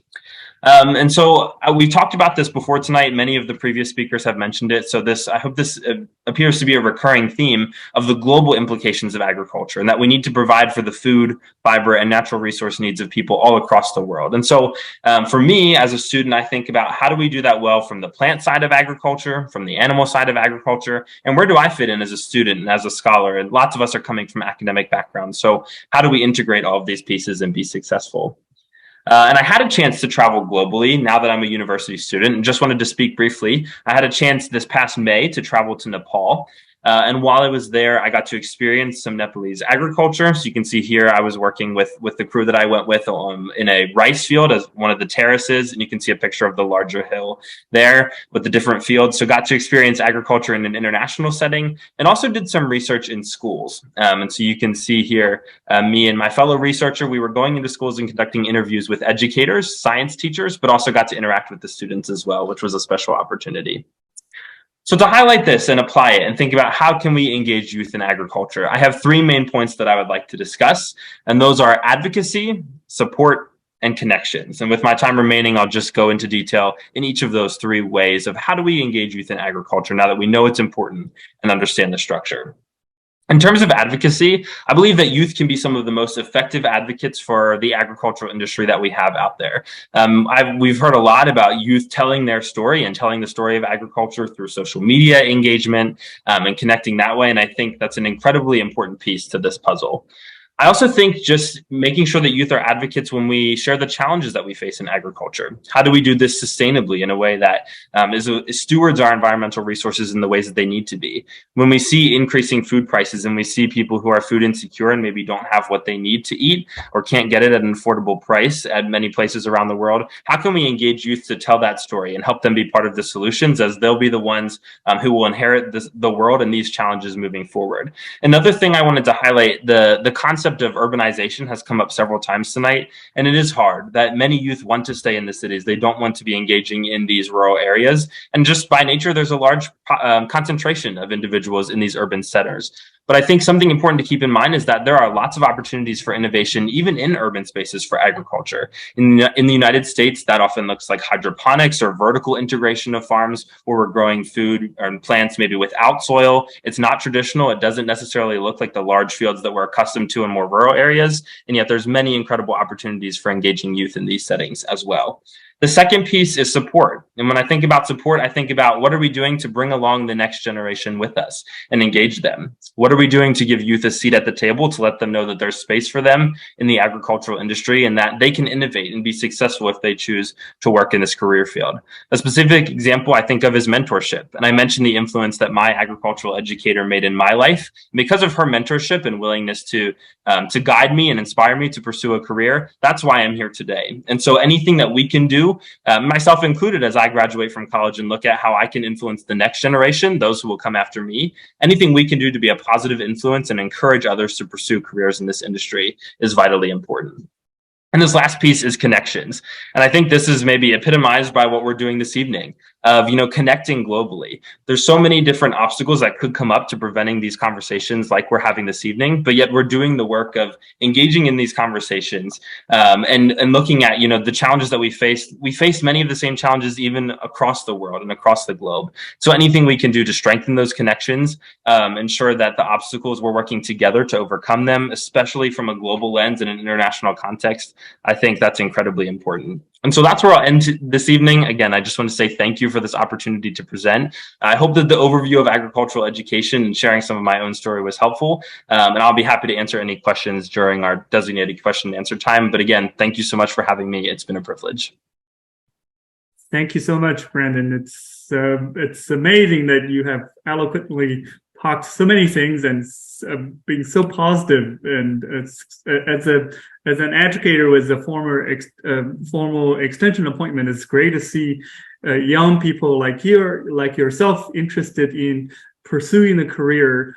And so we've talked about this before tonight. Many of the previous speakers have mentioned it. So I hope this appears to be a recurring theme of the global implications of agriculture, and that we need to provide for the food, fiber, and natural resource needs of people all across the world. And so for me as a student, I think about how do we do that well from the plant side of agriculture, from the animal side of agriculture, and where do I fit in as a student and as a scholar? And lots of us are coming from academic backgrounds. So how do we integrate all of these pieces and be successful? And I had a chance to travel globally now that I'm a university student, and just wanted to speak briefly. I had a chance this past May to travel to Nepal. And while I was there, I got to experience some Nepalese agriculture. So you can see here, I was working with the crew that I went with in a rice field as one of the terraces. And you can see a picture of the larger hill there with the different fields. So got to experience agriculture in an international setting, and also did some research in schools. And so you can see here, me and my fellow researcher, we were going into schools and conducting interviews with educators, science teachers, but also got to interact with the students as well, which was a special opportunity. So to highlight this and apply it and think about how can we engage youth in agriculture, I have 3 main points that I would like to discuss, and those are advocacy, support, and connections. And with my time remaining, I'll just go into detail in each of those 3 ways of how do we engage youth in agriculture now that we know it's important and understand the structure. In terms of advocacy, I believe that youth can be some of the most effective advocates for the agricultural industry that we have out there. We've heard a lot about youth telling their story and telling the story of agriculture through social media engagement and connecting that way. And I think that's an incredibly important piece to this puzzle. I also think just making sure that youth are advocates when we share the challenges that we face in agriculture. How do we do this sustainably in a way that stewards our environmental resources in the ways that they need to be? When we see increasing food prices and we see people who are food insecure and maybe don't have what they need to eat or can't get it at an affordable price at many places around the world, how can we engage youth to tell that story and help them be part of the solutions, as they'll be the ones who will inherit the world and these challenges moving forward? Another thing I wanted to highlight, the concept of urbanization has come up several times tonight, and it is hard that many youth want to stay in the cities. They don't want to be engaging in these rural areas, and just by nature there's a large concentration of individuals in these urban centers. But I think something important to keep in mind is that there are lots of opportunities for innovation even in urban spaces for agriculture. In the United States, that often looks like hydroponics or vertical integration of farms where we're growing food and plants maybe without soil. It's not traditional. It doesn't necessarily look like the large fields that we're accustomed to in more rural areas. And yet there's many incredible opportunities for engaging youth in these settings as well. The second piece is support. And when I think about support, I think about what are we doing to bring along the next generation with us and engage them? What are we doing to give youth a seat at the table to let them know that there's space for them in the agricultural industry and that they can innovate and be successful if they choose to work in this career field? A specific example I think of is mentorship. And I mentioned the influence that my agricultural educator made in my life. Because of her mentorship and willingness to guide me and inspire me to pursue a career, that's why I'm here today. And so anything that we can do, myself included, as I graduate from college and look at how I can influence the next generation, those who will come after me, anything we can do to be a positive influence and encourage others to pursue careers in this industry is vitally important. And this last piece is connections. And I think this is maybe epitomized by what we're doing this evening of, connecting globally. There's so many different obstacles that could come up to preventing these conversations like we're having this evening, but yet we're doing the work of engaging in these conversations and looking at, the challenges that we face. We face many of the same challenges even across the world and across the globe. So anything we can do to strengthen those connections, ensure that the obstacles we're working together to overcome them, especially from a global lens and an international context, I think that's incredibly important. And so that's where I'll end this evening. Again, I just want to say thank you for this opportunity to present. I hope that the overview of agricultural education and sharing some of my own story was helpful. And I'll be happy to answer any questions during our designated question and answer time. But again, thank you so much for having me. It's been a privilege. Thank you so much, Brandon. It's amazing that you have eloquently talked so many things and being so positive. And as an educator with a formal extension appointment, it's great to see young people like yourself interested in pursuing a career,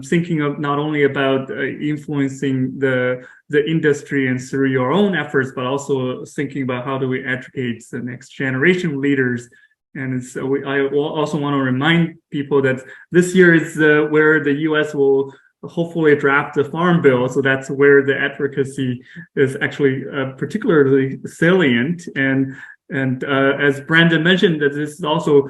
thinking of not only about influencing the industry and through your own efforts, but also thinking about how do we educate the next generation of leaders. And I also want to remind people that this year is where the U.S. will hopefully draft the farm bill. So that's where the advocacy is actually particularly salient. And as Brandon mentioned, that this is also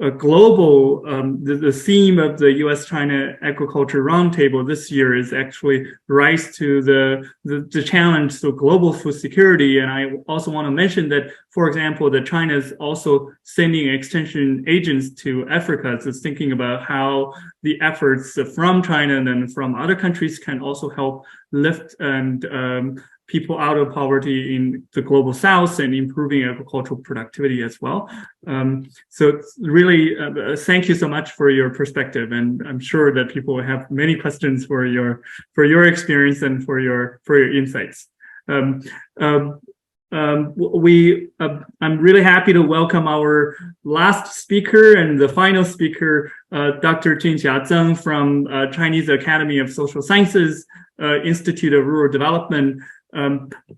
a global, the theme of the U.S.-China Agriculture Roundtable this year is actually rise to the challenge to global food security. And I also want to mention that, for example, that China is also sending extension agents to Africa. So it's thinking about how the efforts from China and then from other countries can also help lift and people out of poverty in the global south and improving agricultural productivity as well. So really, thank you so much for your perspective, and I'm sure that people have many questions for your experience and for your insights. I'm really happy to welcome our last speaker and the final speaker, Dr. Junxia Zeng from Chinese Academy of Social Sciences, Institute of Rural Development.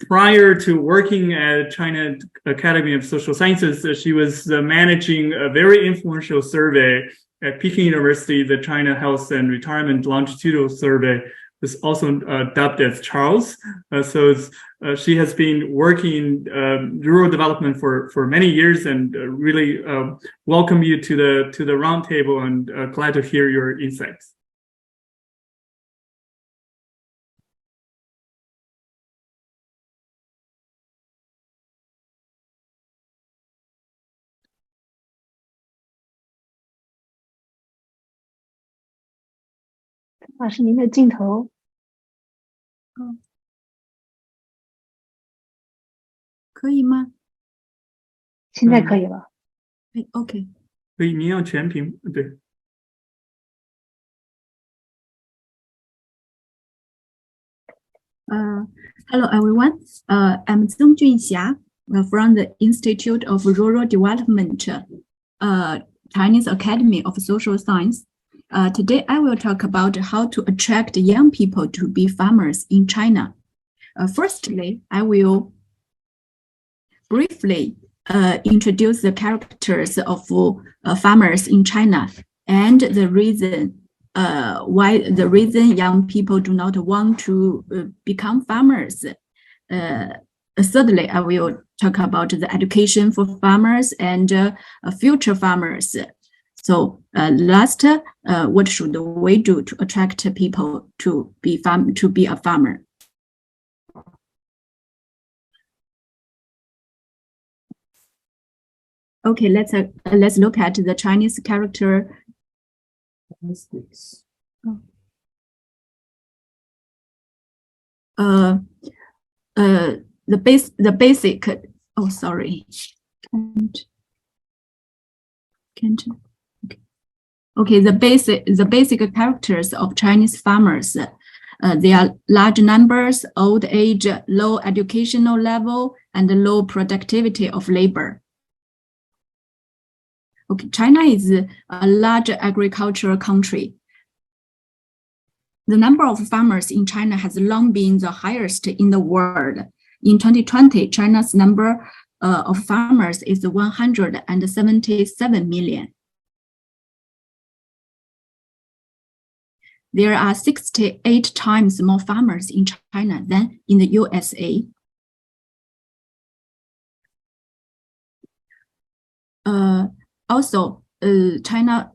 Prior to working at China Academy of Social Sciences, she was managing a very influential survey at Peking University, the China Health and Retirement Longitudinal Survey, was also dubbed as Charles. She has been working in rural development for many years, and really welcome you to the roundtable, and glad to hear your insights. 老师，您的镜头可以吗？现在可以了。OK。可以，您要全屏，对。Hello everyone. I'm Zheng Junxia from the Institute of Rural Development, Chinese Academy of Social Science. Today I will talk about how to attract young people to be farmers in China. Firstly, I will briefly introduce the characters of farmers in China and the reason young people do not want to become farmers. Thirdly, I will talk about the education for farmers and future farmers. So last, what should we do to attract people to be a farmer? Okay, let's look at the Chinese character. The basic. Oh, sorry. Can't. Okay. The basic characters of Chinese farmers. They are large numbers, old age, low educational level, and low productivity of labor. Okay, China is a large agricultural country. The number of farmers in China has long been the highest in the world. In 2020, China's number of farmers is 177 million. There are 68 times more farmers in China than in the USA. Also, China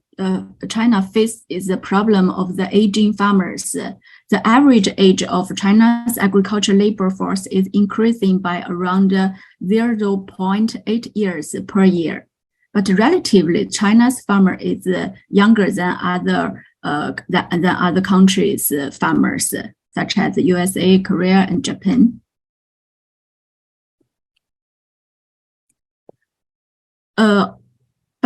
faces the problem of the aging farmers. The average age of China's agricultural labor force is increasing by around 0.8 years per year. But relatively, China's farmer is younger than other countries' farmers, such as the USA, Korea, and Japan.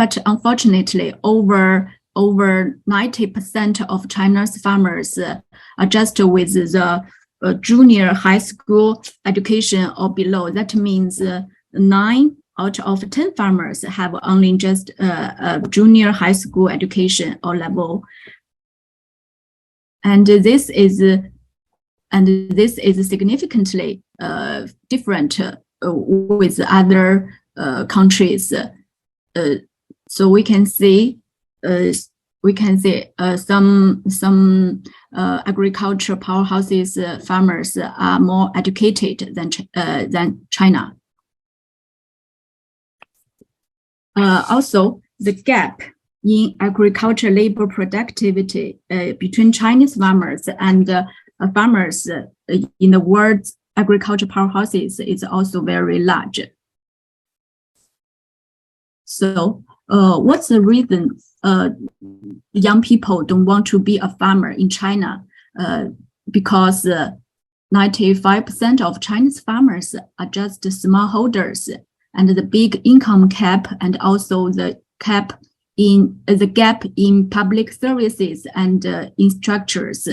But unfortunately, over 90% of China's farmers are just with the junior high school education or below. That means 9 out of 10 farmers have only just a junior high school education or level. And this is significantly different with other countries. So we can see some agriculture powerhouses farmers are more educated than China. Also, the gap in agriculture labor productivity between Chinese farmers and farmers in the world's agriculture powerhouses is also very large. So what's the reason young people don't want to be a farmer in China? Because 95% of Chinese farmers are just smallholders, and the big income cap and also the gap in public services and in structures.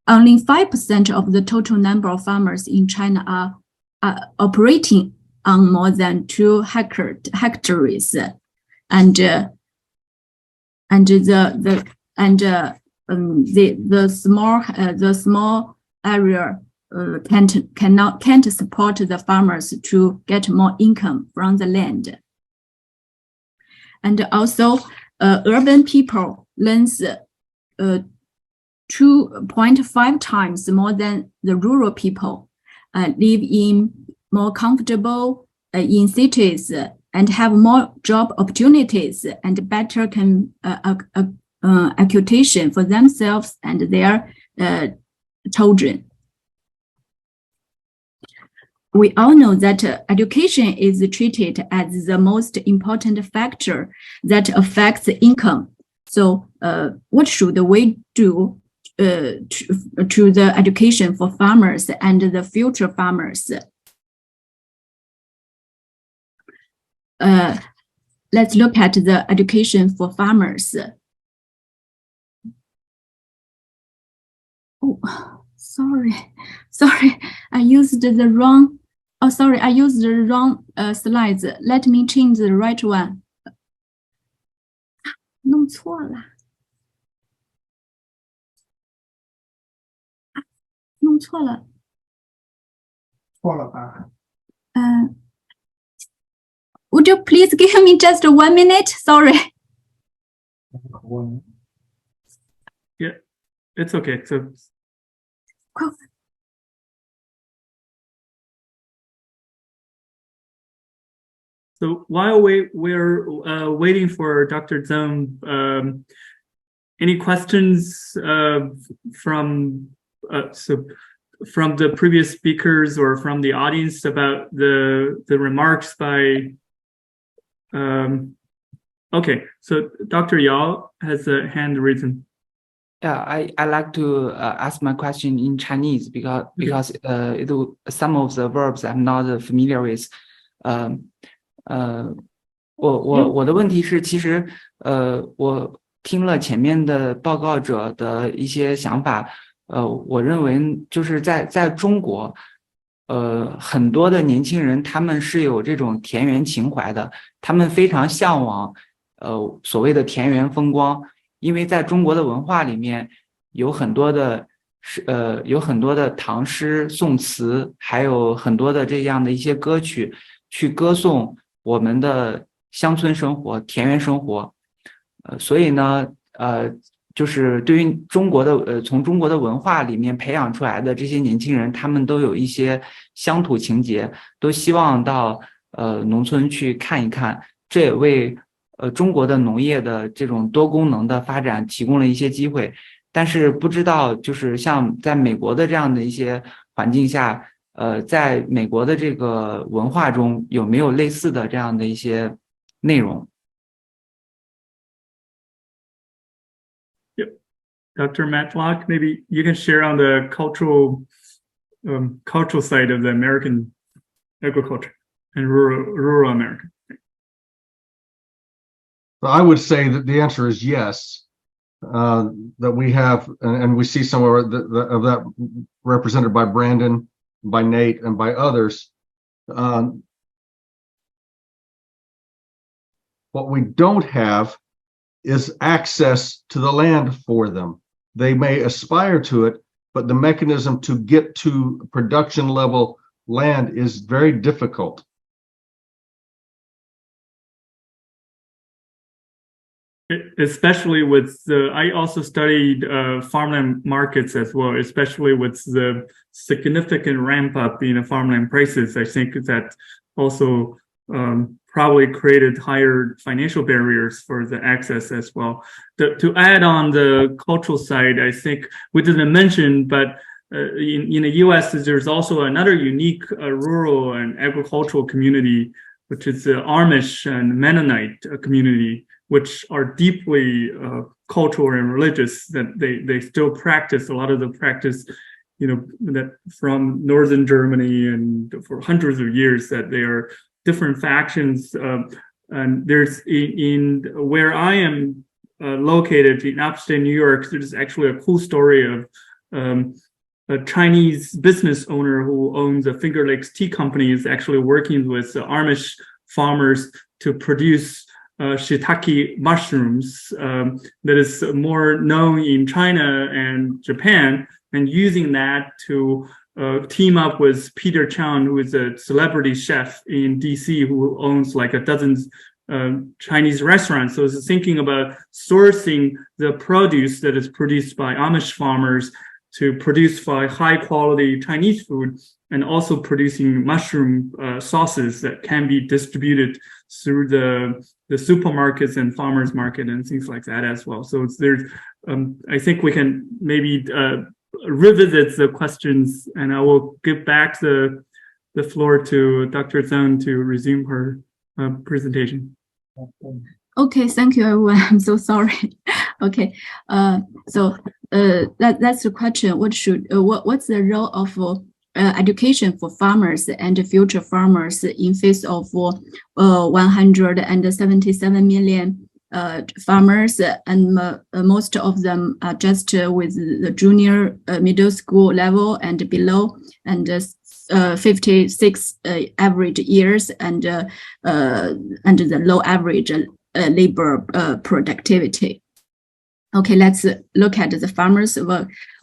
Only 5% of the total number of farmers in China are operating on more than 2 hectares, and the small area can't support the farmers to get more income from the land. And also, urban people earns 2.5 times more than the rural people, live in more comfortable in cities and have more job opportunities and better occupation for themselves and their children. we all know that education is treated as the most important factor that affects income. So what should we do to the education for farmers and the future farmers? Let's look at the education for farmers. Oh, sorry, I used the wrong. Oh, sorry, I used the wrong slides. Let me change the right one. 弄错了，弄错了。错了吧？ Would you please give me just 1 minute? Sorry. Yeah, it's okay. So while we're waiting for Dr. Zhang, any questions from the previous speakers or from the audience about the remarks by? Okay, so Dr. Yao has a hand raised. Yeah, I like to ask my question in Chinese because some of the verbs I'm not familiar with. 我的问题是，其实我听了前面的报告者的一些想法，我认为就是在中国，很多的年轻人他们是有这种田园情怀的，他们非常向往所谓的田园风光，因为在中国的文化里面有很多的唐诗宋词，还有很多的这样的一些歌曲去歌颂我们的乡村生活、田园生活，所以呢，就是对于中国的从中国的文化里面培养出来的这些年轻人，他们都有一些乡土情节，都希望到农村去看一看，这也为中国的农业的这种多功能的发展提供了一些机会。但是不知道就是像在美国的这样的一些环境下，在美国的这个文化中有没有类似的这样的一些内容？ Dr. Matlock, maybe you can share on the cultural side of the American agriculture and rural America. I would say that the answer is yes. That we have, and we see some of that represented by Brandon, by Nate, and by others. What we don't have is access to the land for them. They may aspire to it, but the mechanism to get to production level land is very difficult. Especially with I also studied farmland markets as well, especially with the significant ramp up in the farmland prices. I think that also probably created higher financial barriers for the access as well. To add on the cultural side, I think we didn't mention, but in the US, there's also another unique rural and agricultural community, which is the Amish and Mennonite community, which are deeply cultural and religious, that they still practice a lot of the practice, that from northern Germany and for hundreds of years, that they are different factions. And there's in where I am located in upstate New York, there's actually a cool story of a Chinese business owner who owns a Finger Lakes Tea Company is actually working with Amish farmers to produce shiitake mushrooms that is more known in China and Japan, and using that to team up with Peter Chan, who is a celebrity chef in DC who owns like a dozen Chinese restaurants. So it's thinking about sourcing the produce that is produced by Amish farmers to produce for high quality Chinese food, and also producing mushroom sauces that can be distributed through the supermarkets and farmers market and things like that as well. So there's, I think we can maybe revisit the questions, and I will give back the the floor to Dr. Zhang to resume her presentation. Okay, thank you, everyone. I'm so sorry. Okay, that's the question. What's the role of education for farmers and future farmers in face of 177 million farmers, and most of them are just with the junior middle school level and below, and 56 average years, and the low average labor productivity. Okay, let's look at the farmers'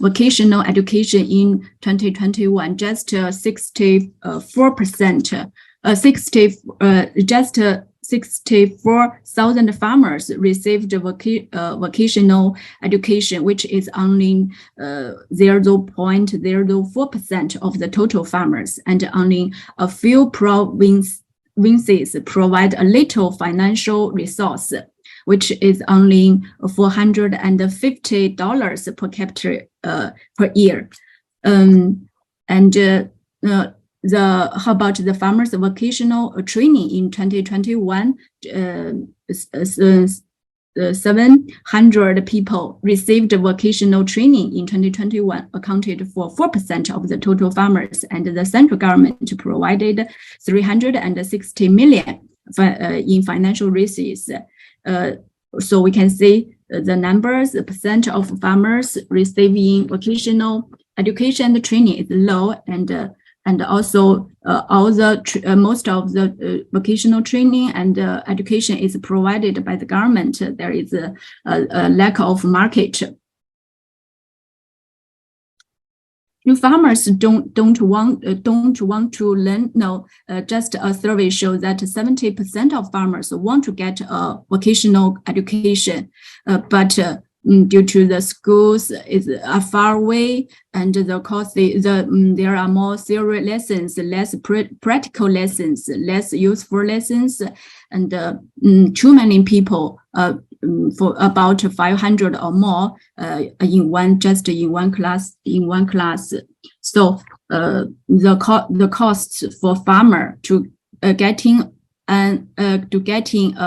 vocational education in 2021. Just 64,000 farmers received vocational education, which is only 0.04% of the total farmers, and only a few provinces provide a little financial resource, which is only $450 per capita per year. How about the farmers' vocational training in 2021? 700 people received vocational training in 2021, accounted for 4% of the total farmers, and the central government provided 360 million in financial resources. So we can see the numbers, the percent of farmers receiving vocational education and training is low, and also most of the vocational training and education is provided by the government. There is a lack of market. New farmers don't want to learn. No, just a survey shows that 70% of farmers want to get a vocational education, but due to the schools are far away, and the cost, there are more theory lessons, less practical lessons, less useful lessons, and too many people, for about 500 or more in one class. So the costs for farmer to getting a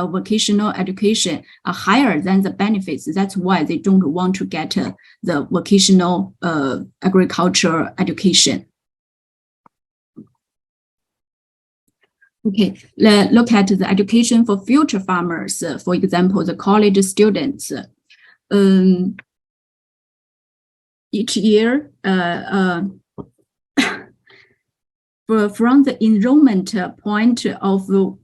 vocational education are higher than the benefits. That's why they don't want to get the vocational agriculture education. Okay, let's look at the education for future farmers. For example, the college students. Each year, from the enrollment point of view,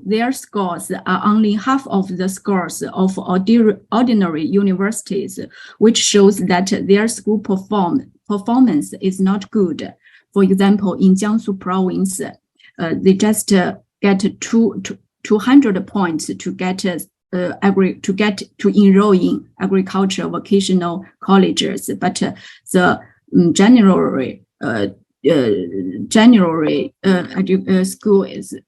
their scores are only half of the scores of ordinary universities, which shows that their school performance is not good. For example, in Jiangsu province, they just get 200 points to get to enroll in agriculture vocational colleges, but the January school is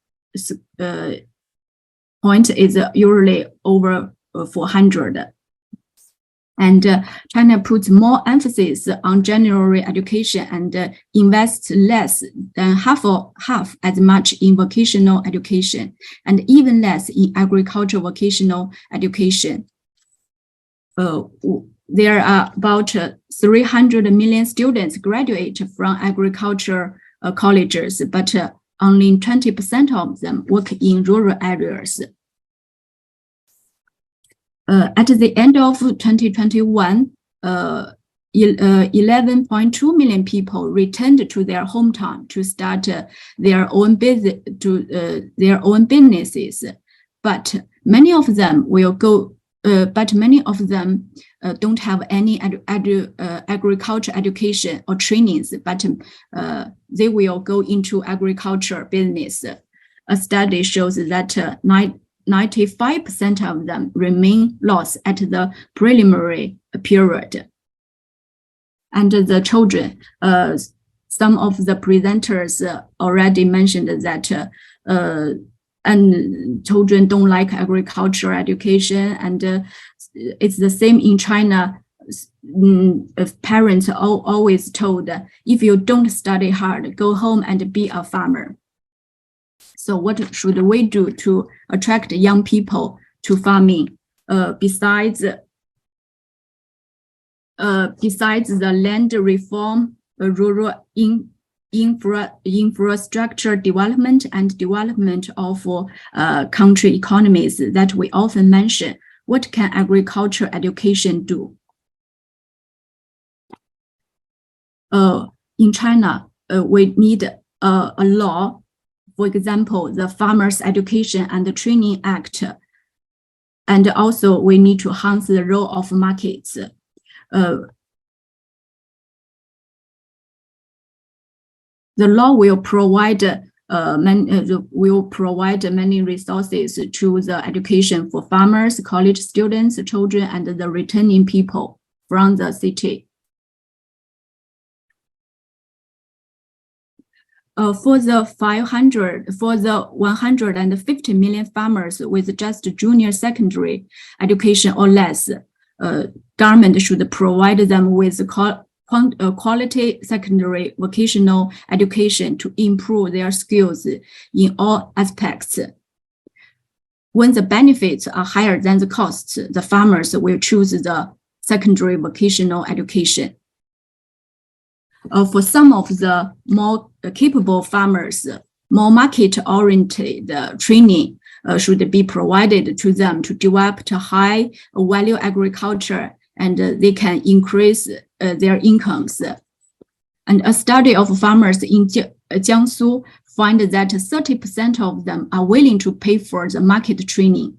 point is usually over 400. And China puts more emphasis on January education and invests less than half as much in vocational education, and even less in agricultural vocational education. There are about 300 million students graduate from agriculture colleges, but only 20% of them work in rural areas. At the end of 2021, 11.2 million people returned to their hometown to start their own businesses, but many of them will go. But many of them don't have any agriculture education or trainings, but they will go into agriculture business. A study shows that 95% of them remain lost at the preliminary period. And the children, some of the presenters already mentioned that and children don't like agriculture education, and it's the same in China. parents always told, if you don't study hard, go home and be a farmer. So what should we do to attract young people to farming? Besides the land reform, rural infrastructure development, and development of country economies that we often mention, what can agriculture education do? In China, we need a law, for example, the Farmers Education and Training Act. And also we need to enhance the role of markets. The law will provide many resources to the education for farmers, college students, children, and the returning people from the city. For the 150 million farmers with just junior secondary education or less, government should provide them with quality secondary vocational education to improve their skills in all aspects. When the benefits are higher than the costs, the farmers will choose the secondary vocational education. For some of the more capable farmers, more market-oriented training should be provided to them to develop high-value agriculture, and they can increase their incomes. And a study of farmers in Jiangsu find that 30% of them are willing to pay for the market training.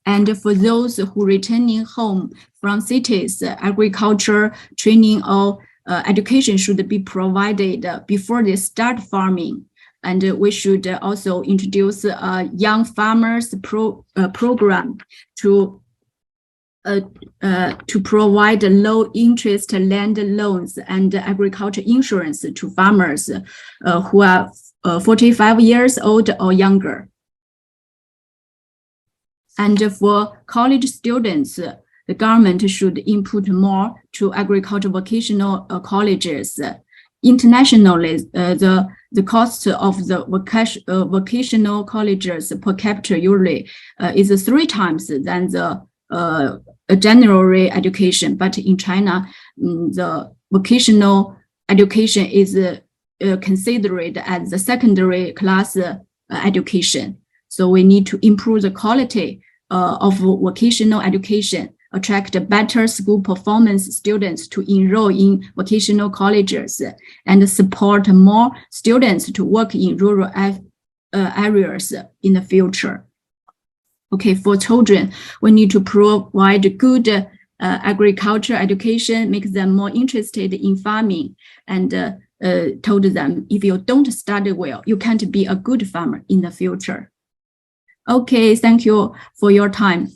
And for those who returning home from cities, agriculture training or education should be provided before they start farming. And we should also introduce a young farmers program to provide low interest land loans and agriculture insurance to farmers who are 45 years old or younger. And for college students, the government should input more to agriculture vocational colleges. Internationally, the cost of the vocational colleges per capita usually is 3 times than the general education. But in China, the vocational education is considered as the secondary class education. So we need to improve the quality of vocational education, attract better school performance students to enroll in vocational colleges, and support more students to work in rural areas in the future. Okay, for children, we need to provide good agriculture education, make them more interested in farming, and told them, if you don't study well, you can't be a good farmer in the future. Okay, thank you for your time.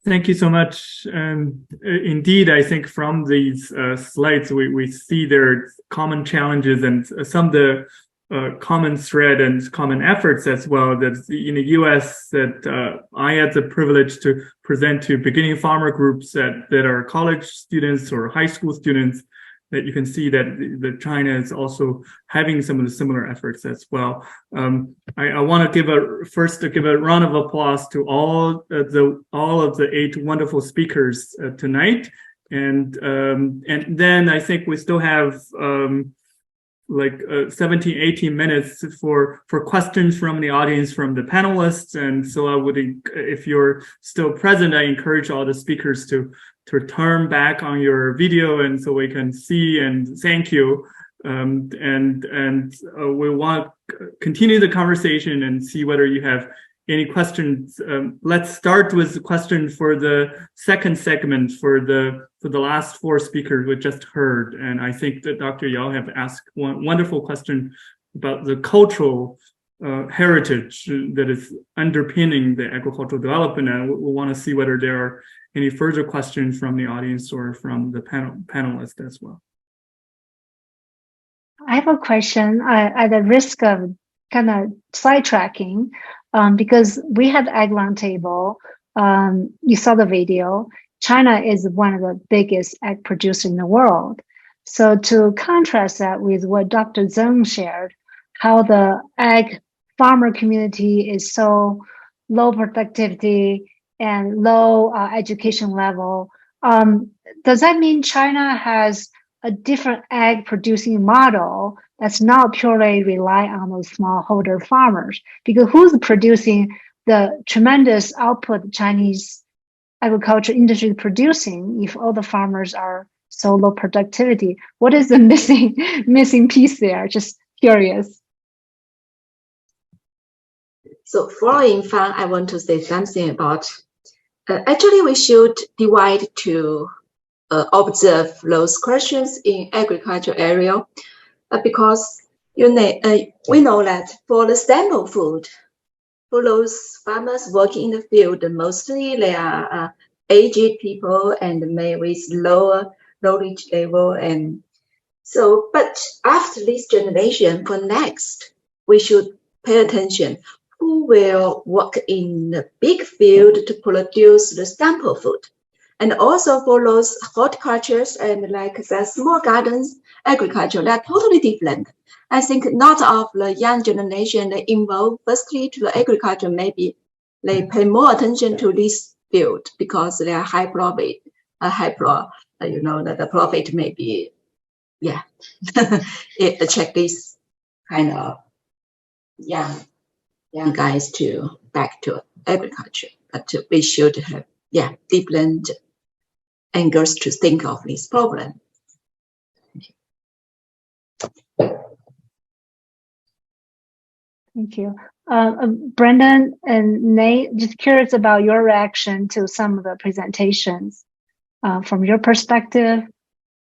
Thank you so much. Indeed, I think from these slides, we see there's common challenges and some of the common thread and common efforts as well that in the US that I had the privilege to present to beginning farmer groups that are college students or high school students, that you can see that China is also having some of the similar efforts as well. I want to give a round of applause to all of the 8 wonderful speakers tonight, and then I think we still have 17, 18 minutes for questions from the audience, from the panelists. And so I would, if you're still present, I encourage all the speakers to turn back on your video, and so we can see and thank you. We want to continue the conversation and see whether you have any questions. Let's start with the question for the second segment for the last 4 speakers we just heard. And I think that Dr. Yao have asked one wonderful question about the cultural heritage that is underpinning the agricultural development. And we want to see whether there are any further questions from the audience or from the panelists as well. I have a question at the risk of kind of sidetracking, because we had Ag Roundtable you saw the video. China is one of the biggest egg producers in the world. So to contrast that with what Dr. Zeng shared, how the egg farmer community is so low productivity and low education level, does that mean China has a different egg producing model that's not purely rely on those smallholder farmers? Because who's producing the tremendous output Chinese agriculture industry is producing if all the farmers are so low productivity? What is the missing piece there? Just curious. So following Fang, I want to say something about, actually we should divide to observe those questions in agriculture area, because we know that for the sample food, for those farmers working in the field, mostly they are aged people and with lower knowledge level. And so, but after this generation, for next, we should pay attention who will work in the big field to produce the sample food. And also for those horticultures and like the small gardens agriculture, they're totally different. I think not of the young generation they involved firstly to the agriculture, maybe they pay more attention to this field because they are high profit, the profit may be, yeah, check this kind of young guys to back to agriculture. But we should have, different angles to think of this problem. Thank you. Brendan and Nate, just curious about your reaction to some of the presentations. From your perspective,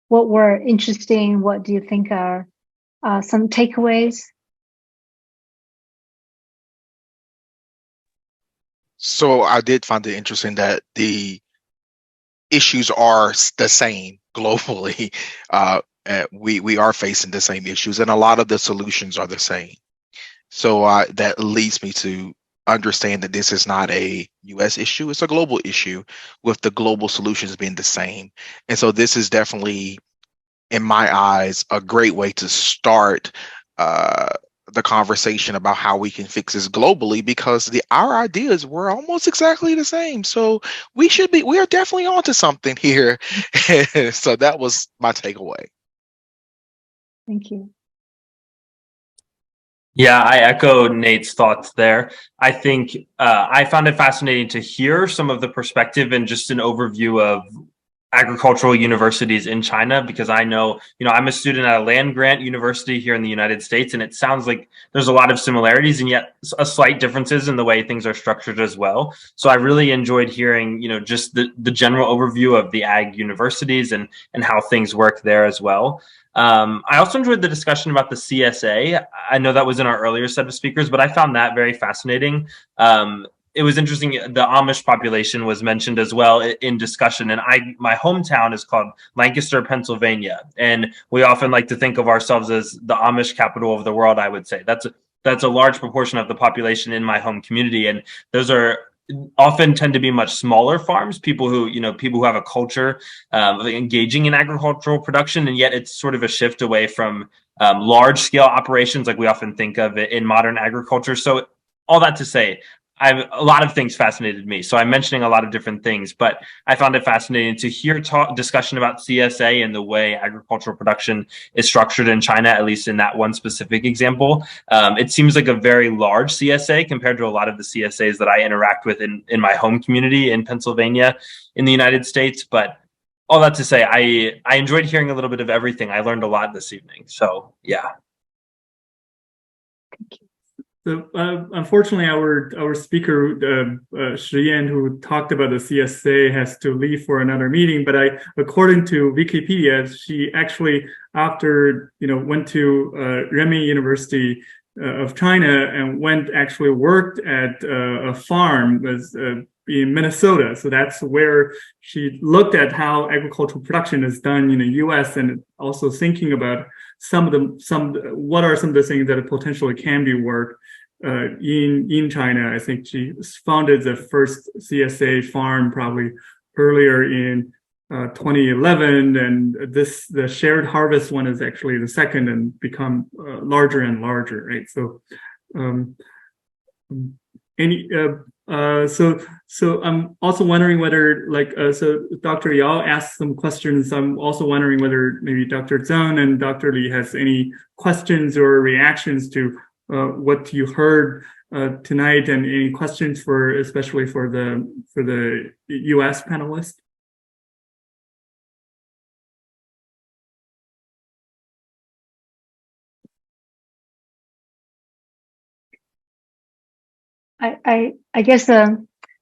what were interesting? What do you think are some takeaways? So I did find it interesting that the issues are the same globally. We are facing the same issues, and a lot of the solutions are the same. So that leads me to understand that this is not a U.S. issue; it's a global issue, with the global solutions being the same. And so this is definitely, in my eyes, a great way to start the conversation about how we can fix this globally, because our ideas were almost exactly the same. So we are definitely onto something here. So that was my takeaway. Thank you. Yeah, I echo Nate's thoughts there. I think I found it fascinating to hear some of the perspective and just an overview of agricultural universities in China, because I know, I'm a student at a land-grant university here in the United States, and it sounds like there's a lot of similarities and yet a slight differences in the way things are structured as well. So I really enjoyed hearing, just the general overview of the ag universities and how things work there as well. I also enjoyed the discussion about the CSA. I know that was in our earlier set of speakers, but I found that very fascinating. It was interesting. The Amish population was mentioned as well in discussion. And my hometown is called Lancaster, Pennsylvania. And we often like to think of ourselves as the Amish capital of the world, I would say. That's a large proportion of the population in my home community. And those are often tend to be much smaller farms, people who have a culture of engaging in agricultural production. And yet it's sort of a shift away from large scale operations like we often think of it in modern agriculture. So all that to say, a lot of things fascinated me. So I'm mentioning a lot of different things, but I found it fascinating to hear discussion about CSA and the way agricultural production is structured in China, at least in that one specific example. It seems like a very large CSA compared to a lot of the CSAs that I interact with in my home community in Pennsylvania in the United States. But all that to say, I enjoyed hearing a little bit of everything. I learned a lot this evening. So yeah. So unfortunately, our speaker, Shi Yan, who talked about the CSA, has to leave for another meeting. But according to Wikipedia, she actually, after went to Renmin University of China and worked at a farm in Minnesota. So that's where she looked at how agricultural production is done in the U.S. and also thinking about what are some of the things that potentially can be worked in China. I think she founded the first CSA farm probably earlier in 2011, and the shared harvest one is actually the second and become larger and larger, right? So so I'm also wondering whether, so Dr. Yao asked some questions. I'm also wondering whether maybe Dr. Zhang and Dr. Li has any questions or reactions to what you heard tonight, and any questions especially for the US panelists. I guess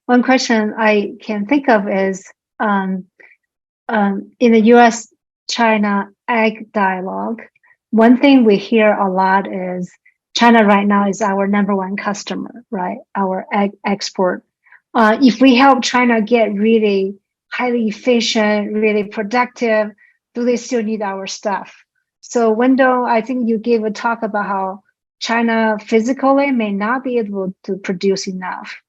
one question I can think of is in the U.S.-China ag dialogue, one thing we hear a lot is China right now is our #1 customer, right? Our ag export. If we help China get really highly efficient, really productive, do they still need our stuff? So Wendell, I think you gave a talk about how China physically may not be able to produce enough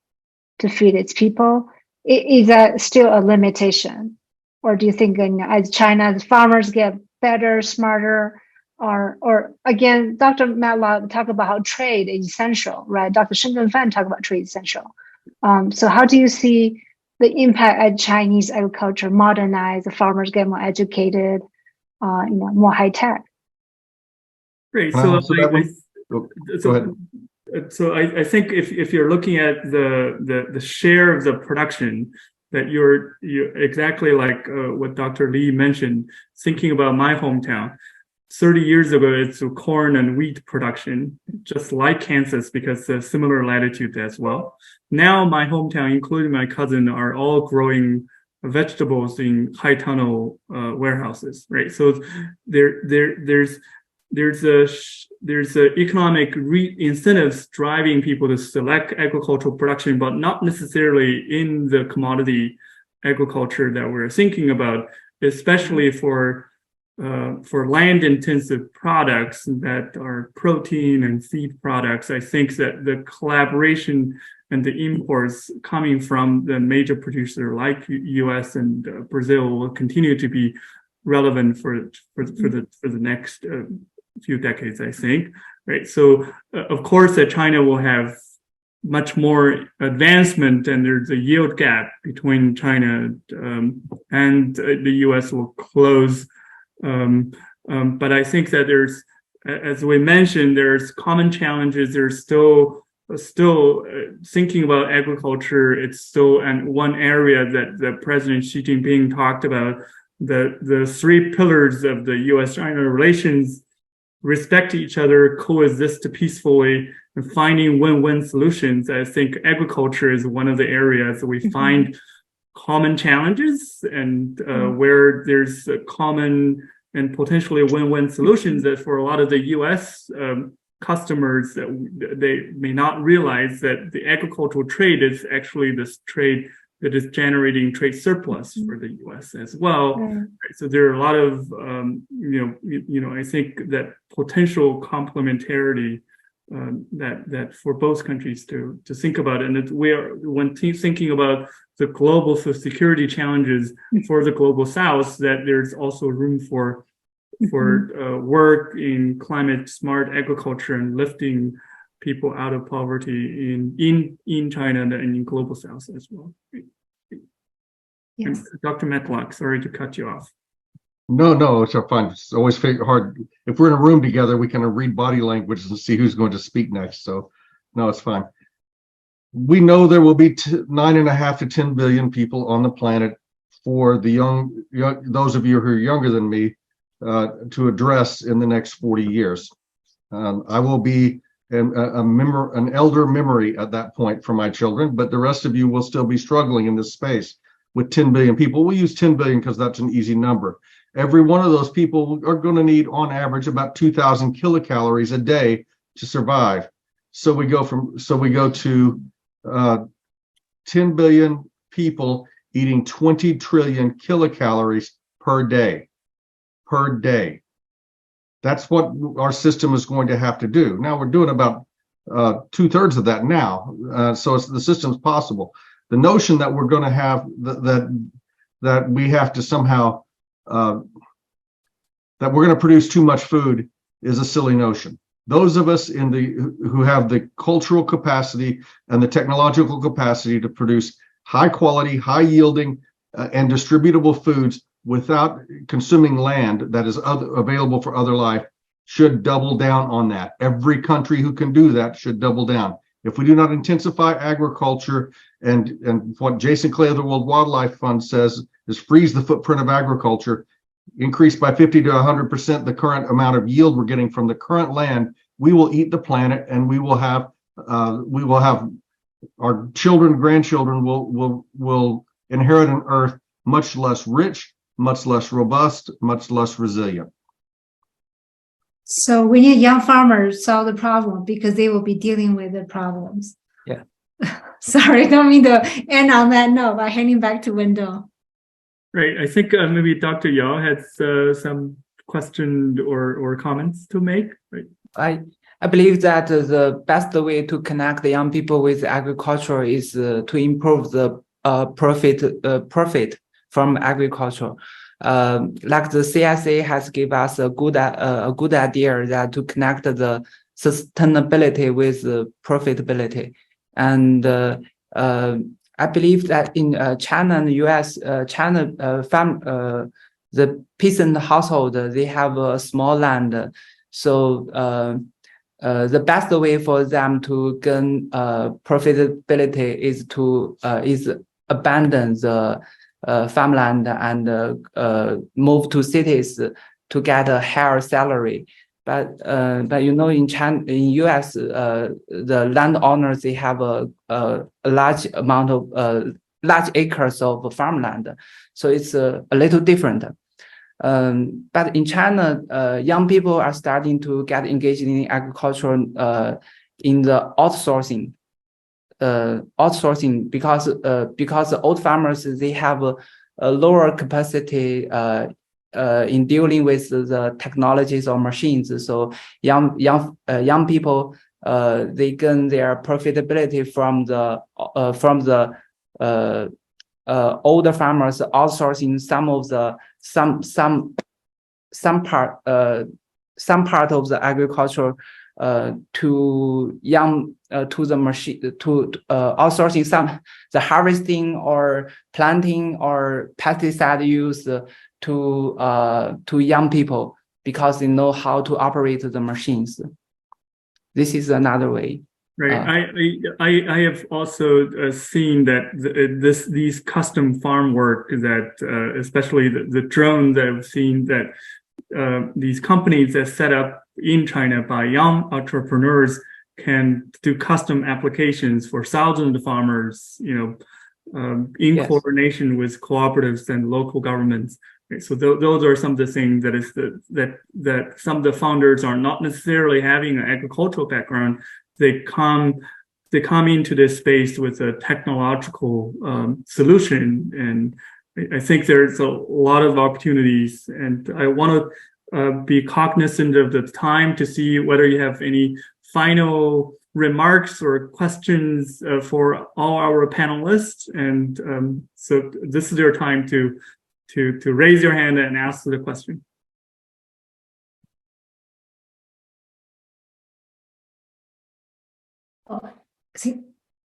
to feed its people. Is that still a limitation? Or do you think as China's farmers get better, smarter, or again, Dr. Matlock talked about how trade is essential, right? Dr. Shenzhen Fan talked about trade essential. So how do you see the impact of Chinese agriculture modernize, the farmers get more educated, more high tech? Great. So I think if you're looking at the share of the production, that you're exactly like what Dr. Li mentioned, thinking about my hometown. 30 years ago, it's corn and wheat production, just like Kansas, because there's similar latitude as well. Now my hometown, including my cousin, are all growing vegetables in high tunnel warehouses, right? So there's economic incentives driving people to select agricultural production, but not necessarily in the commodity agriculture that we're thinking about, especially for land-intensive products that are protein and feed products. I think that the collaboration and the imports coming from the major producer like U.S. and Brazil will continue to be relevant for the next few decades, I think, right? So, of course, that China will have much more advancement, and there's a yield gap between China and the U.S. will close. But I think that there's, as we mentioned, there's common challenges. There's still thinking about agriculture. It's still one area that President Xi Jinping talked about. The three pillars of the U.S.-China relations: respect each other, coexist peacefully, and finding win-win solutions. I think agriculture is one of the areas we find common challenges, and where there's a common and potentially win-win solutions that for a lot of the U.S. Customers, that they may not realize that the agricultural trade is actually this trade that is generating trade surplus for the U.S. as well. Right. So there are a lot of, I think that potential complementarity that for both countries to think about. And when thinking about the global security challenges for the global South, that there's also room for work in climate smart agriculture and lifting people out of poverty in China and in global South as well. Yes. And Dr. Matlock, sorry to cut you off. No, it's fine. It's always hard. If we're in a room together, we kind of read body language and see who's going to speak next. So, no, it's fine. We know there will be 9.5 to 10 billion people on the planet for the young those of you who are younger than me to address in the next 40 years. I will be an elder memory at that point for my children, but the rest of you will still be struggling in this space with 10 billion people. We'll use 10 billion because that's an easy number. Every one of those people are going to need, on average, about 2,000 kilocalories a day to survive. So we go to 10 billion people eating 20 trillion kilocalories per day. Per day. That's what our system is going to have to do. Now we're doing about 2/3 of that now. So the system's possible. The notion that we're going to have that we have to somehow that we're going to produce too much food is a silly notion. Those of us who have the cultural capacity and the technological capacity to produce high quality, high yielding, and distributable foods without consuming land that is available for other life should double down on that. Every country who can do that should double down. If we do not intensify agriculture, and what Jason Clay of the World Wildlife Fund says is freeze the footprint of agriculture, increase by 50 to 100% the current amount of yield we're getting from the current land, we will eat the planet, and we will have our children, grandchildren will inherit an earth much less rich, much less robust, much less resilient. So we need young farmers to solve the problem because they will be dealing with the problems. Yeah. Sorry, don't mean to end on that note by handing back to Wendell. Right. I think maybe Dr. Yao has some questions or comments to make. Right. I believe that the best way to connect the young people with agriculture is to improve the profit from agriculture. Like the CSA has given us a good idea that to connect the sustainability with the profitability, and I believe that in China and US, the peasant household, they have a small land, so the best way for them to gain profitability is to abandon the farmland and move to cities to get a higher salary. But you know, in China, in US, the landowners, they have a large amount of large acres of farmland, so it's a little different. But in China, young people are starting to get engaged in agriculture in the outsourcing because the old farmers, they have a lower capacity in dealing with the technologies or machines. So young people, they gain their profitability from the older farmers outsourcing some part of the agriculture to the machine, to outsourcing the harvesting or planting or pesticide use to young people because they know how to operate the machines. This is another way. Right. I have also seen that these custom farm work that especially the drones, I've seen that these companies that set up in China by young entrepreneurs can do custom applications for thousands of farmers, in yes, coordination with cooperatives and local governments. Right? So those are some of the things that some of the founders are not necessarily having an agricultural background. They come into this space with a technological solution, and I think there's a lot of opportunities. And I want to be cognizant of the time to see whether you have any final remarks or questions for all our panelists. And so this is your time to raise your hand and ask the question.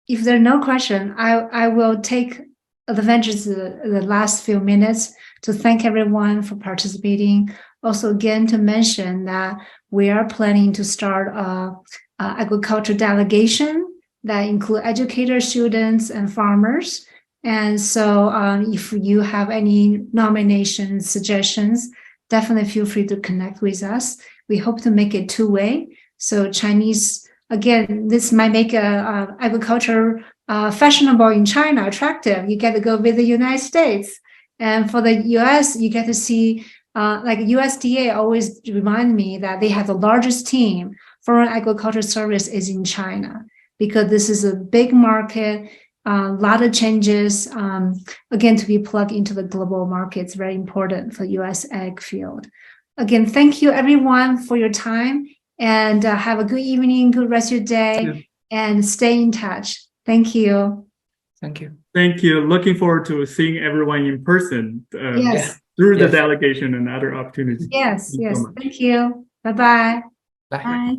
If there are no questions, I will take advantage of the last few minutes to thank everyone for participating. Also, again, to mention that we are planning to start an agriculture delegation that include educators, students, and farmers. And so if you have any nominations, suggestions, definitely feel free to connect with us. We hope to make it two-way. So Chinese, again, this might make agriculture fashionable in China, attractive. You get to go visit the United States. And for the US, you get to see, like USDA always remind me that they have the largest team for agriculture service is in China, because this is a big market, a lot of changes. Again, to be plugged into the global market is very important for US ag field. Again, thank you everyone for your time. and have a good evening, good rest of your day, and stay in touch. Thank you. Thank you. Thank you. Looking forward to seeing everyone in person Yes. through the Yes. delegation and other opportunities. Yes. Thank you so Yes. much. Thank you. Bye-bye. Bye. Bye.